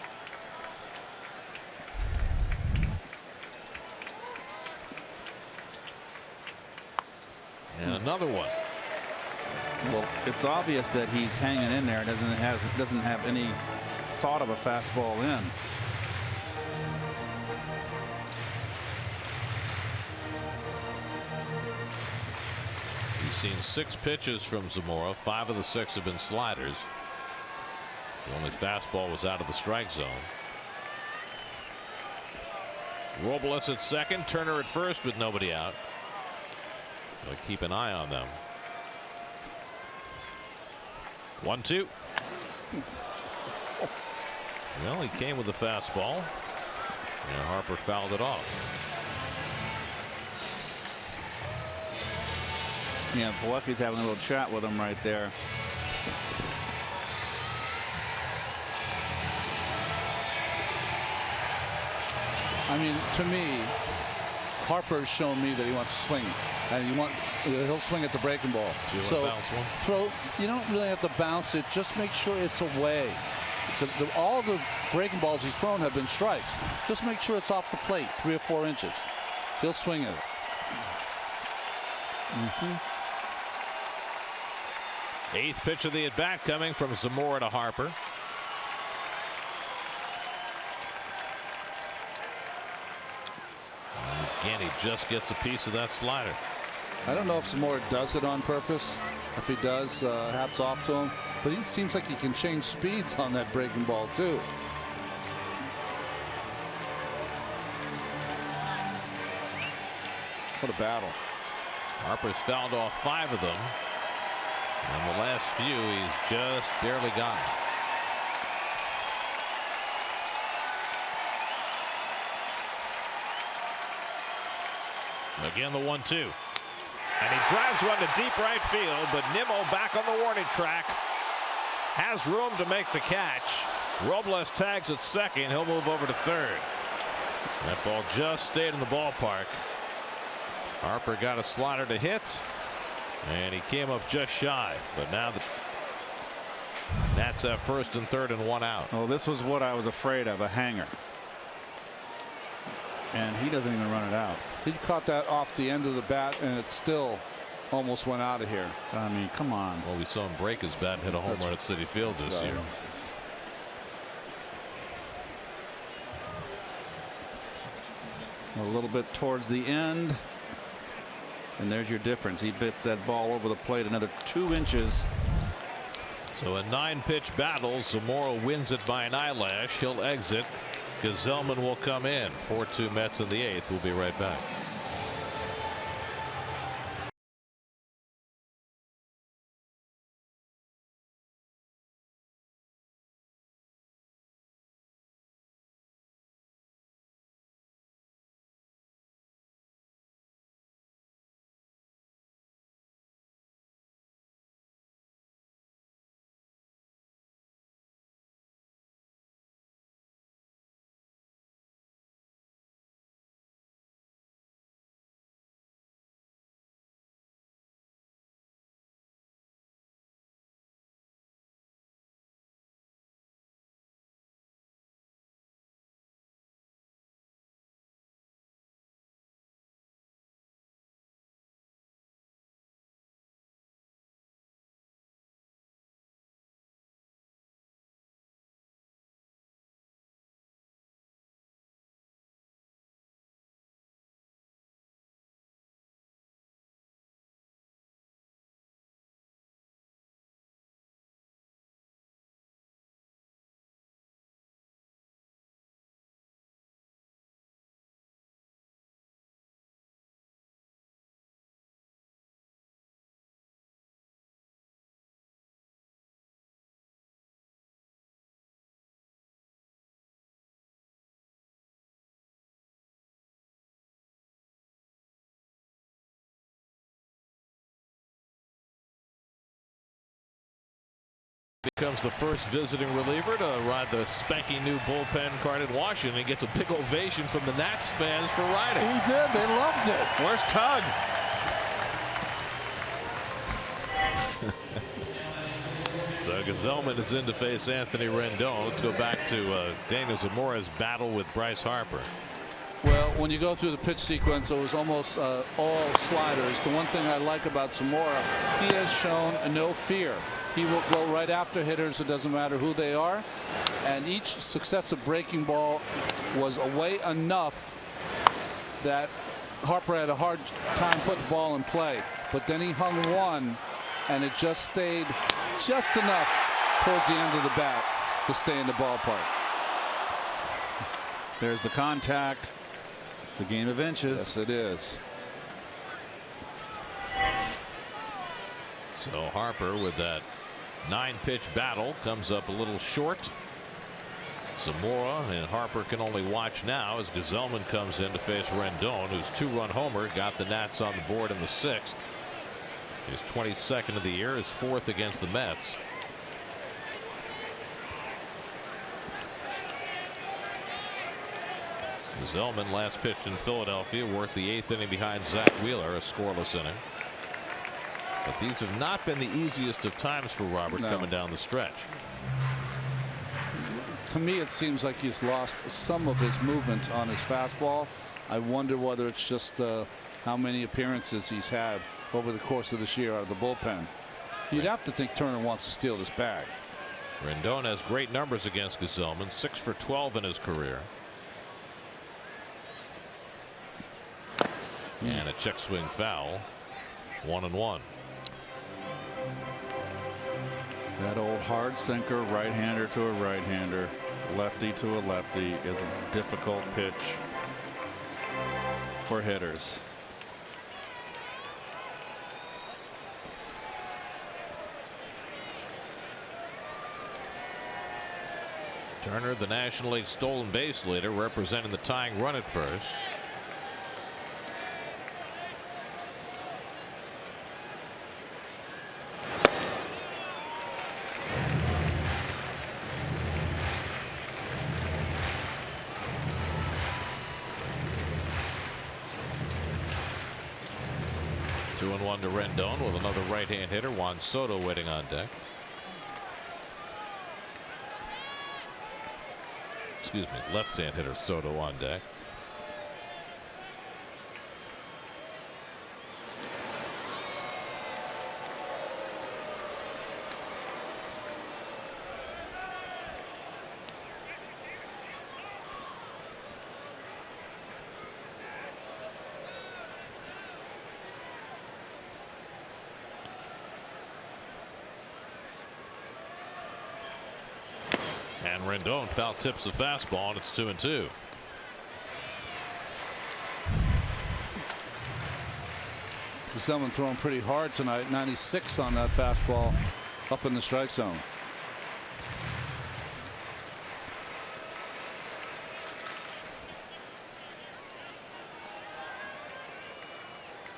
And another one. Well, it's obvious that he's hanging in there and doesn't have any thought of a fastball in. He's seen 6 pitches from Zamora. 5 of the 6 have been sliders. The only fastball was out of the strike zone. Robles at second, Turner at first with nobody out. Gotta keep an eye on them. 1-2. Well, he came with the fastball, and Harper fouled it off. Yeah, Plawecki's having a little chat with him right there. I mean, to me, Harper's shown me that he wants to swing, and he'll swing at the breaking ball. So you don't really have to bounce it. Just make sure it's away. All the breaking balls he's thrown have been strikes. Just make sure it's off the plate, 3 or 4 inches. He'll swing at it. Eighth pitch of the at bat coming from Zamora to Harper. Again, he just gets a piece of that slider. I don't know if Zamora does it on purpose. If he does, hats off to him. But he seems like he can change speeds on that breaking ball, too. What a battle. Harper's fouled off 5 of them. And the last few, he's just barely got it. Again, the 1-2. And he drives one to deep right field, but Nimmo back on the warning track. Has room to make the catch. Robles tags at second. He'll move over to third. That ball just stayed in the ballpark. Harper got a slider to hit, and he came up just shy. But now that's at first and third and 1 out. Oh, this was what I was afraid of, a hanger. And he doesn't even run it out. He caught that off the end of the bat, and it still almost went out of here. I mean, come on. Well, we saw him break his bat and hit a home run at Citi Field this year. A little bit towards the end. And there's your difference. He bits that ball over the plate another 2 inches. So a 9-pitch battle. Zamora wins it by an eyelash. He'll exit. Gazelman will come in. 4-2 Mets in the 8th. We'll be right back. Becomes the first visiting reliever to ride the spanky new bullpen card in Washington. He gets a big ovation from the Nats fans for riding. He did. They loved it. Where's Tug? So Gazelman is in to face Anthony Rendon. Let's go back to Daniel Zamora's battle with Bryce Harper. Well, when you go through the pitch sequence, it was almost all sliders. The one thing I like about Zamora, he has shown no fear. He will go right after hitters. It doesn't matter who they are. And each successive breaking ball was away enough that Harper had a hard time putting the ball in play. But then he hung one, and it just stayed just enough towards the end of the bat to stay in the ballpark. There's the contact. It's a game of inches. Yes, it is. So Harper with that 9-pitch battle comes up a little short. Zamora and Harper can only watch now as Gazelman comes in to face Rendon, whose 2-run homer got the Nats on the board in the 6th. His 22nd of the year, his 4th against the Mets. Zellman last pitched in Philadelphia, worked the 8th inning behind Zach Wheeler, a scoreless inning. But these have not been the easiest of times for Robert coming down the stretch. To me, it seems like he's lost some of his movement on his fastball. I wonder whether it's just how many appearances he's had over the course of this year out of the bullpen. You'd have to think Turner wants to steal this bag. Rendon has great numbers against Zellman, 6 for 12 in his career. And a check swing foul, 1-1. That old hard sinker, right-hander to a right-hander, lefty to a lefty, is a difficult pitch for hitters. Turner, the National League stolen base leader, representing the tying run at first. Two and one to Rendon with another right-hand hitter, Juan Soto, waiting on deck. Excuse me, left-hand hitter Soto on deck. And Rendon foul tips the fastball, and it's 2-2. Someone throwing pretty hard tonight. 96 on that fastball up in the strike zone.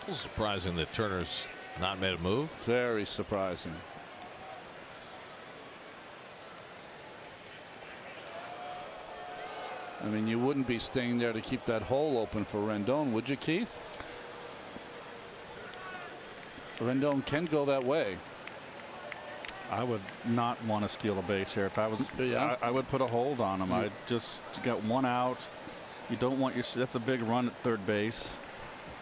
Surprising that Turner's not made a move. Very surprising. I mean, you wouldn't be staying there to keep that hole open for Rendon, would you, Keith? Rendon can go that way. I would not want to steal a base here. If I was, I would put a hold on him. I just got one out. You don't want your. That's a big run at third base.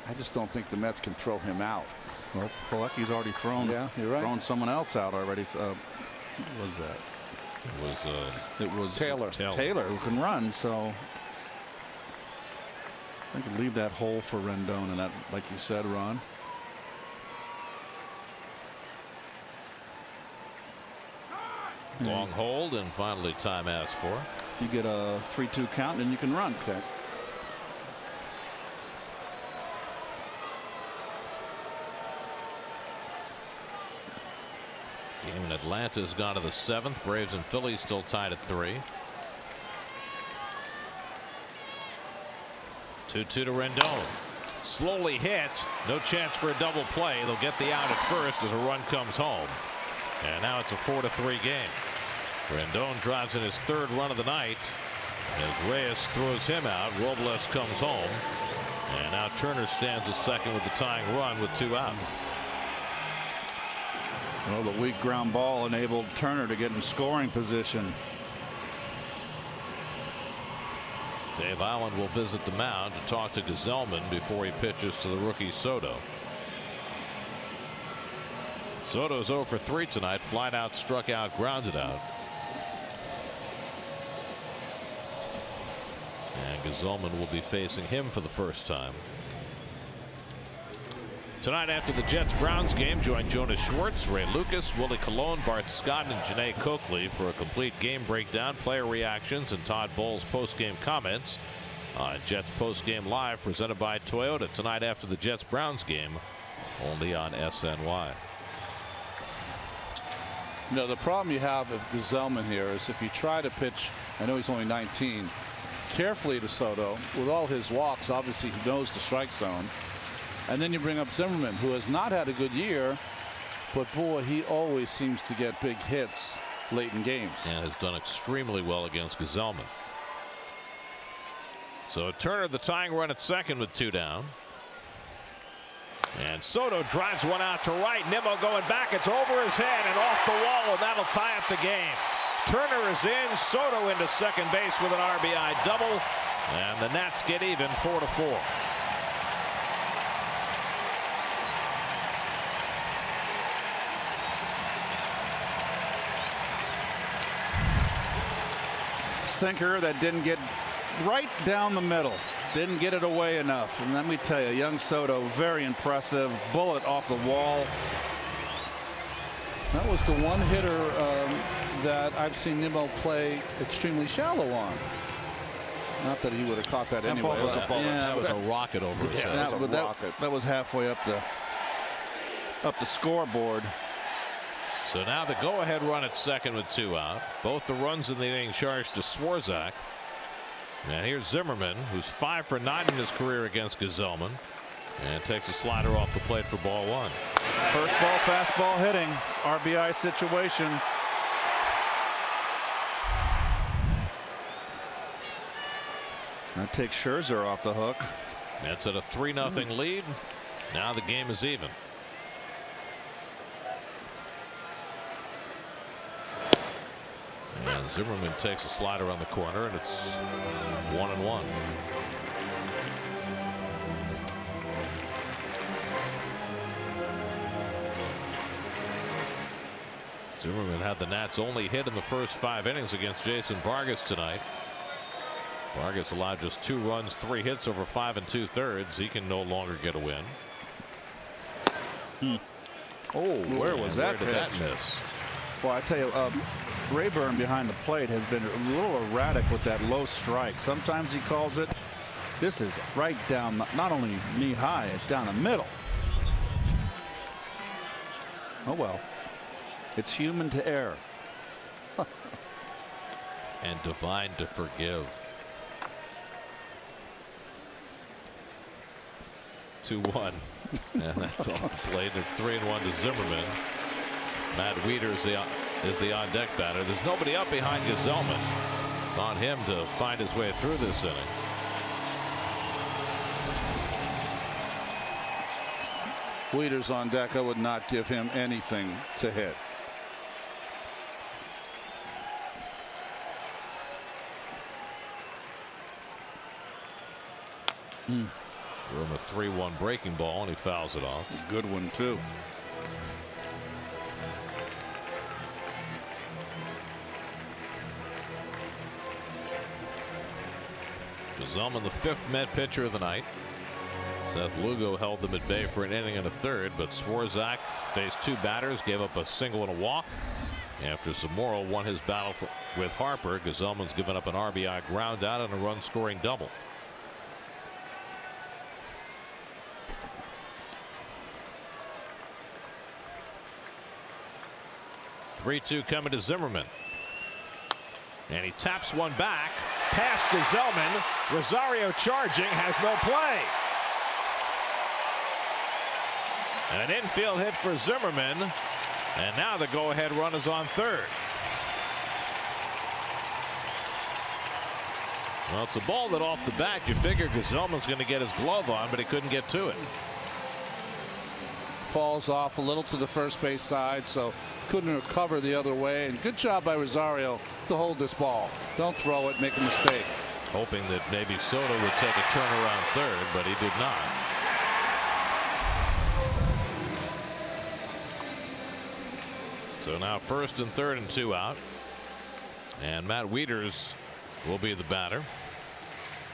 I just don't think the Mets can throw him out. Well, Pilecki's already thrown. Yeah, you're right. Thrown someone else out already. What was that? It was Taylor. Taylor, who can run. So I could leave that hole for Rendon and that, like you said, run. Long hold, and finally time asked for. You get a 3-2 count, and you can run. Okay. Game in Atlanta has gone to the 7th. Braves and Phillies still tied at 3. 2-2 to Rendon. Slowly hit. No chance for a double play. They'll get the out at first as a run comes home. And now it's a 4-3 game. Rendon drives in his 3rd run of the night as Reyes throws him out. Robles comes home. And now Turner stands at second with the tying run with 2 out. Well, the weak ground ball enabled Turner to get in scoring position. Dave Allen will visit the mound to talk to Zellman before he pitches to the rookie Soto. Soto's 0 for 3 tonight. Flied out, struck out, grounded out. And Zellman will be facing him for the first time. Tonight after the Jets-Browns game, join Jonas Schwartz, Ray Lucas, Willie Colon, Bart Scott, and Janae Coakley for a complete game breakdown, player reactions, and Todd Bowles' post-game comments on Jets Post-Game Live, presented by Toyota. Tonight after the Jets-Browns game, only on SNY. No, the problem you have with Zellman here is if you try to pitch, I know he's only 19, carefully to Soto, with all his walks, obviously he knows the strike zone. And then you bring up Zimmerman, who has not had a good year, but boy, he always seems to get big hits late in games. And has done extremely well against Zellman. So Turner the tying run at second with 2 down. And Soto drives one out to right. Nimmo going back. It's over his head and off the wall, and that'll tie up the game. Turner is in. Soto into second base with an RBI double. And the Nats get even 4-4. Sinker that didn't get right down the middle. Didn't get it away enough. And let me tell you, young Soto, very impressive. Bullet off the wall. That was the one hitter that I've seen Nimmo play extremely shallow on. Not that he would have caught that anyway. It was a bullet. Yeah, That was a rocket over his head. That was halfway up the scoreboard. So now the go-ahead run at second with 2 out. Both the runs in the inning charged to Swarzak. And here's Zimmerman, who's 5 for 9 in his career against Gazelman, and takes a slider off the plate for ball 1. First ball, fastball hitting, RBI situation. That takes Scherzer off the hook. That's at a 3-0 lead. Now the game is even. And Zimmerman takes a slider on the corner, and it's 1-1. Zimmerman had the Nats' only hit in the first 5 innings against Jason Vargas tonight. Vargas allowed just 2 runs, 3 hits over 5 2/3. He can no longer get a win. Oh, where was that? Where did that miss? Well, I tell you, Rayburn behind the plate has been a little erratic with that low strike. Sometimes he calls it. This is right down, not only knee high, it's down the middle. Oh well, it's human to err. And divine to forgive. 2-1. And that's off the plate. It's 3-1 to Zimmerman. Matt Weeder is the on deck batter. There's nobody up behind Gazelman. It's on him to find his way through this inning. Weeder's on deck. I would not give him anything to hit. Threw him a 3-1 breaking ball, and he fouls it off. Good one too. Gazelman, the 5th Met pitcher of the night. Seth Lugo held them at bay for an inning and a third, but Swarzak faced 2 batters, gave up a single and a walk. After Zamora won his battle with Harper, Gazelman's given up an RBI ground out and a run scoring double. (3-2) coming to Zimmerman. And he taps one back past Gazelman. Rosario charging, has no play. An infield hit for Zimmerman. And now the go-ahead run is on third. Well, it's a ball that off the bat you figure Gazelman's going to get his glove on, but he couldn't get to it. Falls off a little to the first base side, so couldn't recover the other way. And good job by Rosario to hold this ball. Don't throw it, make a mistake. Hoping that maybe Soto would take a turn around third, but he did not. So now first and third and 2 out. And Matt Wieters will be the batter.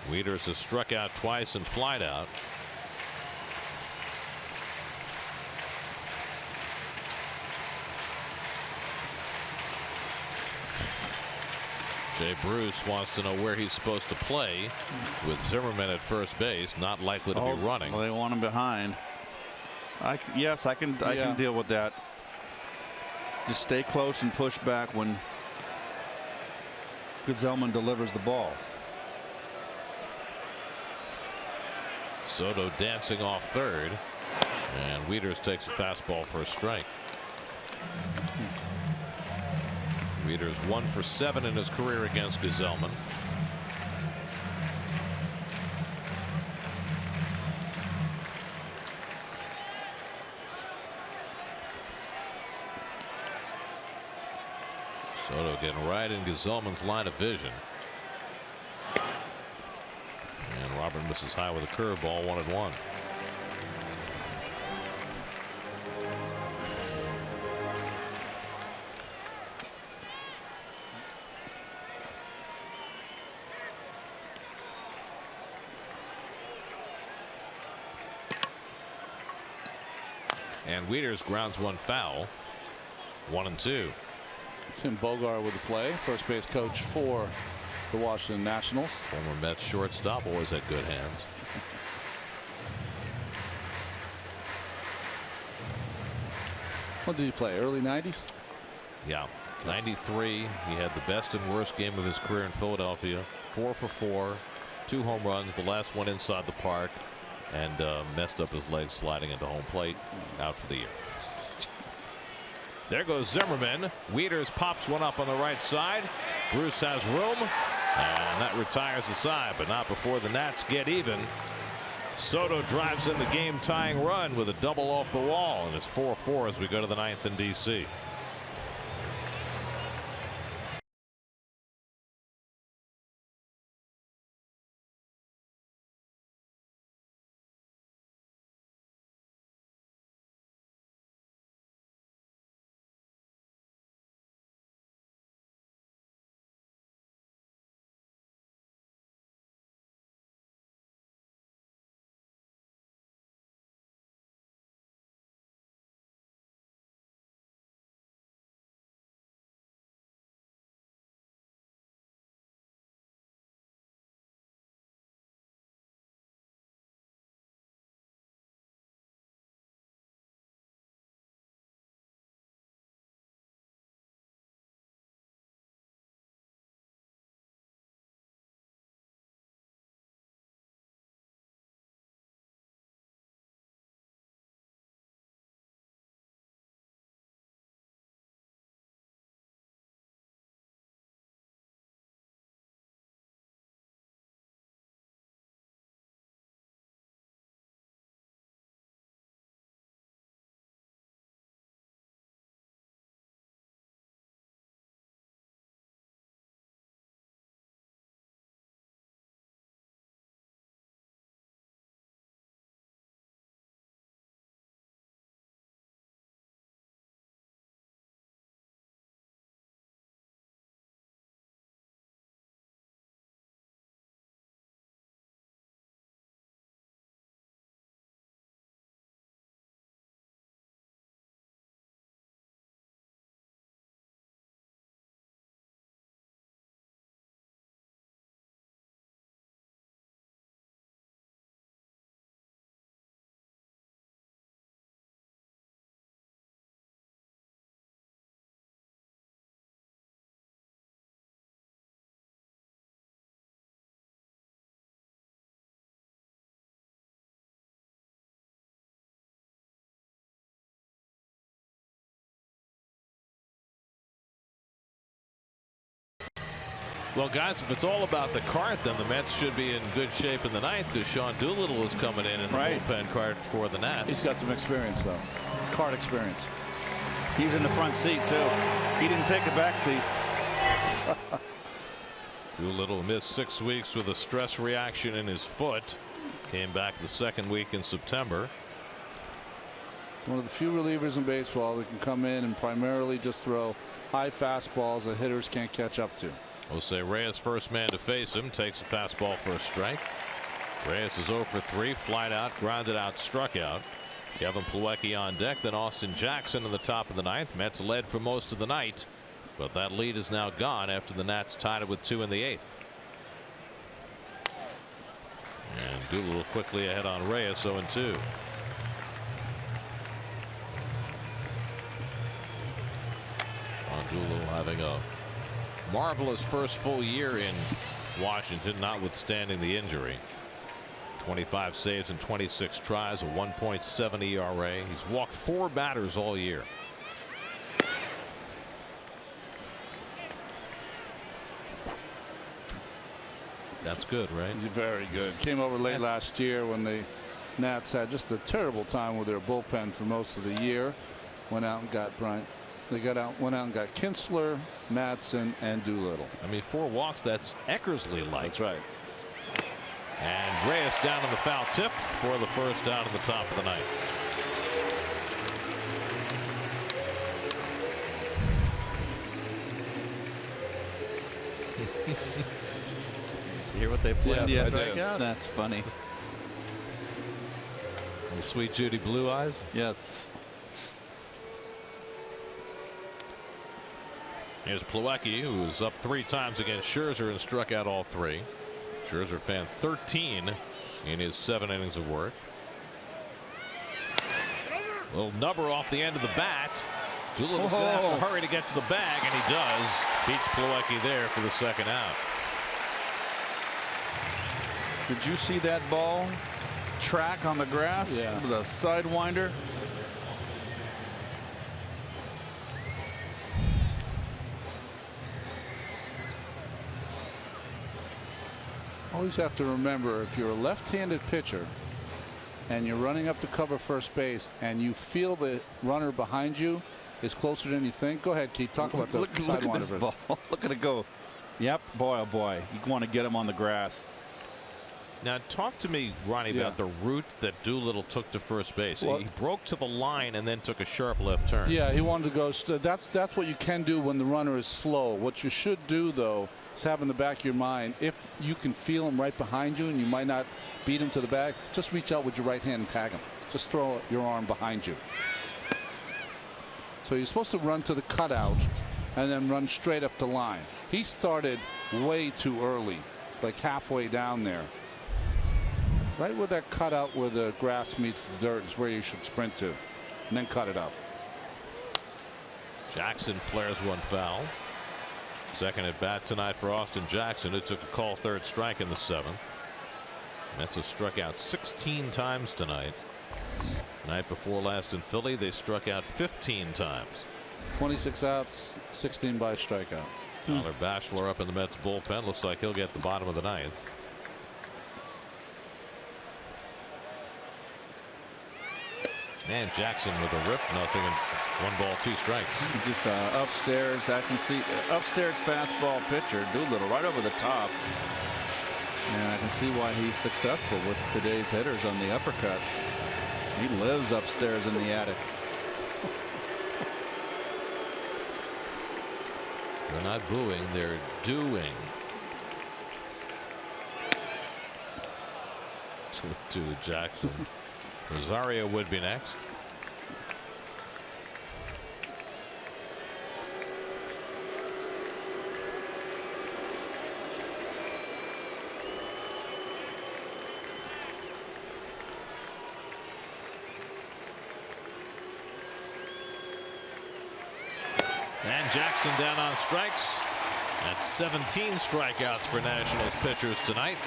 Wieters has struck out twice and flied out. Jay Bruce wants to know where he's supposed to play with Zimmerman at first base, not likely to be running. Well, they want him behind. Yes, I can deal with that. Just stay close and push back when Gazelman delivers the ball. Soto dancing off third, and Wieters takes a fastball for a strike. Wieters 1 for 7 in his career against Gazelman. Soto getting right in Gesellman's line of vision. And Robert misses high with a curveball, 1-1. And Wieters grounds one foul. 1-2. Tim Bogart with the play, first base coach for the Washington Nationals. Former Mets shortstop, always had good hands. When did he play? Early 90s? Yeah. 93. He had the best and worst game of his career in Philadelphia. 4 for 4. 2 home runs. The last one inside the park. And messed up his legs sliding into home plate. Out for the year. There goes Zimmerman. Wieters pops one up on the right side. Bruce has room. And that retires the side, but not before the Nats get even. Soto drives in the game-tying run with a double off the wall, and it's 4-4 as we go to the 9th in D.C. Well, guys, if it's all about the cart, then the Mets should be in good shape in the 9th because Sean Doolittle is coming in the bullpen cart for the Nats. He's got some experience, though. Cart experience. He's in the front seat, too. He didn't take a back seat. Doolittle missed 6 weeks with a stress reaction in his foot. Came back the 2nd week in September. One of the few relievers in baseball that can come in and primarily just throw high fastballs that hitters can't catch up to. Jose Reyes, first man to face him, takes a fastball for a strike. Reyes is 0 for 3, flied out, grounded out, struck out. Kevin Plawecki on deck, then Austin Jackson in the top of the 9th. Mets led for most of the night, but that lead is now gone after the Nats tied it with 2 in the 8th. And Doolittle quickly ahead on Reyes, 0-2. Doolittle having a marvelous first full year in Washington, notwithstanding the injury. 25 saves and 26 tries, a 1.7 ERA. He's walked 4 batters all year. That's good, right? Very good. Came over late last year when the Nats had just a terrible time with their bullpen for most of the year. Went out and got They went out and got Kinsler, Madsen, and Doolittle. I mean, 4 walks, that's Eckersley-like. That's right. And Reyes down on the foul tip for the first out of the top of the ninth. You hear what they played? Yes, Strikeout? that's funny. The Sweet Judy Blue Eyes. Yes. Here's Plawecki, who was up 3 times against Scherzer and struck out all 3. Scherzer fan 13 in his 7 innings of work. Little nubber off the end of the bat. Doolittle's going to have to hurry to get to the bag, and he does. Beats Plawecki there for the second out. Did you see that ball track on the grass? Yeah. It was a sidewinder. Always have to remember, if you're a left-handed pitcher and you're running up to cover first base and you feel the runner behind you is closer than you think. Go ahead, Keith. Talk about the Look at this ball. Look at it go. Yep. Boy, oh boy. You want to get him on the grass. Now, talk to me, Ronnie, about the route that Doolittle took to first base. Well, he broke to the line and then took a sharp left turn. Yeah, he wanted to go. That's what you can do when the runner is slow. What you should do, though, is have in the back of your mind, if you can feel him right behind you and you might not beat him to the bag, just reach out with your right hand and tag him. Just throw your arm behind you. So you're supposed to run to the cutout and then run straight up the line. He started way too early, like halfway down there. Right where that cutout where the grass meets the dirt is where you should sprint to, and then cut it up. Jackson flares one foul. Second at bat tonight for Austin Jackson, who took a call third strike in the 7th. Mets have struck out 16 times tonight. Night before last in Philly, they struck out 15 times. 26 outs, 16 by strikeout. Tyler Bachelor up in the Mets bullpen. Looks like he'll get the bottom of the 9th. And Jackson with a rip, nothing, and 1 ball, 2 strikes. Just upstairs, I can see upstairs fastball pitcher Doolittle right over the top. And I can see why he's successful with today's hitters on the uppercut. He lives upstairs in the attic. They're not booing, they're doing. To Jackson. Rosario would be next. And Jackson down on strikes. That's 17 strikeouts for Nationals pitchers tonight.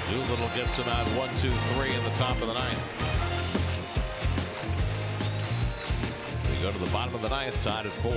Doolittle gets him out 1, 2, 3 in the top of the 9th. We go to the bottom of the 9th, tied at 4.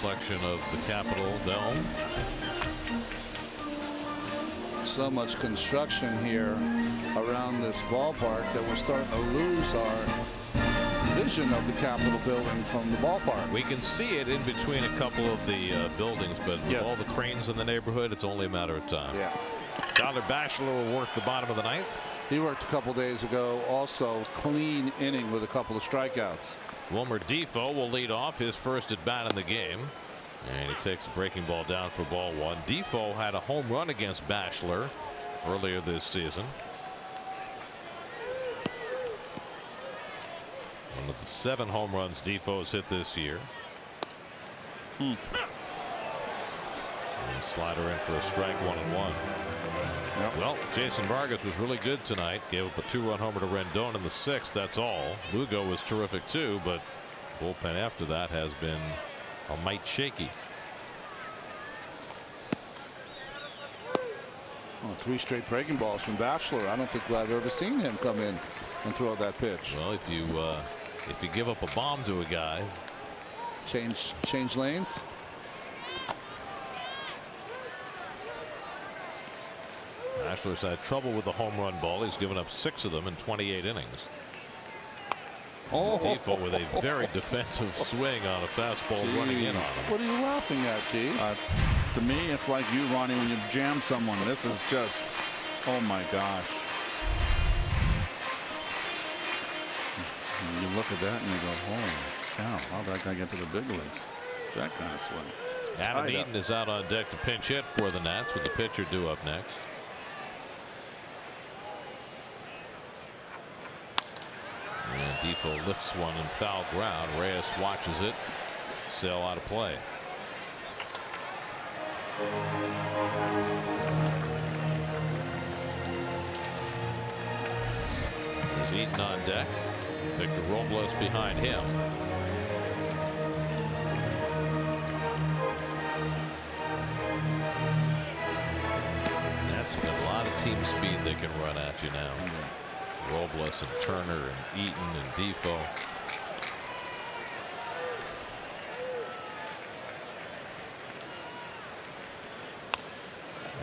reflection of the Capitol Dome. So much construction here around this ballpark that we're starting to lose our vision of the Capitol building from the ballpark. We can see it in between a couple of the buildings, but with Yes. all the cranes in the neighborhood, it's only a matter of time. Yeah. Tyler Bachelor will work the bottom of the ninth. He worked a couple days ago, also clean inning with a couple of strikeouts. Wilmer Defoe will lead off, his first at bat in the game. And he takes a breaking ball down for ball one. Defoe had a home run against Bachelor earlier this season. One of the 7 home runs Defoe's hit this year. And slider in for a strike, 1-1. Yep. Well, Jason Vargas was really good tonight. Gave up a 2-run homer to Rendon in the 6th. That's all. Lugo was terrific too, but bullpen after that has been a mite shaky. Oh, 3 straight breaking balls from Bachelor. I don't think I've ever seen him come in and throw that pitch. Well, if you give up a bomb to a guy, Change lanes. Bachelor's had trouble with the home run ball. He's given up 6 of them in 28 innings. Oh, Defoe with a very defensive swing on a fastball running in on him. What are you laughing at, G? To me, it's like you, Ronnie, when you jam someone. This is just, oh my gosh. You look at that and you go, holy cow, how did that guy get to the big leagues? That kind of swing. Adam Tied up. Eaton is out on deck to pinch hit for the Nats with the pitcher due up next. And Defoe lifts one in foul ground. Reyes watches it sail out of play. There's Eaton on deck. Victor Robles behind him. That's got a lot of team speed they can run at you now. Robles and Turner and Eaton and Defoe.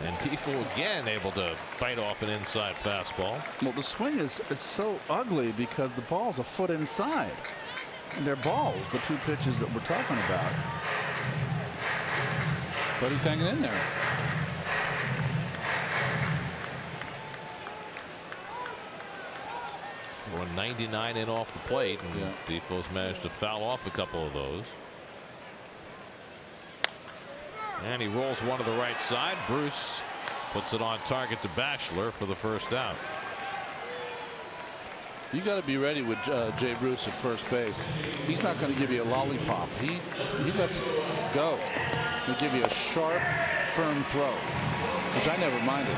And Defoe again able to fight off an inside fastball. Well, the swing is so ugly because the ball's a foot inside. And they're balls, the 2 pitches that we're talking about. But he's hanging in there. Throwing 99 in off the plate, and Defoe's managed to foul off a couple of those. And he rolls one to the right side. Bruce puts it on target to Bachelor for the first out. You got to be ready with Jay Bruce at first base. He's not going to give you a lollipop. He lets it go. He'll give you a sharp, firm throw, which I never minded.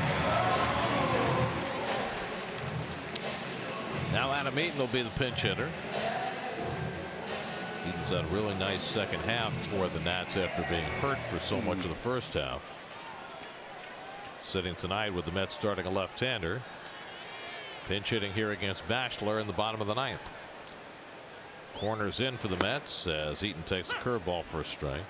Now Adam Eaton will be the pinch hitter. Eaton's had a really nice second half for the Nats after being hurt for so much of the first half. Sitting tonight with the Mets starting a left-hander. Pinch hitting here against Bachelor in the bottom of the ninth. Corners in for the Mets as Eaton takes a curveball for a strike.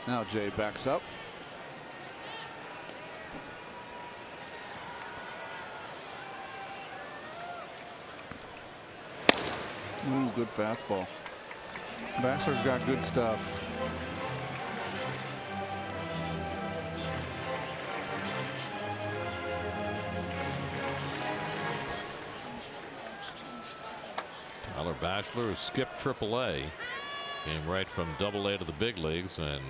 Now Jay backs up. Ooh, good fastball. Bachelor's got good stuff. Tyler Bachelor, who skipped AAA, came right from AA to the big leagues and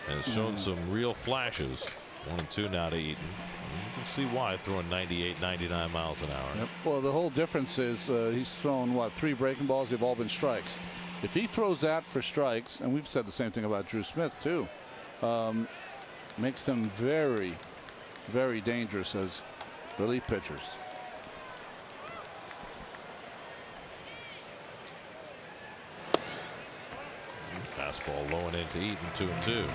has shown some real flashes. 1-2 now to Eaton. You can see why, throwing 98, 99 miles an hour. Yep. Well, the whole difference is he's thrown, what, 3 breaking balls? They've all been strikes. If he throws that for strikes, and we've said the same thing about Drew Smith, too, makes them very, very dangerous as relief pitchers. Fastball low and into Eaton, 2-2.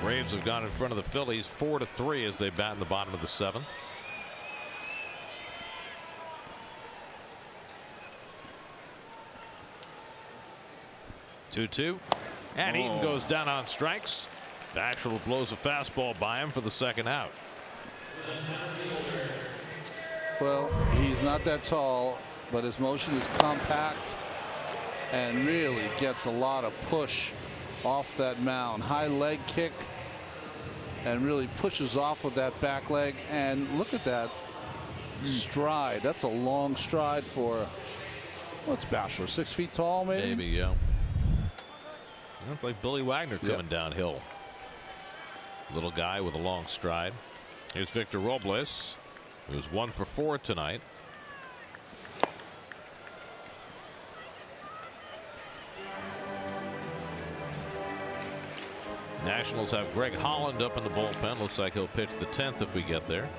Braves have gone in front of the Phillies 4-3 as they bat in the bottom of the 7th. Two, and Eaton goes down on strikes. Bachelor blows a fastball by him for the 2nd out. Well, he's not that tall, but his motion is compact and really gets a lot of push off that mound. High leg kick and really pushes off with that back leg. And look at that stride. That's a long stride for, what's Bachelor, 6 feet tall maybe? Maybe, yeah. That's like Billy Wagner coming downhill. Little guy with a long stride. Here's Victor Robles, who's 1 for 4 tonight. Nationals have Greg Holland up in the bullpen. Looks like he'll pitch the 10th if we get there.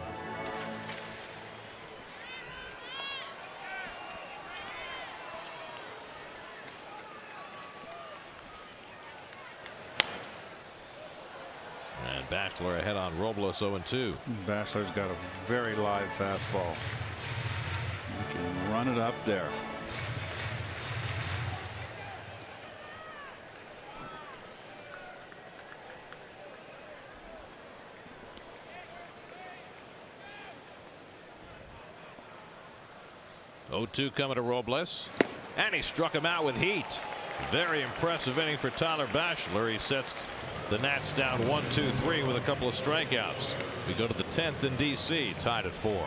And Bachelor ahead on Robles 0-2. Bachelor's got a very live fastball. He can run it up there. Oh-2 coming to Robles, and he struck him out with heat. Very impressive inning for Tyler Bachelor. He sets the Nats down 1-2-3 with a couple of strikeouts. We go to the 10th in DC, tied at 4.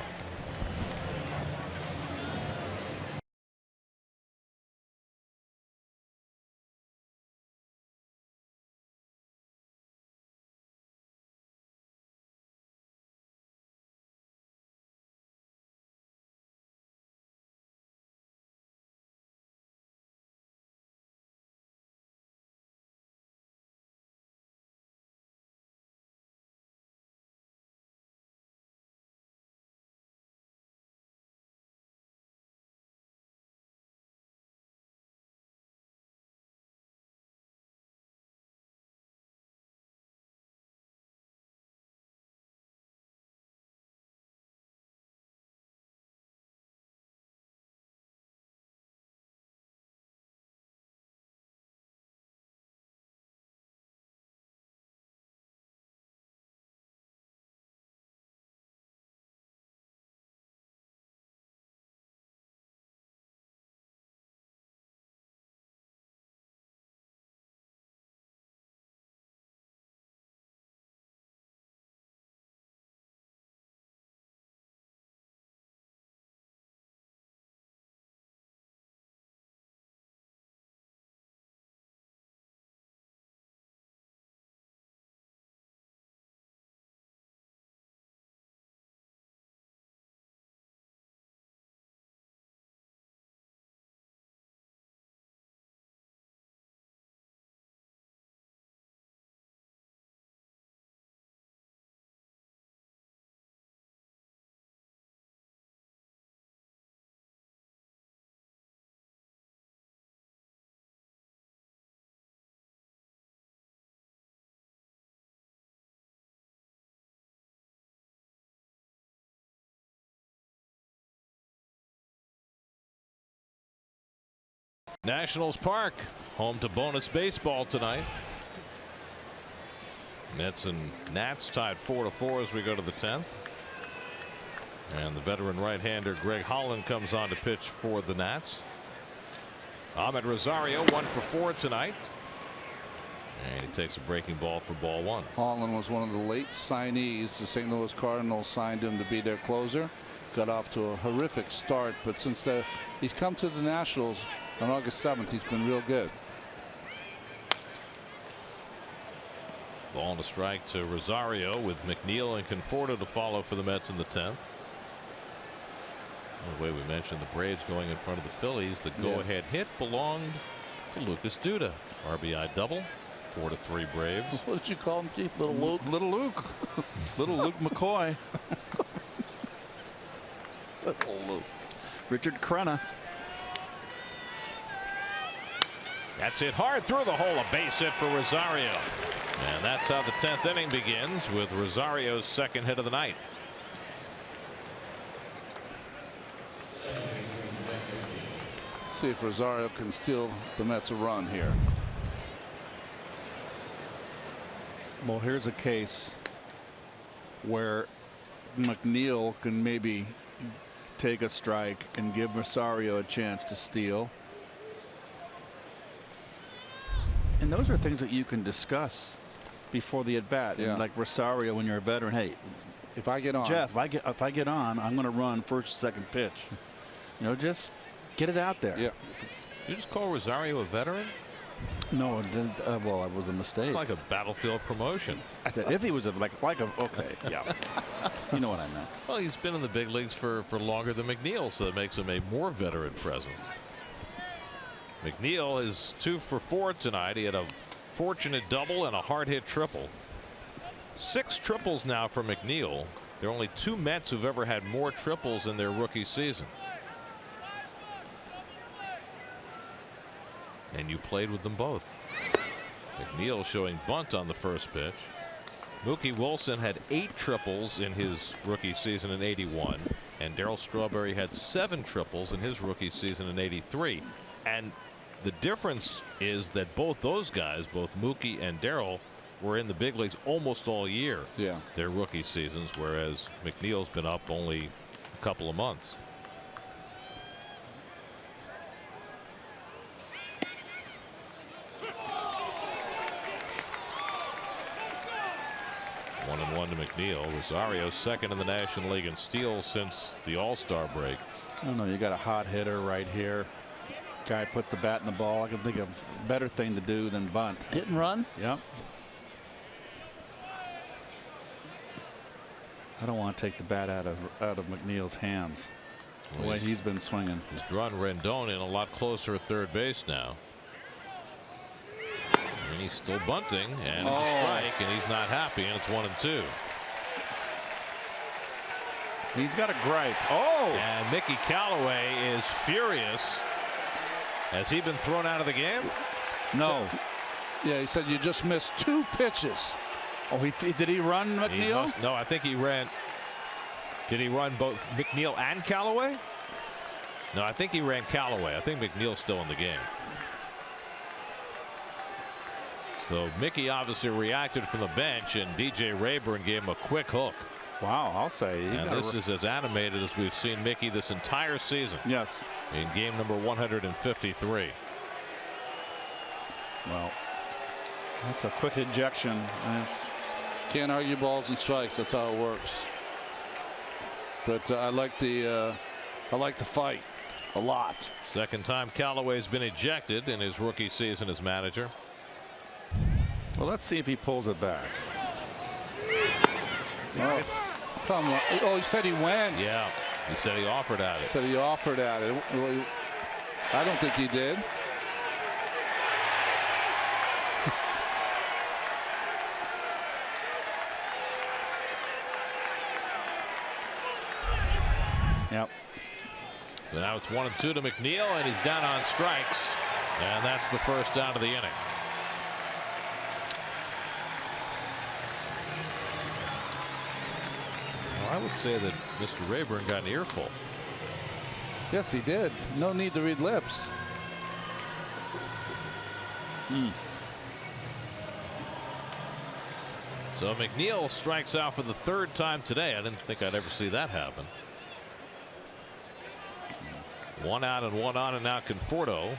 Nationals Park, home to bonus baseball tonight. Mets and Nats tied 4-4 as we go to the 10th. And the veteran right-hander Greg Holland comes on to pitch for the Nats. Ahmed Rosario 1 for 4 tonight. And he takes a breaking ball for ball 1. Holland was one of the late signees. The St. Louis Cardinals signed him to be their closer. Got off to a horrific start, but since he's come to the Nationals on August 7th, he's been real good. Ball and a strike to Rosario with McNeil and Conforto to follow for the Mets in the 10th. The way we mentioned the Braves going in front of the Phillies, the go-ahead hit belonged to Lucas Duda. RBI double, 4-3 Braves. What did you call him, Keith? Little Luke? Little Luke. Little Luke McCoy. Little Luke. Richard Crenna. That's hit hard through the hole. A base hit for Rosario. And that's how the 10th inning begins with Rosario's second hit of the night. See if Rosario can steal the Mets a run here. Well, here's a case where McNeil can maybe take a strike and give Rosario a chance to steal. And those are things that you can discuss before the at bat. Yeah. And like Rosario, when you're a veteran, hey, If I get on, Jeff, if I get on, I'm going to run first, second pitch. You know, just get it out there. yeah, Did you just call Rosario a veteran? No, it didn't. Well, it was a mistake. It's like a battlefield promotion. I said if he was okay, yeah. You know what I meant. Well, he's been in the big leagues for longer than McNeil, so that makes him a more veteran presence. McNeil is 2 for 4 tonight. He had a fortunate double and a hard hit triple. 6 triples now for McNeil. There are only 2 Mets who've ever had more triples in their rookie season. And you played with them both. McNeil showing bunt on the first pitch. Mookie Wilson had 8 triples in his rookie season in '81, and Darryl Strawberry had 7 triples in his rookie season in '83. And the difference is that both those guys, both Mookie and Darryl, were in the big leagues almost all year. yeah. Their rookie seasons, whereas McNeil's been up only a couple of months. One and one to McNeil. Rosario second in the National League in steals since the All-Star break. I don't know. You got a hot hitter right here. Guy puts the bat in the ball. I can think of a better thing to do than bunt. Hit and run. Yep. I don't want to take the bat out of McNeil's hands. The way he's been swinging. He's drawn Rendon in a lot closer at third base now. And he's still bunting, and it's a strike, and he's not happy, and it's 1 and 2. He's got a gripe. Oh! And Mickey Callaway is furious. Has he been thrown out of the game? No. Yeah, he said you just missed 2 pitches. Oh, did he run McNeil? No, I think he ran. Did he run both McNeil and Callaway? No, I think he ran Callaway. I think McNeil's still in the game. So Mickey obviously reacted from the bench, and DJ Rayburn gave him a quick hook. Wow, I'll say. And this is as animated as we've seen Mickey this entire season. Yes. In game number 153. Well, that's a quick ejection. Can't argue balls and strikes. That's how it works. But I like the fight a lot. Second time Callaway's been ejected in his rookie season as manager. Well, let's see if he pulls it back. Oh, come on. Oh, he said he went. Yeah, he said he offered at it. Said he offered at it. Well, I don't think he did. Yep. So now it's 1 and 2 to McNeil, and he's down on strikes, and that's the first out of the inning. I would say that Mr. Rayburn got an earful. Yes, he did. No need to read lips. So McNeil strikes out for the 3rd time today. I didn't think I'd ever see that happen. 1 out and 1 on, and now Conforto,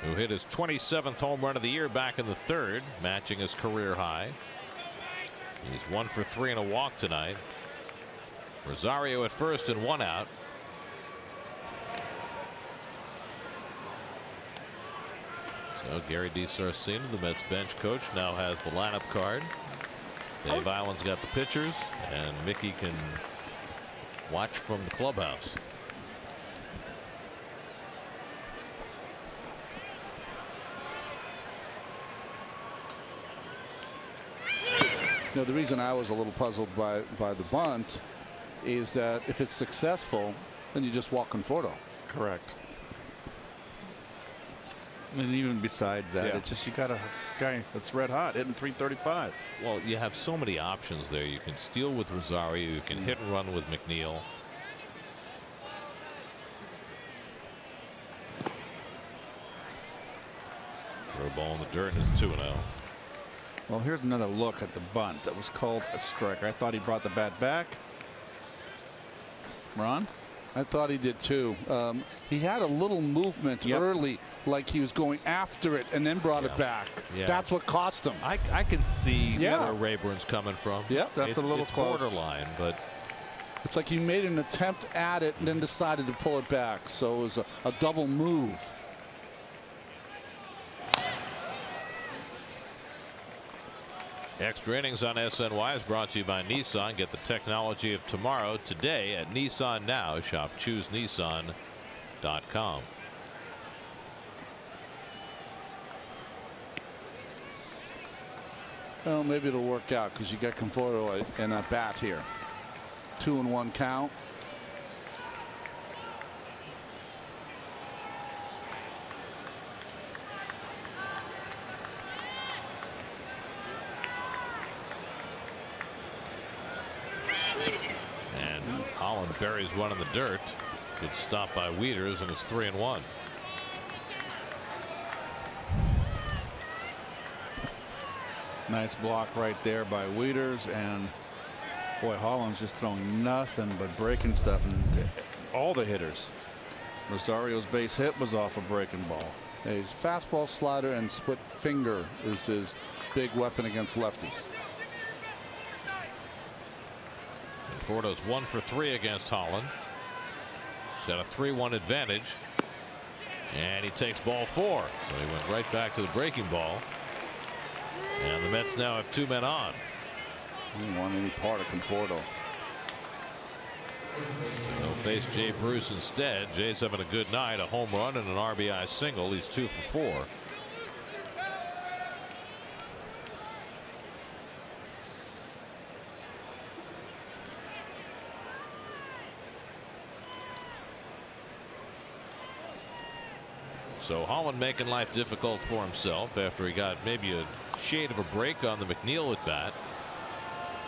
who hit his 27th home run of the year back in the 3rd, matching his career high. He's 1 for 3 and a walk tonight. Rosario at first and 1 out. So Gary DiSarcina, the Mets bench coach, now has the lineup card. Dave Island's got the pitchers, and Mickey can watch from the clubhouse. You know, the reason I was a little puzzled by the bunt is that if it's successful, then you just walk Conforto. Correct. And even besides that, Yeah. it's just you got a guy that's red hot hitting 335. Well, you have so many options there. You can steal with Rosario. You can hit and run with McNeil. Throw a ball in the dirt, and it's 2-0. Well, here's another look at the bunt that was called a strike. I thought he brought the bat back. Ron? I thought he did too. He had a little movement early, like he was going after it and then brought it back. Yeah. That's what cost him. I can see where Rayburn's coming from. Yep. That's a little it's close. borderline, but It's like he made an attempt at it and then decided to pull it back. So it was a double move. Extra Innings on SNY is brought to you by Nissan. Get the technology of tomorrow today at Nissan Now. Shop ChooseNissan.com. Well, maybe it'll work out because you got Conforto and a bat here. 2-1 count. And Holland buries one in the dirt. Good stop by Wieters, and it's 3-1. Nice block right there by Wieters, and boy, Holland's just throwing nothing but breaking stuff into all the hitters. Rosario's base hit was off a breaking ball. His fastball, slider, and split finger is his big weapon against lefties. Conforto's 1 for 3 against Holland. He's got a 3-1 advantage, and he takes ball 4. So he went right back to the breaking ball. And the Mets now have 2 men on. He didn't want any part of Conforto. So he'll face Jay Bruce instead. Jay's having a good night, a home run and an RBI single. He's 2 for 4. So Holland making life difficult for himself after he got maybe a shade of a break on the McNeil at bat.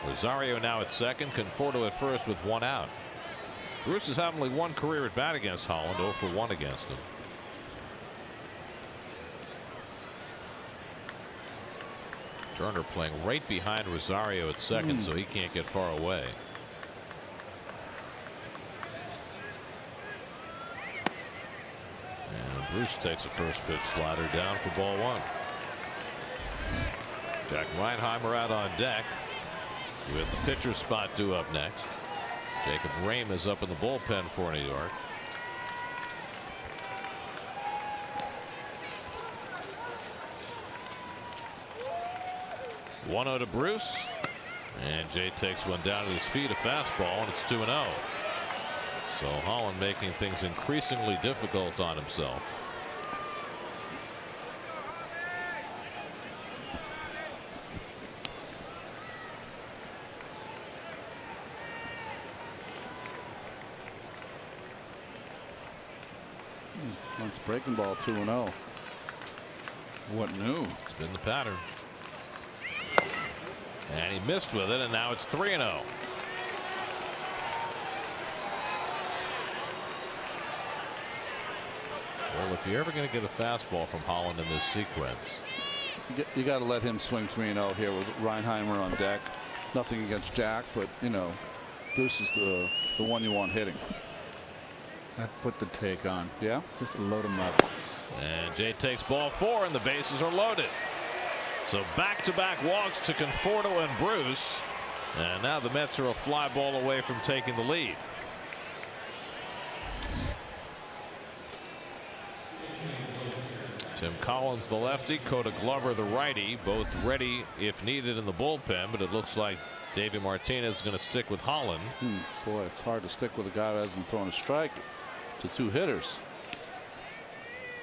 Rosario now at second, Conforto at first with 1 out. Bruce has had only 1 career at bat against Holland, 0 for 1 against him. Turner playing right behind Rosario at second, so he can't get far away. And Bruce takes a first pitch slider down for ball 1. Jack Reinheimer out on deck with the pitcher spot due up next. Jacob Rame is up in the bullpen for New York. One-0 to Bruce, and Jay takes one down at his feet, a fastball, and it's 2-0. So Holland making things increasingly difficult on himself. That's breaking ball 2-0. What new? It's been the pattern. And he missed with it, and now it's 3-0. Well, if you're ever going to get a fastball from Holland in this sequence, You got to let him swing 3-0 here with Reinheimer on deck. Nothing against Jack, but you know, Bruce is the one you want hitting. That put the take on. Yeah, just to load him up. And Jay takes ball 4, and the bases are loaded. So back-to-back walks to Conforto and Bruce, and now the Mets are a fly ball away from taking the lead. Tim Collins, the lefty, Coda Glover, the righty, both ready if needed in the bullpen, but it looks like Davey Martinez is going to stick with Holland. Boy, it's hard to stick with a guy who hasn't thrown a strike to 2 hitters.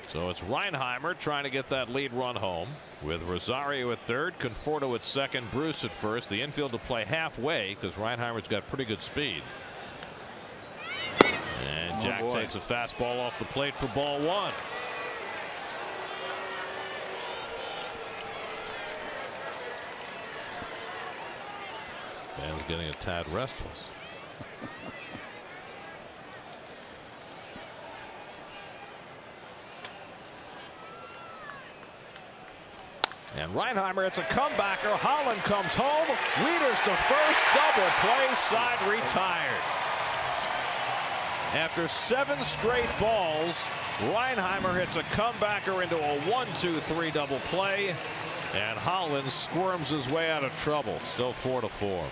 So it's Reinheimer trying to get that lead run home with Rosario at third, Conforto at second, Bruce at first. The infield to play halfway because Reinheimer's got pretty good speed. And Jack takes a fastball off the plate for ball 1. Man's getting a tad restless. And Reinheimer, it's a comebacker. Holland comes home. Wieters to first, double play, side retired. After 7 straight balls, Reinheimer hits a comebacker into a 1-2-3 double play, and Holland squirms his way out of trouble. Still 4-4.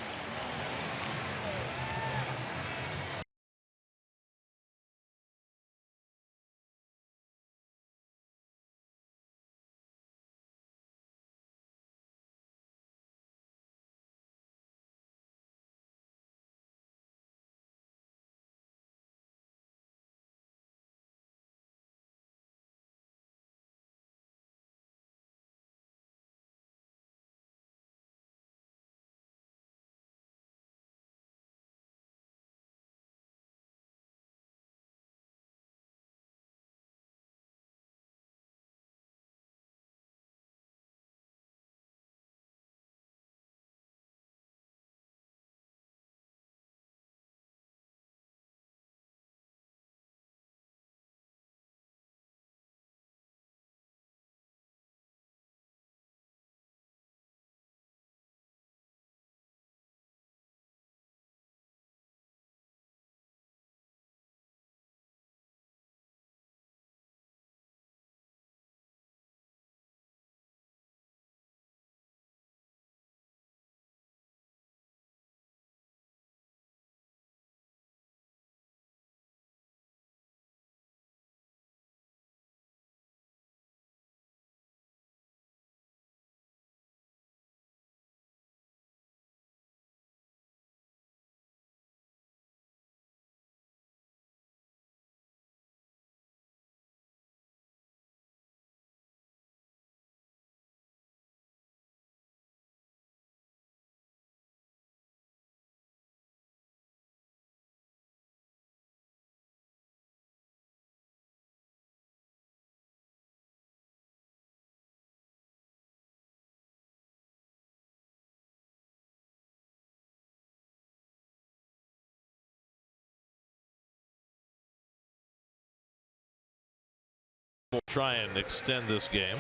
Will try and extend this game.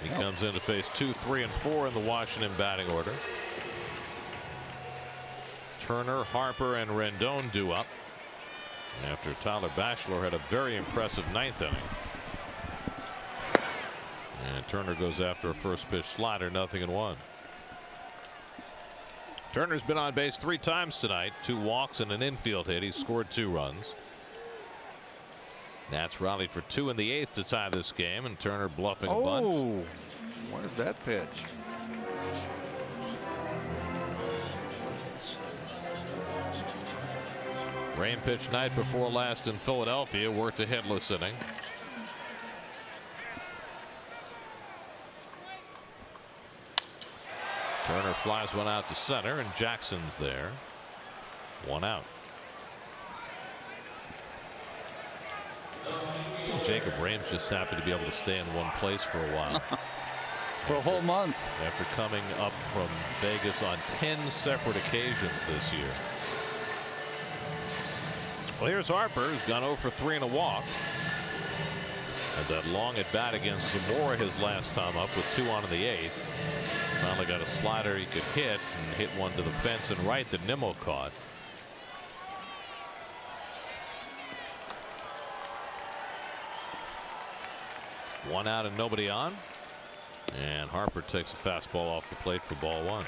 He comes in to face 2, 3, and 4 in the Washington batting order. Turner, Harper, and Rendon due up after Tyler Batchelor had a very impressive 9th inning. And Turner goes after a first pitch slider, 0-1. Turner's been on base 3 times tonight, 2 walks and an infield hit. He's scored 2 runs. Nats rallied for 2 in the 8th to tie this game, and Turner bluffing a bunt. Oh, where's that pitch? Rain pitch night before last in Philadelphia worked a hitless inning. Turner flies one out to center, and Jackson's there. 1 out. Jacob Rames just happy to be able to stay in one place for a while. For a whole month. After coming up from Vegas on 10 separate occasions this year. Well, here's Harper, who's gone 0 for 3 and a walk. Had that long at bat against Zamora his last time up with 2 on in the 8th. Finally got a slider he could hit and hit one to the fence and right that Nimmo caught. One out and nobody on, and Harper takes a fastball off the plate for ball 1.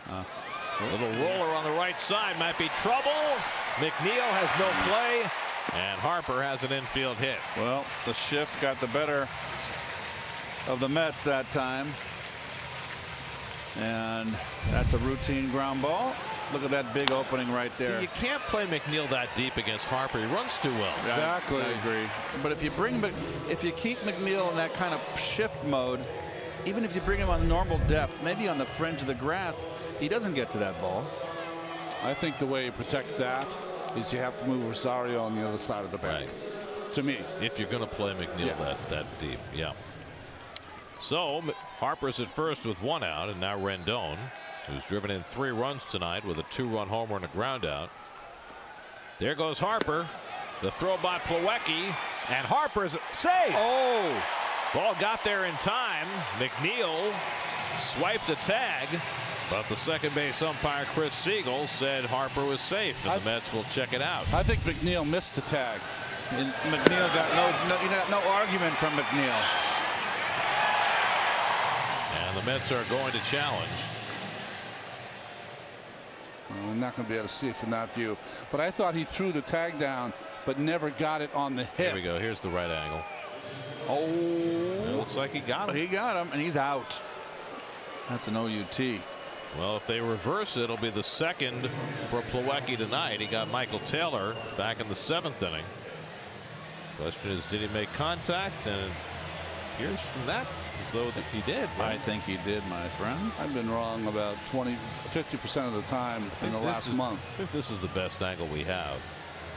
A little roller on the right side might be trouble. McNeil has no play, and Harper has an infield hit. Well, the shift got the better of the Mets that time, and that's a routine ground ball. Look at that big opening right there. See, you can't play McNeil that deep against Harper. He runs too well. Exactly. I agree. But if you keep McNeil in that kind of shift mode, even if you bring him on normal depth, maybe on the fringe of the grass, he doesn't get to that ball. I think the way you protect that is you have to move Rosario on the other side of the bag. To me, if you're going to play McNeil Yeah. that deep, yeah. So Harper's at first with 1 out, and now Rendon, who's driven in 3 runs tonight with a 2-run homer and a ground out. There goes Harper. The throw by Plawecki, and Harper's safe. Oh, Ball got there in time. McNeil swiped a tag, but the second base umpire Chris Siegel said Harper was safe, and the Mets will check it out. I think McNeil missed the tag. And McNeil got no argument from McNeil. And the Mets are going to challenge. We're not going to be able to see it from that view, but I thought he threw the tag down, but never got it on the hit. Here we go. Here's the right angle. Oh, It looks like he got him. he got him, and he's out. That's an OUT. Well, if they reverse it, it'll be the second for Plawecki tonight. He got Michael Taylor back in the 7th inning. Question is, did he make contact? And it appears from that as though that he did. I think he did, my friend. I've been wrong about 50% of the time in the last month. I think this is the best angle we have.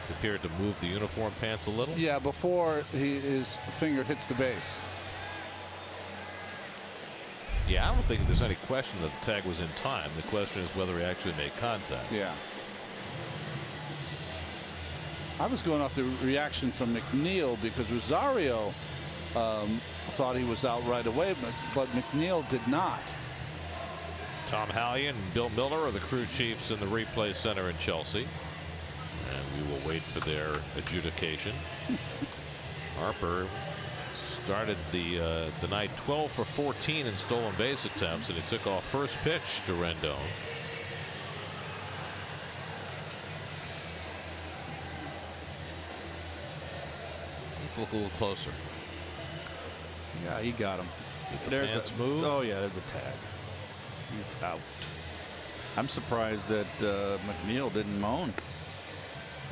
It appeared to move the uniform pants a little. Yeah, before his finger hits the base. Yeah, I don't think there's any question that the tag was in time. The question is whether he actually made contact. Yeah. I was going off the reaction from McNeil because Rosario thought he was out right away, but McNeil did not. Tom Hallion and Bill Miller are the crew chiefs in the replay center in Chelsea. And we will wait for their adjudication. Harper started the night 12 for 14 in stolen base attempts, and he took off first pitch to Rendon. Let's look a little closer. Yeah, he got him. The pants move. Oh yeah, there's a tag. He's out. I'm surprised that McNeil didn't moan.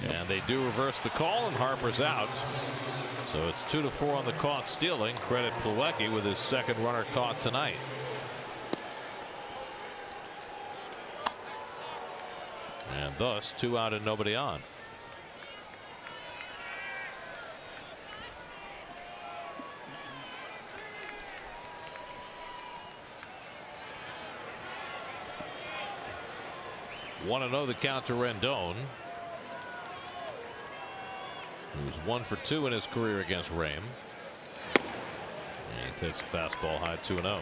And they do reverse the call, and Harper's out. So it's 2-4 on the caught stealing. Credit Plawecki with his second runner caught tonight. And thus 2 out and nobody on. One and 0 the count to Rendon, who's 1 for 2 in his career against Rame. And he takes a fastball high 2-0.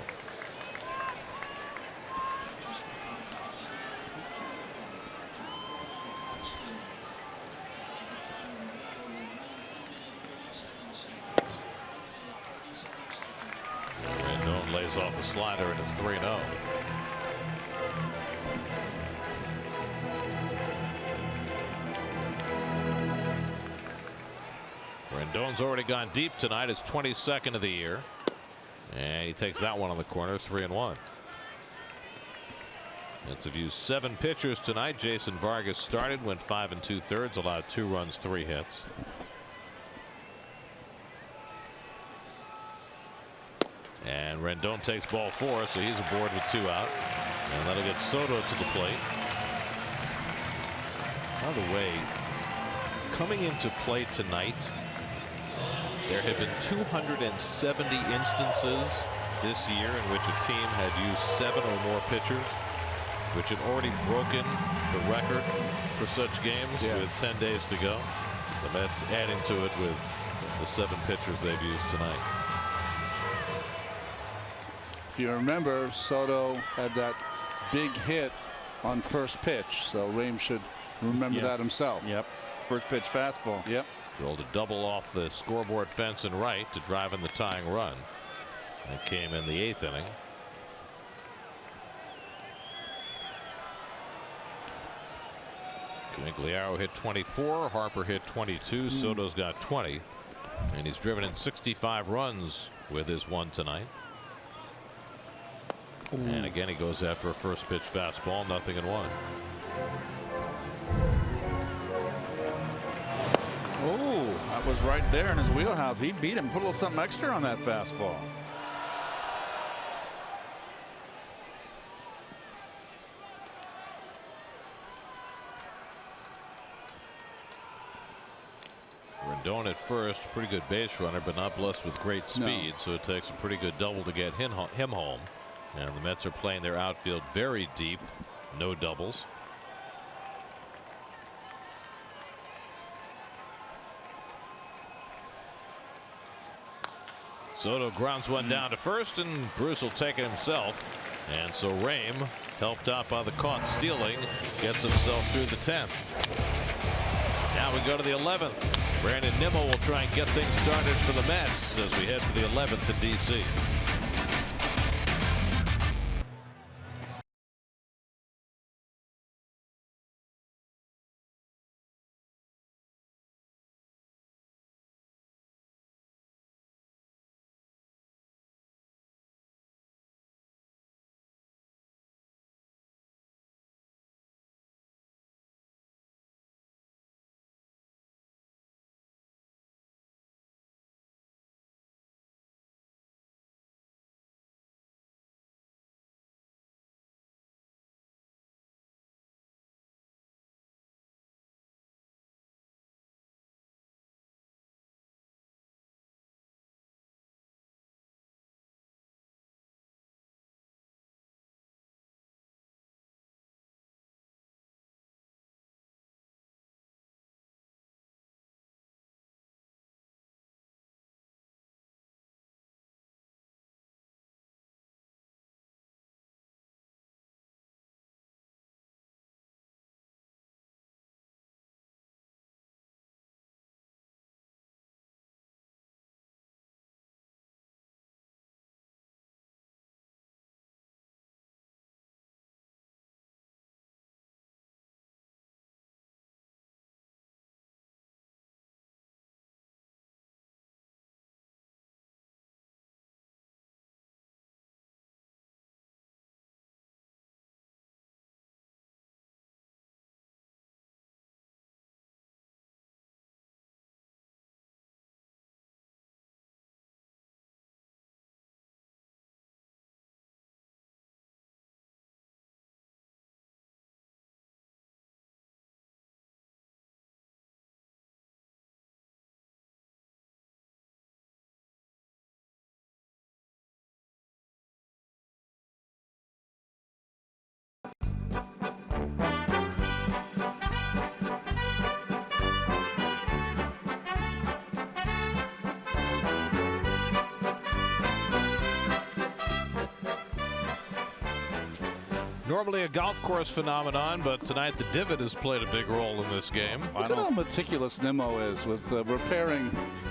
Rendon lays off a slider, and it's 3-0. Rendon's already gone deep tonight. It's 22nd of the year, and he takes that one on the corner. 3-1. Mets have used 7 pitchers tonight. Jason Vargas started, went 5 2/3, allowed 2 runs, 3 hits. And Rendon takes ball 4, so he's aboard with 2 out, and that'll get Soto to the plate. By the way, coming into play tonight, there have been 270 instances this year in which a team had used 7 or more pitchers, which had already broken the record for such games with 10 days to go. The Mets adding to it with the 7 pitchers they've used tonight. If you remember, Soto had that big hit on first pitch, so Rame should remember that himself. Yep. First pitch fastball. Yep. Drilled a double off the scoreboard fence and right to drive in the tying run. That came in the 8th inning. Giglio hit 24. Harper hit 22. Soto's got 20. And he's driven in 65 runs with his 1 tonight. And again, he goes after a first pitch fastball. 0-1. Oh, that was right there in his wheelhouse. He beat him. Put a little something extra on that fastball. Rendon at first, pretty good base runner, but not blessed with great speed. So it takes a pretty good double to get him home. And the Mets are playing their outfield very deep. No doubles. Soto grounds one down to first, and Bruce will take it himself. And so Rame, helped out by the caught stealing, gets himself through the 10th. Now we go to the 11th. Brandon Nimmo will try and get things started for the Mets as we head to the 11th in D.C. Normally a golf course phenomenon, but tonight the divot has played a big role in this game. Look at how meticulous Nimmo is with repairing.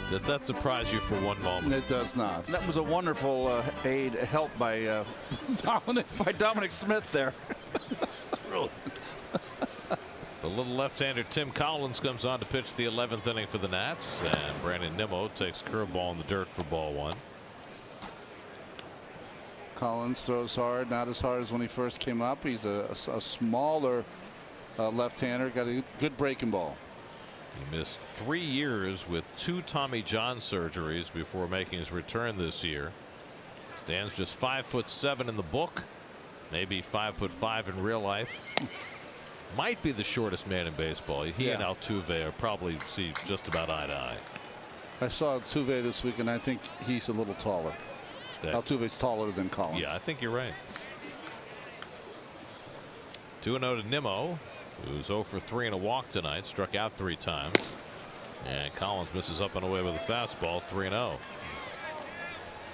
Does that surprise you for one moment? It does not. That was a wonderful help by Dominic Smith there. The little left-hander Tim Collins comes on to pitch the 11th inning for the Nats, and Brandon Nimmo takes curveball in the dirt for ball one. Collins throws hard, not as hard as when he first came up. He's a smaller left-hander, got a good breaking ball. He missed 3 years with 2 Tommy John surgeries before making his return this year. Stands just 5'7" in the book, maybe 5'5" in real life. Might be the shortest man in baseball. He and Altuve are probably see just about eye to eye. I saw Altuve this week, and I think he's a little taller. Altuve's taller than Collins. Yeah, I think you're right. 2-0 to Nimmo, who's 0 for 3 and a walk tonight. Struck out 3 times. And Collins misses up and away with a fastball, 3-0.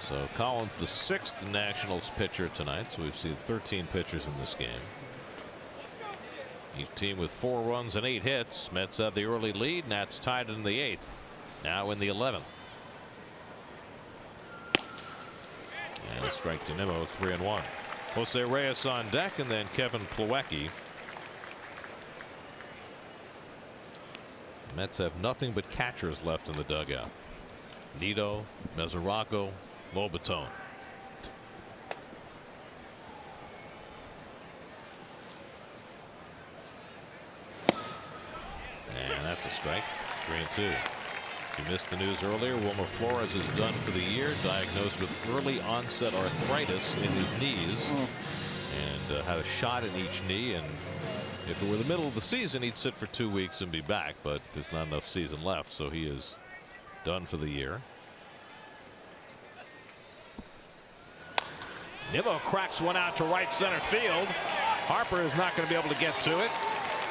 So Collins, the 6th Nationals pitcher tonight. So we've seen 13 pitchers in this game. Each team with 4 runs and 8 hits. Mets had the early lead. Nats tied in the 8th. Now in the 11th. And a strike to Nimmo, 3-1. Jose Reyes on deck, and then Kevin Plawecki. Mets have nothing but catchers left in the dugout. Nido, Mesoraco, Lobaton. And that's a strike. 3-2. If you missed the news earlier, Wilmer Flores is done for the year, diagnosed with early onset arthritis in his knees, and had a shot in each knee, and If it were the middle of the season, he'd sit for 2 weeks and be back, but there's not enough season left, so he is done for the year. Nimmo cracks one out to right center field. Harper is not going to be able to get to it.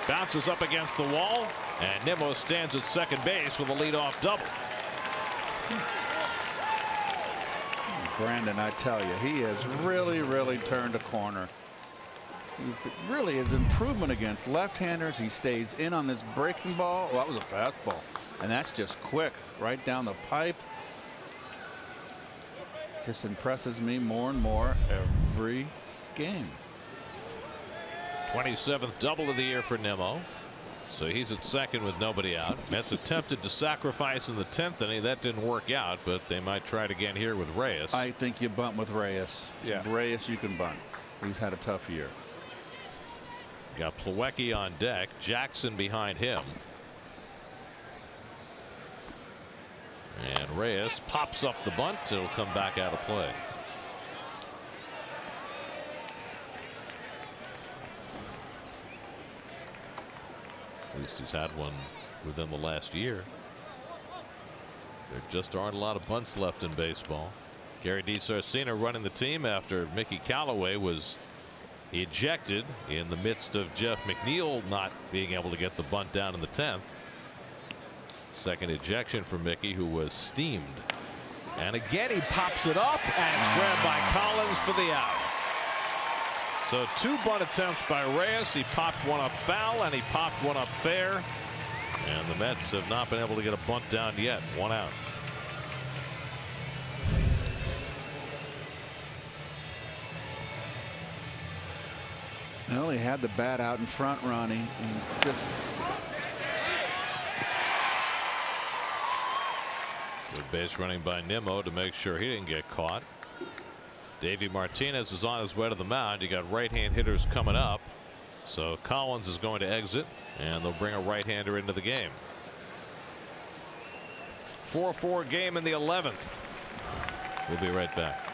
Bounces up against the wall, and Nimmo stands at second base with a leadoff double. Brandon, I tell you, he has really turned a corner. Really, his improvement against left-handers. He stays in on this breaking ball. Well, that was a fastball, and that's just quick right down the pipe. Just impresses me more and more every game. 27th double of the year for Nimmo. So he's at second with nobody out. Mets attempted to sacrifice in the 10th inning. That didn't work out, but they might try it again here with Reyes. I think you bunt with Reyes. Yeah. Reyes, you can bunt. He's had a tough year. Got Plawecki on deck. Jackson behind him. And Reyes pops up the bunt. It'll come back out of play. At least he's had one within the last year. There just aren't a lot of bunts left in baseball. Gary DiSarcina running the team after Mickey Callaway was ejected in the midst of Jeff McNeil not being able to get the bunt down in the 10th. Second ejection for Mickey, who was steamed. And again he pops it up, and it's grabbed by Collins for the out. So 2 bunt attempts by Reyes. He popped one up foul and he popped one up fair. And the Mets have not been able to get a bunt down yet. 1 out. Well, he had the bat out in front, Ronnie. He just good base running by Nimmo to make sure he didn't get caught. Davey Martinez is on his way to the mound. You got right-hand hitters coming up. So Collins is going to exit, and they'll bring a right-hander into the game. 4-4 game in the 11th. We'll be right back.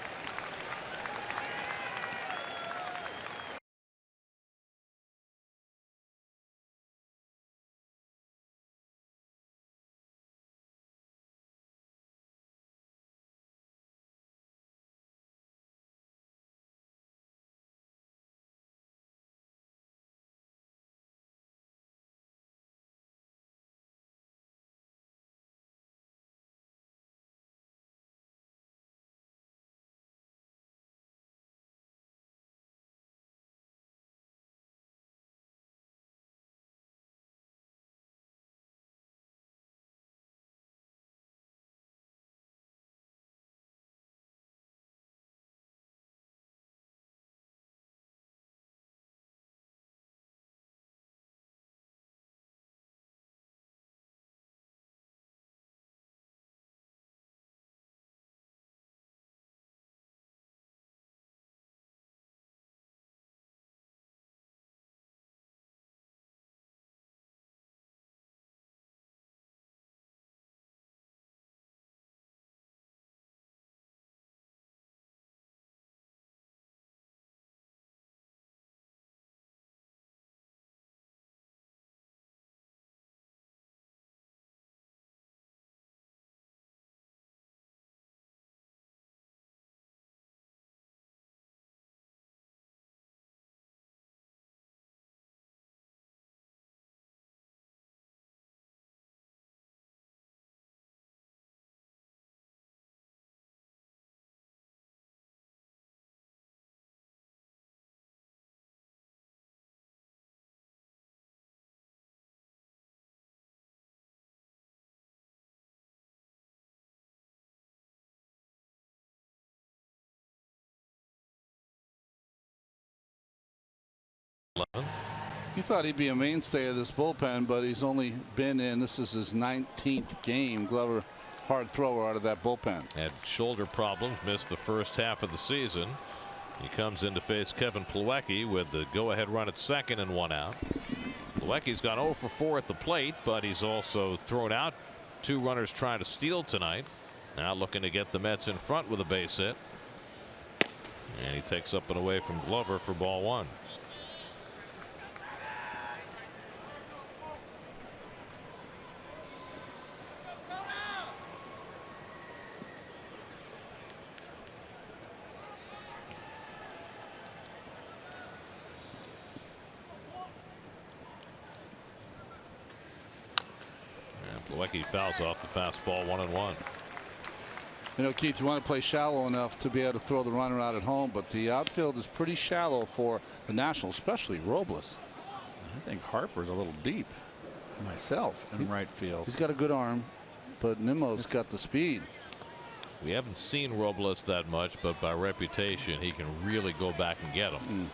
You thought he'd be a mainstay of this bullpen, but he's only been in, this is his 19th game. Glover, hard thrower out of that bullpen. Had shoulder problems, missed the first half of the season. He comes in to face Kevin Plawecki with the go-ahead run at second and 1 out. Plawecki's gone 0 for 4 at the plate, but he's also thrown out 2 runners trying to steal tonight. Now looking to get the Mets in front with a base hit. And he takes up and away from Glover for ball 1. Plawecki fouls off the fastball, 1-1. You know, Keith, you want to play shallow enough to be able to throw the runner out at home, but the outfield is pretty shallow for the Nationals, especially Robles. I think Harper's a little deep myself in right field. He's got a good arm, but Nimmo's got the speed. We haven't seen Robles that much, but by reputation, he can really go back and get him.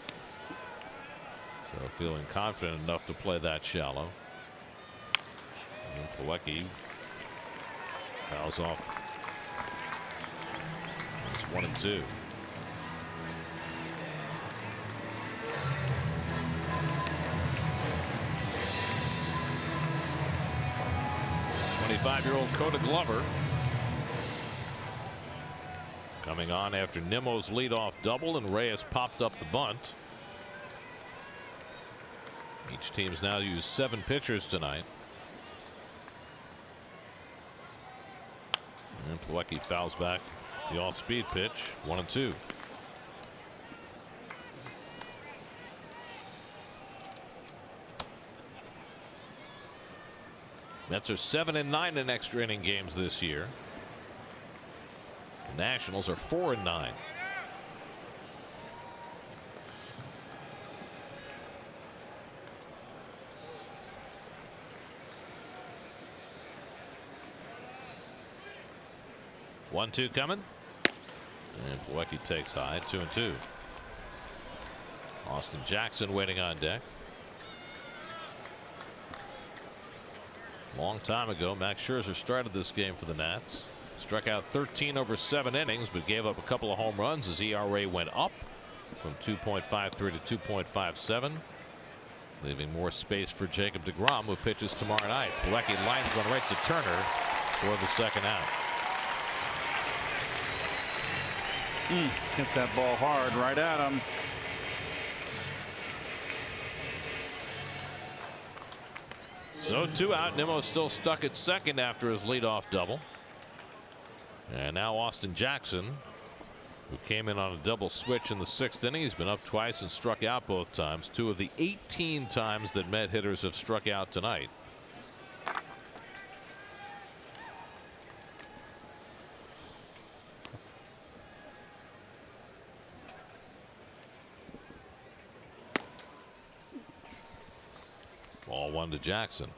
So feeling confident enough to play that shallow. And Plawecki fouls off. It's 1-2. '25-year-old Coda Glover coming on after Nimmo's leadoff double, and Reyes popped up the bunt. Each team's now used 7 pitchers tonight. And Plawecki fouls back the off-speed pitch, 1-2. Mets are 7-9 in extra inning games this year. The Nationals are 4-9. One-two coming, and Plawecki takes high, 2-2. Austin Jackson waiting on deck. Long time ago, Max Scherzer started this game for the Nats. Struck out 13 over 7 innings, but gave up a couple of home runs as ERA went up from 2.53 to 2.57, leaving more space for Jacob deGrom, who pitches tomorrow night. Plawecki lines one right to Turner for the second out. Hit that ball hard right at him. So 2 out. Nimmo still stuck at second after his leadoff double. And now Austin Jackson, who came in on a double switch in the 6th inning. He's been up twice and struck out both times. 2 of the 18 times that Met hitters have struck out tonight. Ball 1 to Jackson.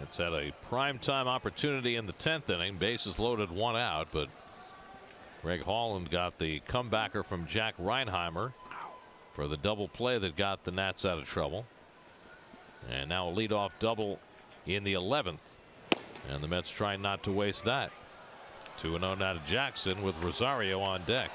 It's had a primetime opportunity in the 10th inning. Bases loaded, 1 out, but Greg Holland got the comebacker from Jack Reinheimer for the double play that got the Nats out of trouble. And now a leadoff double in the 11th. And the Mets trying not to waste that. 2-0 now to Jackson with Rosario on deck.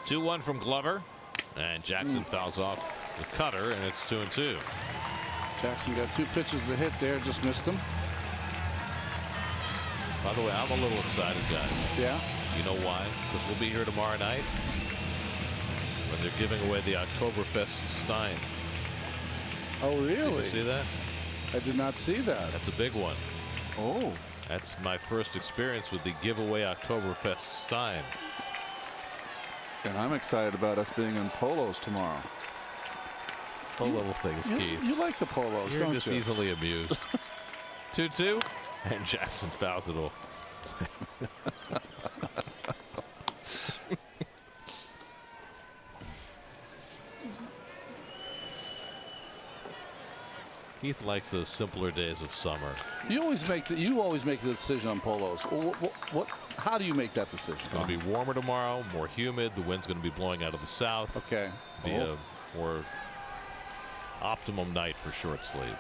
Two-one from Glover, and Jackson fouls off the cutter, and it's 2-2. Jackson got 2 pitches to hit there, just missed them. By the way, I'm a little excited, guys. Yeah. You know why? Because we'll be here tomorrow night when they're giving away the Oktoberfest Stein. Oh, really? Did you see that? I did not see that. That's a big one. Oh. That's my first experience with the giveaway Oktoberfest Stein. And I'm excited about us being in polos tomorrow. It's the little things, Keith. You like the polos, You're don't just you? easily amused. 2-2, and Jackson fouls it off. Keith likes those simpler days of summer. You always make the decision on polos. How do you make that decision? It's going to be warmer tomorrow, more humid. The wind's going to be blowing out of the south. Okay. Be a more optimum night for short sleeves.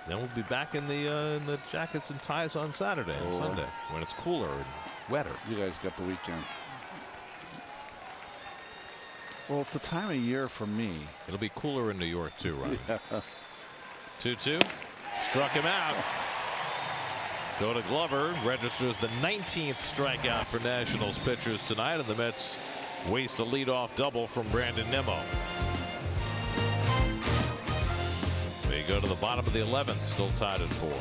Then we'll be back in the jackets and ties on Saturday and Sunday when it's cooler and wetter. You guys got the weekend. Well, it's the time of year for me. It'll be cooler in New York too, Ryan. 2-2. Struck him out. Go to Glover. Registers the 19th strikeout for Nationals pitchers tonight, and the Mets waste a leadoff double from Brandon Nimmo. They go to the bottom of the 11th, still tied at 4.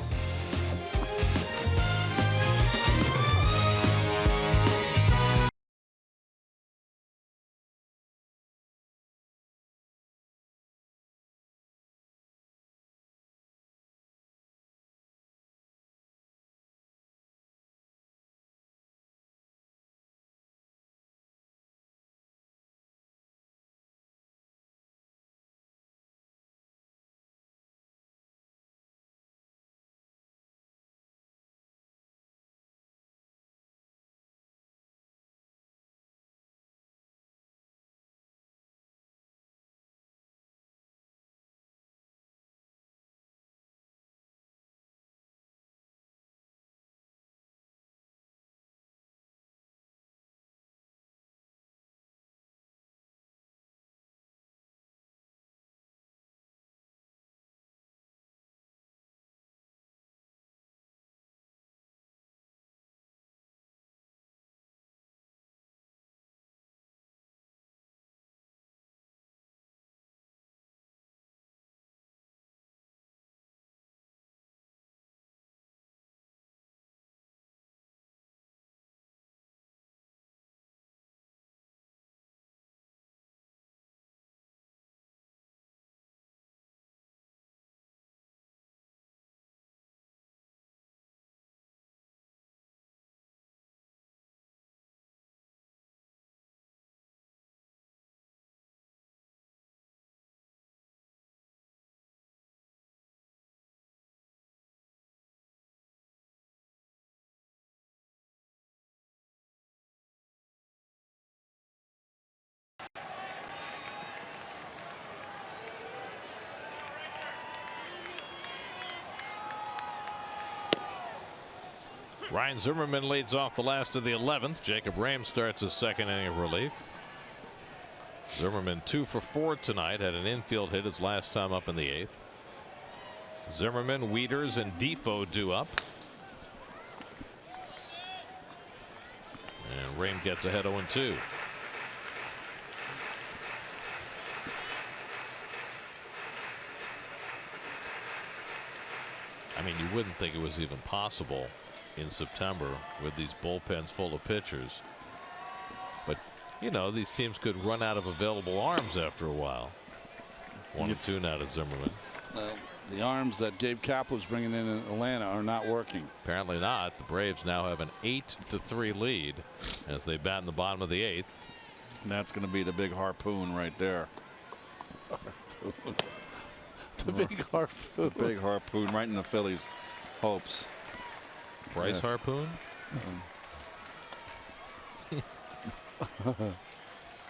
Ryan Zimmerman leads off the last of the 11th. Jacob Rame starts his second inning of relief. Zimmerman 2 for 4 tonight. Had an infield hit his last time up in the 8th. Zimmerman, Wieters, and Defoe due up. And Rame gets ahead 0-2. I mean, you wouldn't think it was even possible in September with these bullpens full of pitchers. But, you know, these teams could run out of available arms after a while. 1-2 now to Zimmerman. The arms that Gabe Kapler was bringing in Atlanta are not working. Apparently not. The Braves now have an 8-3 lead as they bat in the bottom of the 8th. And that's going to be the big harpoon right there. The big harpoon. The big harpoon right in the Phillies' hopes. Bryce Harpoon?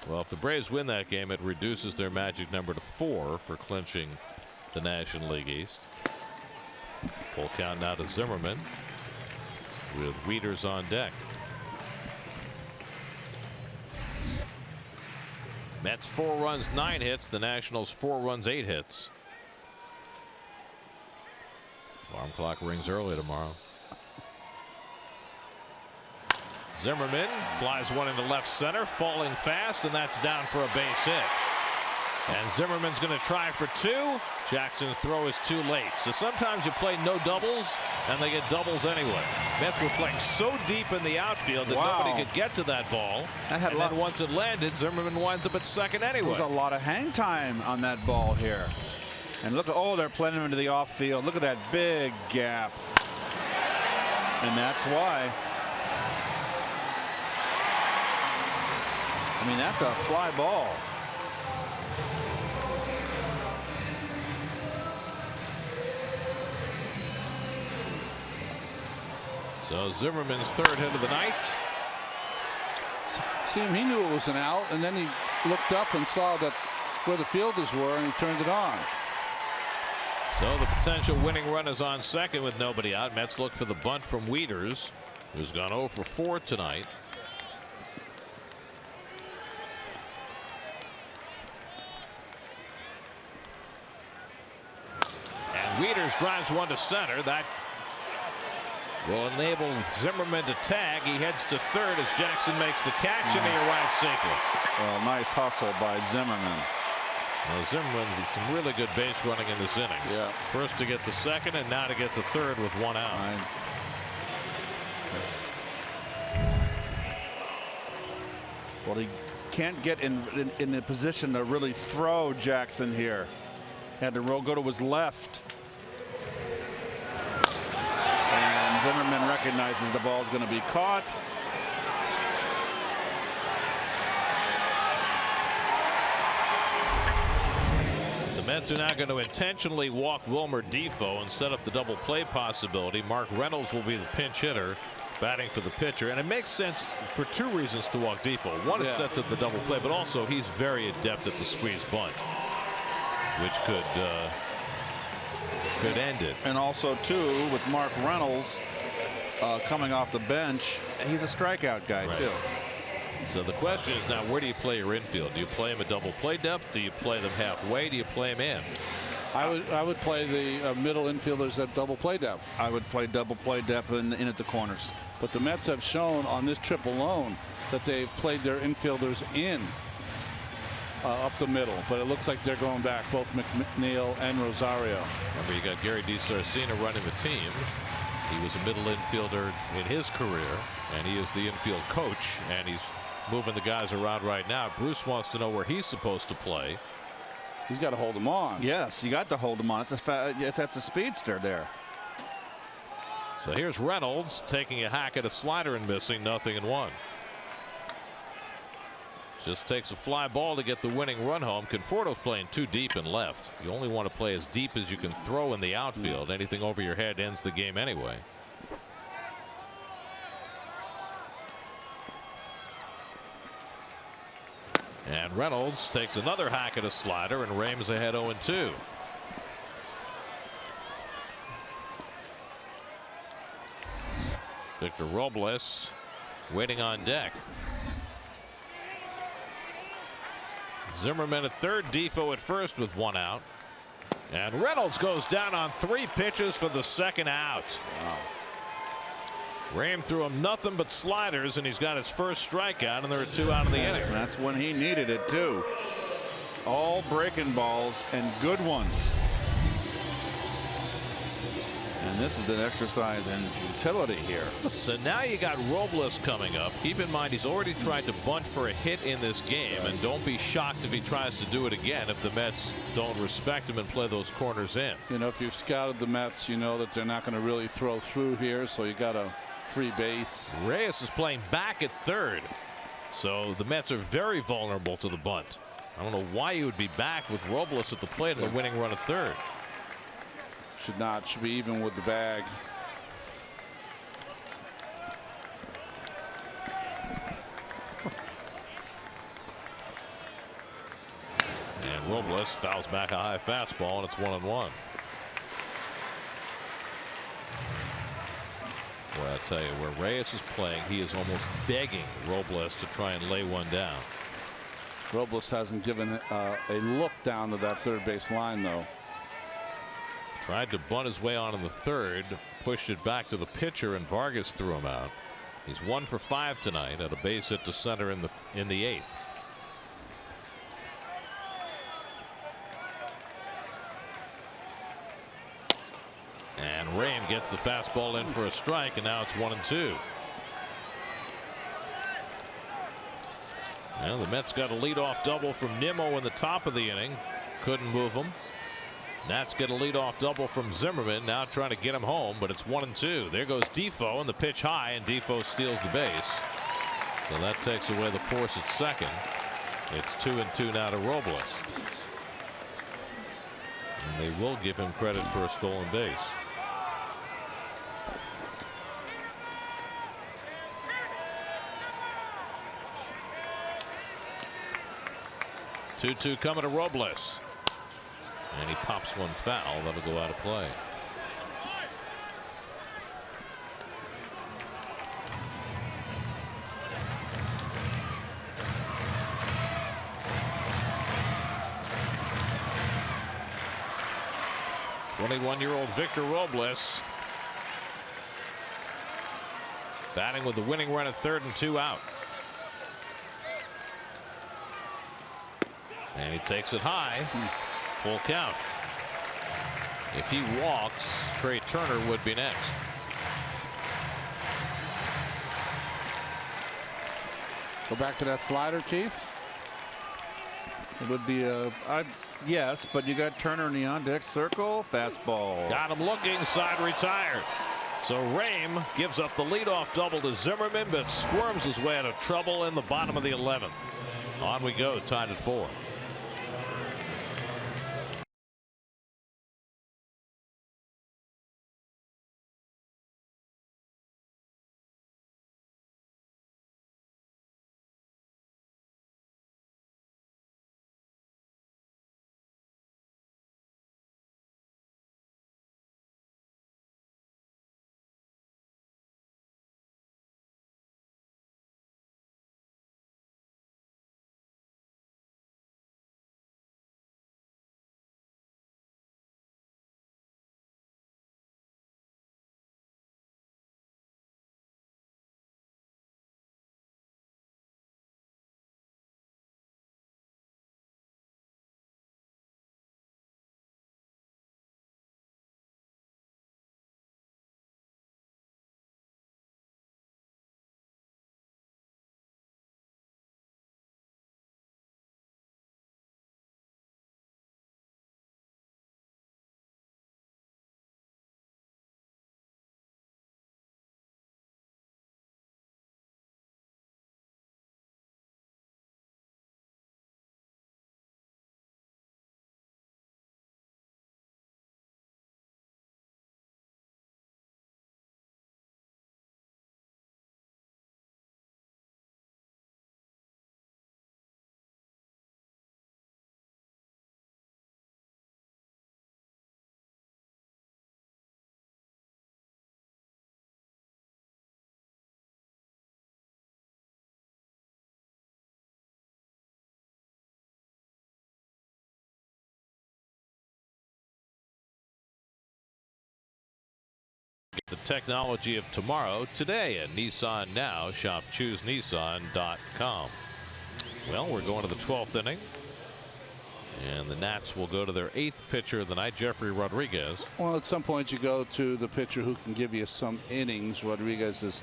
Well, if the Braves win that game, it reduces their magic number to 4 for clinching the National League East. Full count now to Zimmerman with Wieters on deck. Mets 4 runs, 9 hits. The Nationals 4 runs, 8 hits. Alarm clock rings early tomorrow. Zimmerman flies one into left center, falling fast, and that's down for a base hit. And Zimmerman's going to try for 2. Jackson's throw is too late. So sometimes you play no doubles, and they get doubles anyway. Mets were playing so deep in the outfield that nobody could get to that ball. And then once it landed, Zimmerman winds up at second anyway. There's a lot of hang time on that ball here. And look at, they're playing him into the off field. Look at that big gap. And that's why. I mean, that's a fly ball. So Zimmerman's third hit of the night. See him, he knew it was an out, and then he looked up and saw that where the fielders were, and he turned it on. So the potential winning run is on second with nobody out. Mets look for the bunt from Wieters, who's gone 0 for 4 tonight. And Wieters drives one to center. That will enable Zimmerman to tag. He heads to third as Jackson makes the catch, and he arrives safely. Well, nice hustle by Zimmerman. Well, Zimmerman with some really good base running in this inning. Yeah. First to get to second, and now to get to third with one out. Well, he can't get in a position to really throw Jackson here. Had to go to his left. And Zimmerman recognizes the ball's going to be caught. The Mets are now going to intentionally walk Wilmer Defoe and set up the double play possibility. Mark Reynolds will be the pinch hitter, batting for the pitcher, and it makes sense for two reasons to walk Defoe. One, it sets up the double play, but also he's very adept at the squeeze bunt, which could end it. And also, too, with Mark Reynolds coming off the bench, he's a strikeout guy, too. So the question is now, where do you play your infield? Do you play him at double play depth? Do you play them halfway? Do you play him in? I would play the middle infielders at double play depth. I would play double play depth in at the corners. But the Mets have shown on this trip alone that they've played their infielders in up the middle. But it looks like they're going back, both McNeil and Rosario. Remember, you got Gary DiSarcina running the team. He was a middle infielder in his career, and he is the infield coach, and he's moving the guys around right now. Bruce wants to know where he's supposed to play. He's got to hold them on. Yes, you got to hold him on. That's a speedster there. So here's Reynolds taking a hack at a slider and missing, 0-1. Just takes a fly ball to get the winning run home. Conforto's playing too deep and left. You only want to play as deep as you can throw in the outfield. Anything over your head ends the game anyway. And Reynolds takes another hack at a slider, and Rames ahead 0-2. Victor Robles waiting on deck. Zimmerman at third, Defoe at first with one out. And Reynolds goes down on 3 pitches for the second out. Wow. Ram threw him nothing but sliders, and he's got his first strikeout, and there are 2 out in the inning. And that's when he needed it, too. All breaking balls and good ones. And this is an exercise in futility here. So now you got Robles coming up. Keep in mind, he's already tried to bunt for a hit in this game, and don't be shocked if he tries to do it again if the Mets don't respect him and play those corners in. You know, if you've scouted the Mets, you know that they're not going to really throw through here, so you got a free base. Reyes is playing back at third, so the Mets are very vulnerable to the bunt. I don't know why you would be back with Robles at the plate and the winning run at third. Should be even with the bag. And Robles fouls back a high fastball, and it's 1-1. Boy, I tell you, where Reyes is playing, he is almost begging Robles to try and lay one down. Robles hasn't given a look down to that third base line, though. Tried to bunt his way on in the third, pushed it back to the pitcher, and Vargas threw him out. He's 1 for 5 tonight at a base hit to center in the 8th. And Rame gets the fastball in for a strike, and now it's 1-2. Well, the Mets got a leadoff double from Nimmo in the top of the inning. Couldn't move him. Nats get a leadoff double from Zimmerman, now trying to get him home, but it's 1-2. There goes Defoe, and the pitch high, and Defoe steals the base. So that takes away the force at second. It's 2-2 now to Robles. And they will give him credit for a stolen base. 2-2 coming to Robles. And he pops one foul. That'll go out of play. '21-year-old Victor Robles batting with the winning run at 3rd and 2 out. And he takes it high. Full count. If he walks, Trey Turner would be next. Go back to that slider, Keith. It would be a yes, but you got Turner in the on deck circle. Fastball. Got him looking. Side retired. So Rame gives up the leadoff double to Zimmerman, but squirms his way out of trouble in the bottom of the 11th. On we go, tied at 4. The technology of tomorrow today at Nissan Now. Shop ChooseNissan.com. Well, we're going to the 12th inning. And the Nats will go to their 8th pitcher of the night, Jeffrey Rodriguez. Well, at some point you go to the pitcher who can give you some innings. Rodriguez's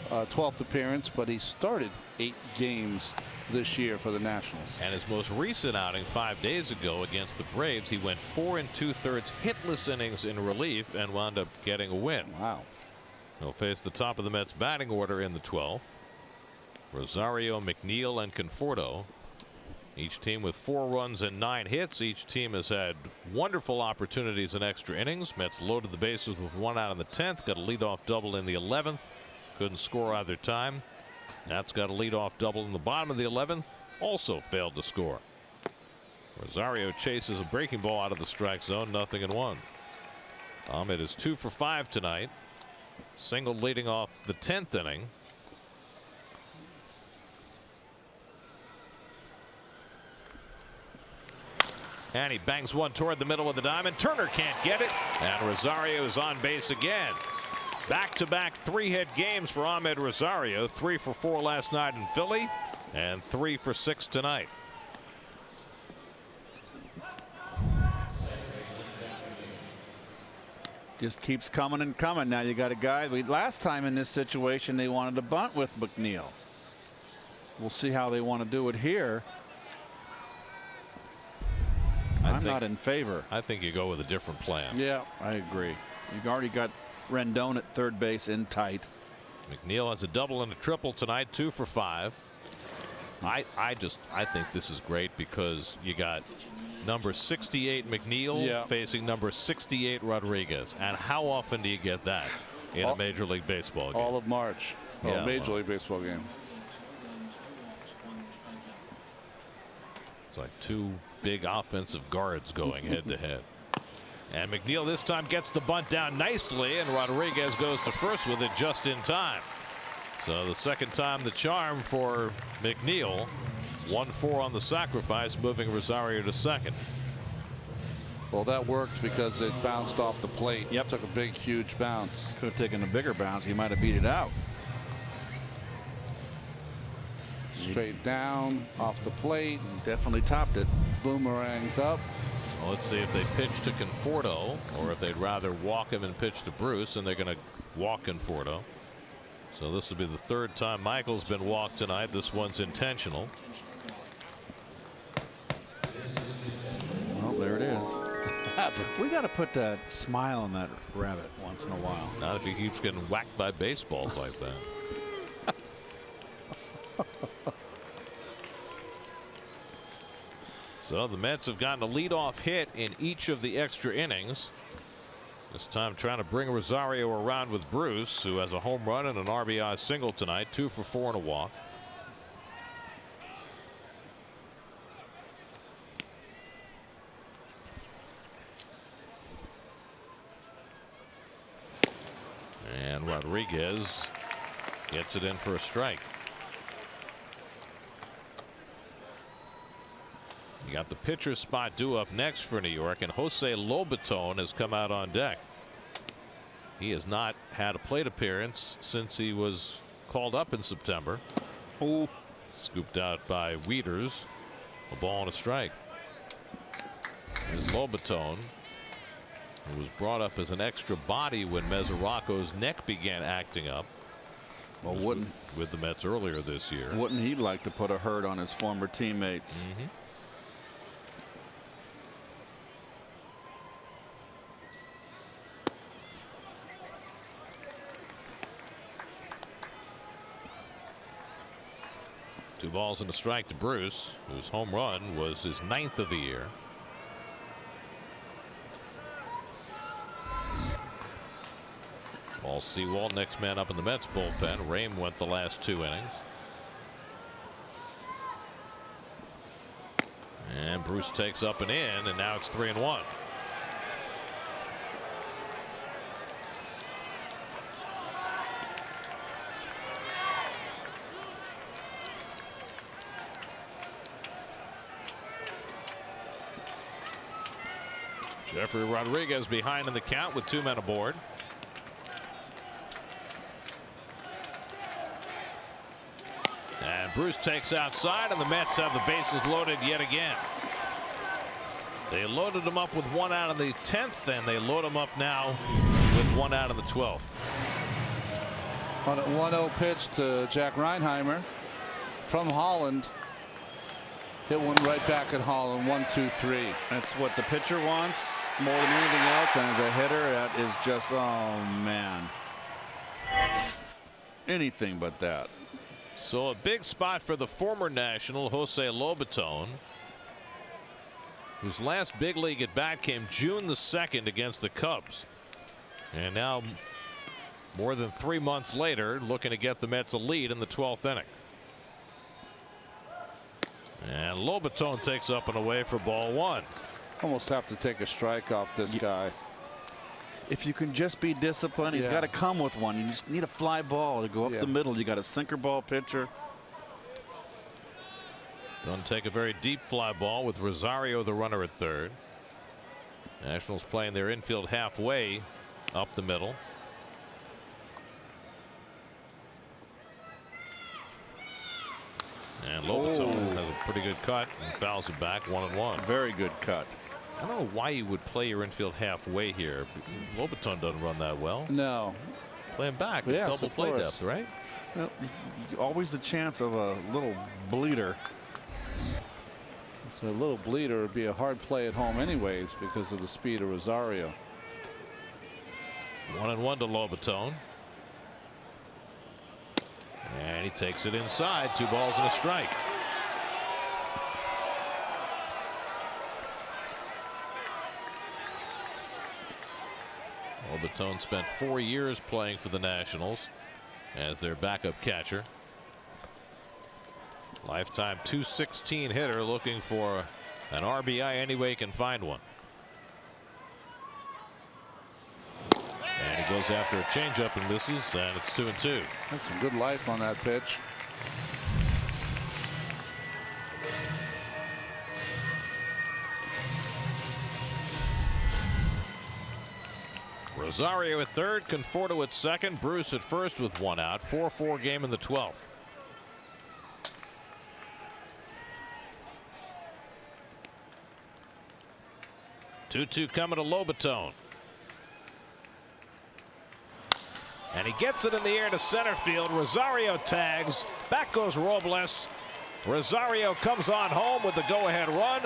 12th appearance, but he started 8 games this year for the Nationals. And his most recent outing 5 days ago against the Braves, he went 4 2/3 hitless innings in relief and wound up getting a win. Wow. He'll face the top of the Mets batting order in the 12th. Rosario, McNeil, and Conforto. Each team with 4 runs and 9 hits. Each team has had wonderful opportunities in extra innings. Mets loaded the bases with 1 out in the 10th. Got a leadoff double in the 11th. Couldn't score either time. Nats got a leadoff double in the bottom of the 11th. Also failed to score. Rosario chases a breaking ball out of the strike zone. 0-1. Ahmed is 2 for 5 tonight. Single leading off the 10th inning. And he bangs one toward the middle of the diamond. Turner can't get it. And Rosario is on base again. Back-to-back 3-hit games for Ahmed Rosario. 3 for 4 last night in Philly and 3 for 6 tonight. Just keeps coming and coming. Now you got a guy. Last time in this situation they wanted to bunt with McNeil. We'll see how they want to do it here. I'm not in favor. I think you go with a different plan. Yeah, I agree. You've already got Rendon at third base in tight. McNeil has a double and a triple tonight. 2 for 5. I think this is great because you got number 68 McNeil facing number 68 Rodriguez. And how often do you get that in a Major League Baseball game? All of March. Yeah, Major League Baseball game. It's like two big offensive guards going head to head. And McNeil this time gets the bunt down nicely, and Rodriguez goes to first with it just in time. So the second time the charm for McNeil. 1-4 on the sacrifice, moving Rosario to second. Well, that worked because it bounced off the plate. Yep. Took a big, huge bounce. Could have taken a bigger bounce. He might have beat it out. Straight down, off the plate. Definitely topped it. Boomerangs up. Well, let's see if they pitch to Conforto or if they'd rather walk him and pitch to Bruce, and they're going to walk Conforto. So this will be the third time Michael's been walked tonight. This one's intentional. Well, there it is. We got to put that smile on that rabbit once in a while. Not if he keeps getting whacked by baseballs like that. So the Mets have gotten a leadoff hit in each of the extra innings. This time trying to bring Rosario around with Bruce, who has a home run and an RBI single tonight. 2 for 4 and a walk. And Rodriguez gets it in for a strike. You got the pitcher spot due up next for New York, and Jose Lobaton has come out on deck. He has not had a plate appearance since he was called up in September. Oh. Scooped out by Wieters. A ball and a strike. Here's Lobaton, who was brought up as an extra body when Mesoraco's neck began acting up. Well, wouldn't with the Mets earlier this year. Wouldn't he like to put a hurt on his former teammates? Mm-hmm. Two balls and a strike to Bruce, whose home run was his 9th of the year. Paul Sewald, next man up in the Mets bullpen. Rame went the last 2 innings. And Bruce takes up and in, and now it's 3-1. Jeffrey Rodriguez behind in the count with 2 men aboard. And Bruce takes outside, and the Mets have the bases loaded yet again. They loaded them up with 1 out in the 10th, and they load them up now with 1 out in the 12th. On a 1-0 pitch to Jack Reinheimer from Holland. Hit one right back at Holland. 1-2-3. That's what the pitcher wants more than anything else, and as a hitter, that is just, oh man, anything but that. So a big spot for the former National Jose Lobaton, whose last big league at bat came June the 2nd against the Cubs, and now more than 3 months later looking to get the Mets a lead in the 12th inning. And Lobaton takes up and away for ball 1. Almost have to take a strike off this guy. If you can just be disciplined, he's got to come with one. You just need a fly ball to go up the middle. You got a sinker ball pitcher. Going to take a very deep fly ball with Rosario the runner at third. Nationals playing their infield halfway up the middle. And Lobaton has a pretty good cut and fouls it back 1-1. Very good cut. I don't know why you would play your infield halfway here. Lobaton doesn't run that well. No. Play him back. Yes, double play depth, right? Well, always the chance of a little bleeder. So a little bleeder would be a hard play at home anyways because of the speed of Rosario. 1-1 to Lobaton. And he takes it inside. 2 balls and a strike. Lobaton spent 4 years playing for the Nationals as their backup catcher. Lifetime .216 hitter looking for an RBI any way he can find one. And he goes after a changeup and misses, and it's 2-2. That's some good life on that pitch. Rosario at third, Conforto at second, Bruce at first with one out. 4-4 game in the 12th. Two coming to Lobaton. And he gets it in the air to center field. Rosario tags. Back goes Robles. Rosario comes on home with the go-ahead run.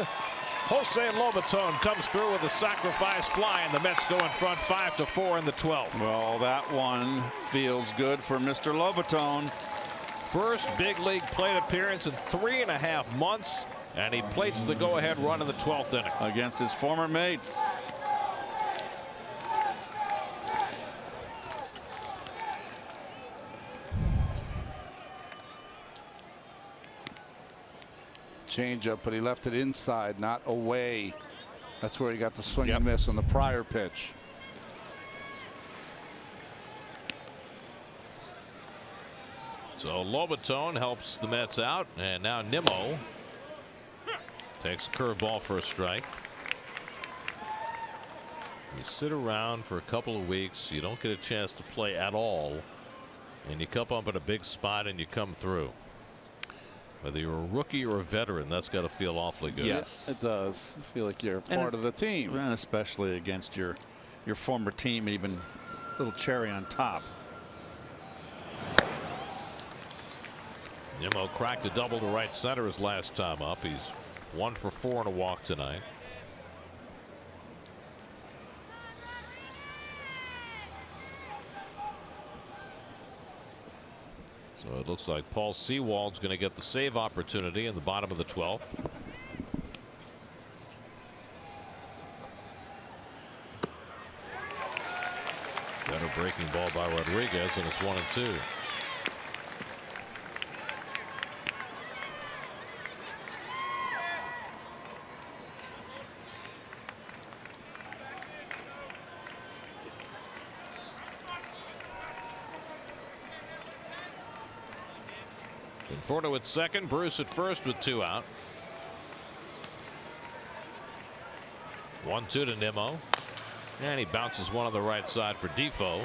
Jose Lobaton comes through with a sacrifice fly, and the Mets go in front 5-4 in the 12th. Well, that one feels good for Mr. Lobaton. First big league plate appearance in 3.5 months, and he plates the go-ahead run in the 12th inning against his former mates. Changeup, but he left it inside, not away. That's where he got the swing and miss on the prior pitch. So Lobaton helps the Mets out, and now Nimmo takes a curveball for a strike. You sit around for a couple of weeks, you don't get a chance to play at all, and you come up at a big spot and you come through. Whether you're a rookie or a veteran, that's got to feel awfully good. Yes, it does. I feel like you're part of the team, and especially against your former team, even a little cherry on top. Nimmo cracked a double to right center his last time up. He's 1 for 4 and a walk tonight. So it looks like Paul Sewald's going to get the save opportunity in the bottom of the 12th. Better breaking ball by Rodriguez, and it's 1-2. Conforto at second, Bruce at first with 2 out. 1-2 to Nimmo. And he bounces one on the right side for Defoe.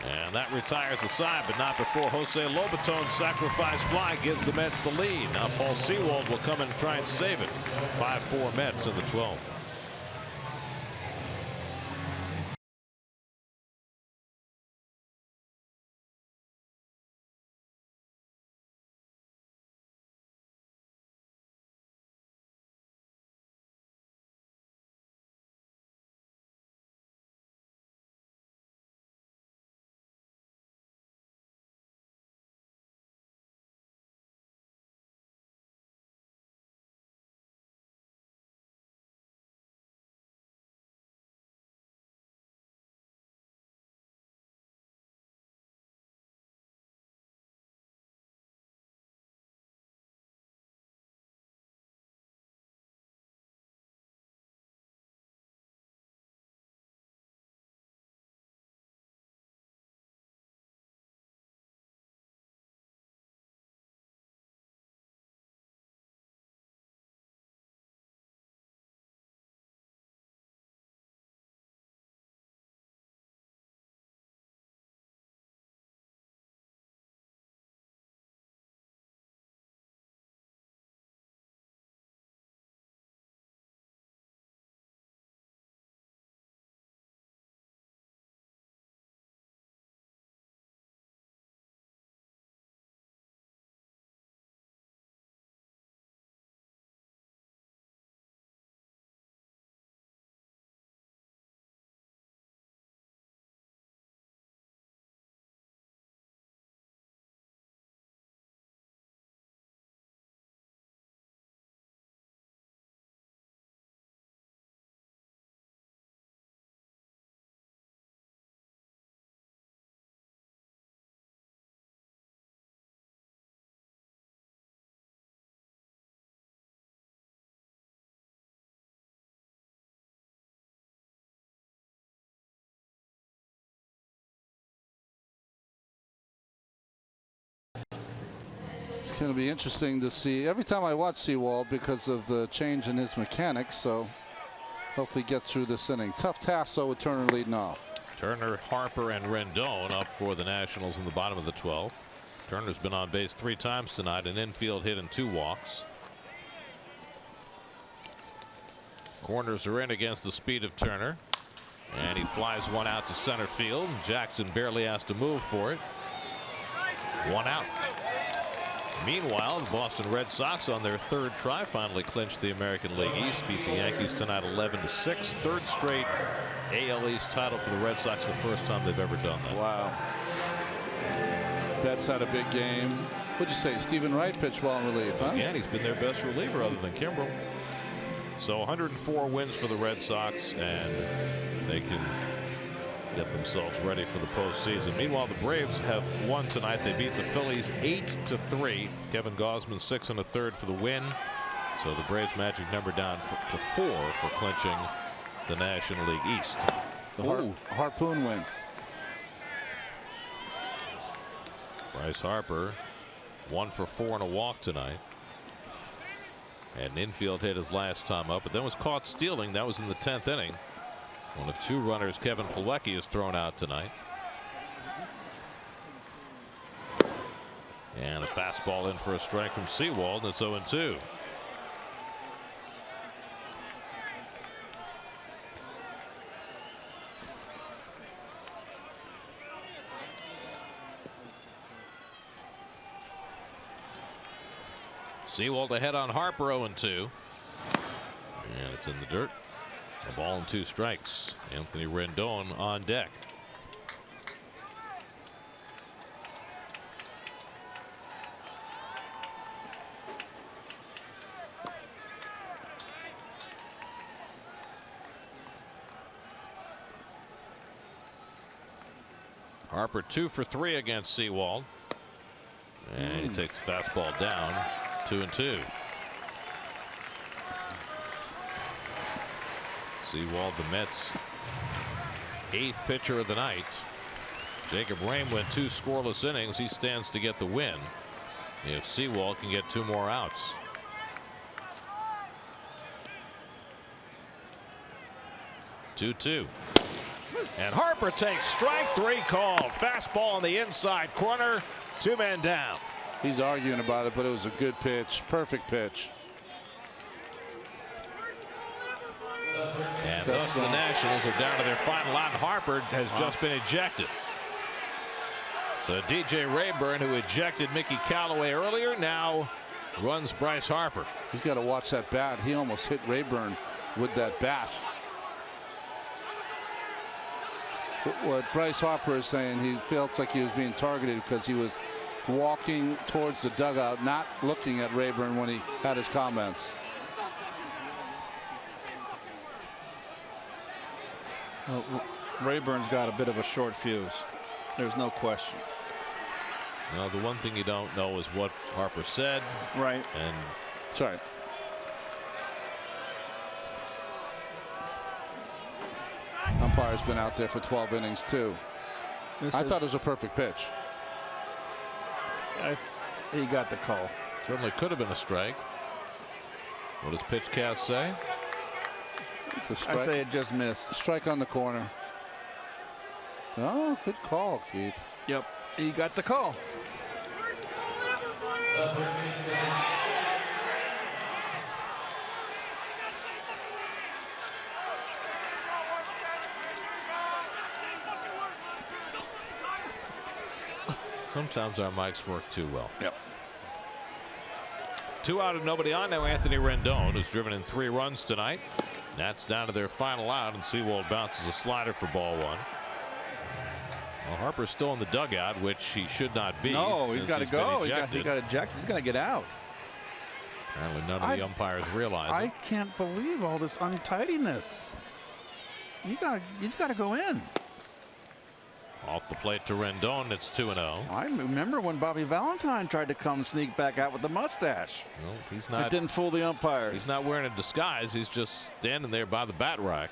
And that retires the side, but not before Jose Lobaton's sacrifice fly gives the Mets the lead. Now Paul Sewald will come and try and save it. 5-4 Mets in the 12th. going to be interesting to see every time I watch Sewald because of the change in his mechanics. So hopefully he gets through this inning. Tough task though with Turner leading off. Turner, Harper, and Rendon up for the Nationals in the bottom of the 12th. Turner's been on base 3 times tonight, an infield hit and 2 walks. Corners are in against the speed of Turner, and he flies one out to center field. Jackson barely has to move for it. 1 out. Meanwhile, the Boston Red Sox on their 3rd try finally clinched the American League East, beat the Yankees tonight 11-6. 3rd straight AL East title for the Red Sox, the first time they've ever done that. Wow. Betts had a big game. What'd you say? Stephen Wright pitched well in relief, huh? Yeah, he's been their best reliever other than Kimbrel. So 104 wins for the Red Sox, and they can get themselves ready for the postseason. Meanwhile, the Braves have won tonight. They beat the Phillies 8-3. Kevin Gausman 6 1/3 for the win. So the Braves magic number down to 4 for clinching the National League East. The harpoon win. Bryce Harper 1 for 4 and a walk tonight. Had an infield hit his last time up, but then was caught stealing. That was in the 10th inning. One of 2 runners Kevin Plawecki is thrown out tonight. And a fastball in for a strike from Sewald. It's 0-2. Sewald ahead on Harper 0-2. And it's in the dirt. A ball and 2 strikes. Anthony Rendon on deck. Harper 2 for 3 against Sewald. And he takes the fastball down. 2-2. Sewald, the Mets' 8th pitcher of the night. Jacob Rame went 2 scoreless innings. He stands to get the win if Sewald can get 2 more outs. Two. And Harper takes strike 3 called. Fastball on the inside corner. 2 men down. He's arguing about it, but it was a good pitch. Perfect pitch. And thus the Nationals are down to their final out. Harper has just been ejected. So DJ Rayburn, who ejected Mickey Callaway earlier, now runs Bryce Harper. He's got to watch that bat. He almost hit Rayburn with that bat. What Bryce Harper is saying, he felt like he was being targeted because he was walking towards the dugout, not looking at Rayburn when he had his comments. Well, Rayburn's got a bit of a short fuse. There's no question. Well, the one thing you don't know is what Harper said. Right. And sorry. Umpire's been out there for 12 innings too. I thought it was a perfect pitch. He got the call. Certainly could have been a strike. What does PitchCast say? I say it just missed. Strike on the corner. Oh, good call, Keith. Yep, he got the call. Sometimes our mics work too well. Yep. 2 out and nobody on now. Anthony Rendon, who's driven in 3 runs tonight. That's down to their final out, and Sewald bounces a slider for ball 1. Well, Harper's still in the dugout, which he should not be. No, he's got to go. He got ejected. He's going to get out. Apparently none of the umpires realize I it. can't believe all this untidiness. He's got to go in. Off the plate to Rendon. It's 2-0. I remember when Bobby Valentine tried to come sneak back out with the mustache. Well, he's not. It didn't fool the umpires. He's not wearing a disguise. He's just standing there by the bat rack.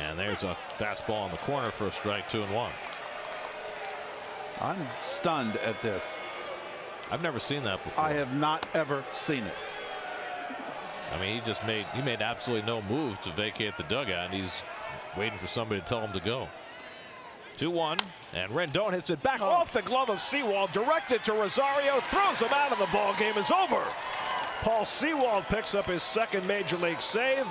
And there's a fastball in the corner for a strike. 2-1. I'm stunned at this. I've never seen that before. I have not ever seen it. I mean, he made absolutely no move to vacate the dugout, and he's waiting for somebody to tell him to go. 2-1, and Rendon hits it back off the glove of Sewald, directed to Rosario, throws him out of the ball. Game is over. Paul Sewald picks up his second major league save.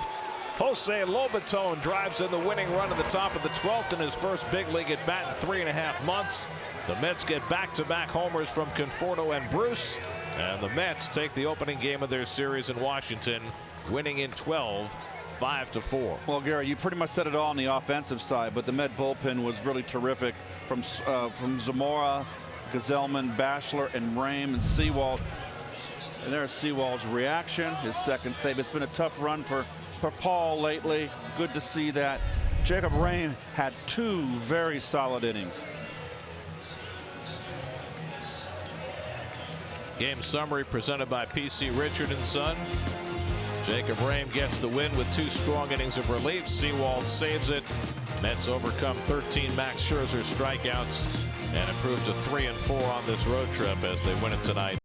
Jose Lobaton drives in the winning run at the top of the 12th in his first big league at bat in 3.5 months. The Mets get back-to-back homers from Conforto and Bruce, and the Mets take the opening game of their series in Washington, winning in 12, 5-4. Well, Gary, you pretty much said it all on the offensive side, but the Met bullpen was really terrific from Zamora, Gazelman, Bachelor, and Rame and Sewald. And there's Sewald's reaction, his second save. It's been a tough run for Paul lately. Good to see that. Jacob Rame had 2 very solid innings. Game summary presented by PC Richard & Son. Jacob Rame gets the win with 2 strong innings of relief. Sewald saves it. Mets overcome 13 Max Scherzer strikeouts and improve to 3-4 on this road trip as they win it tonight.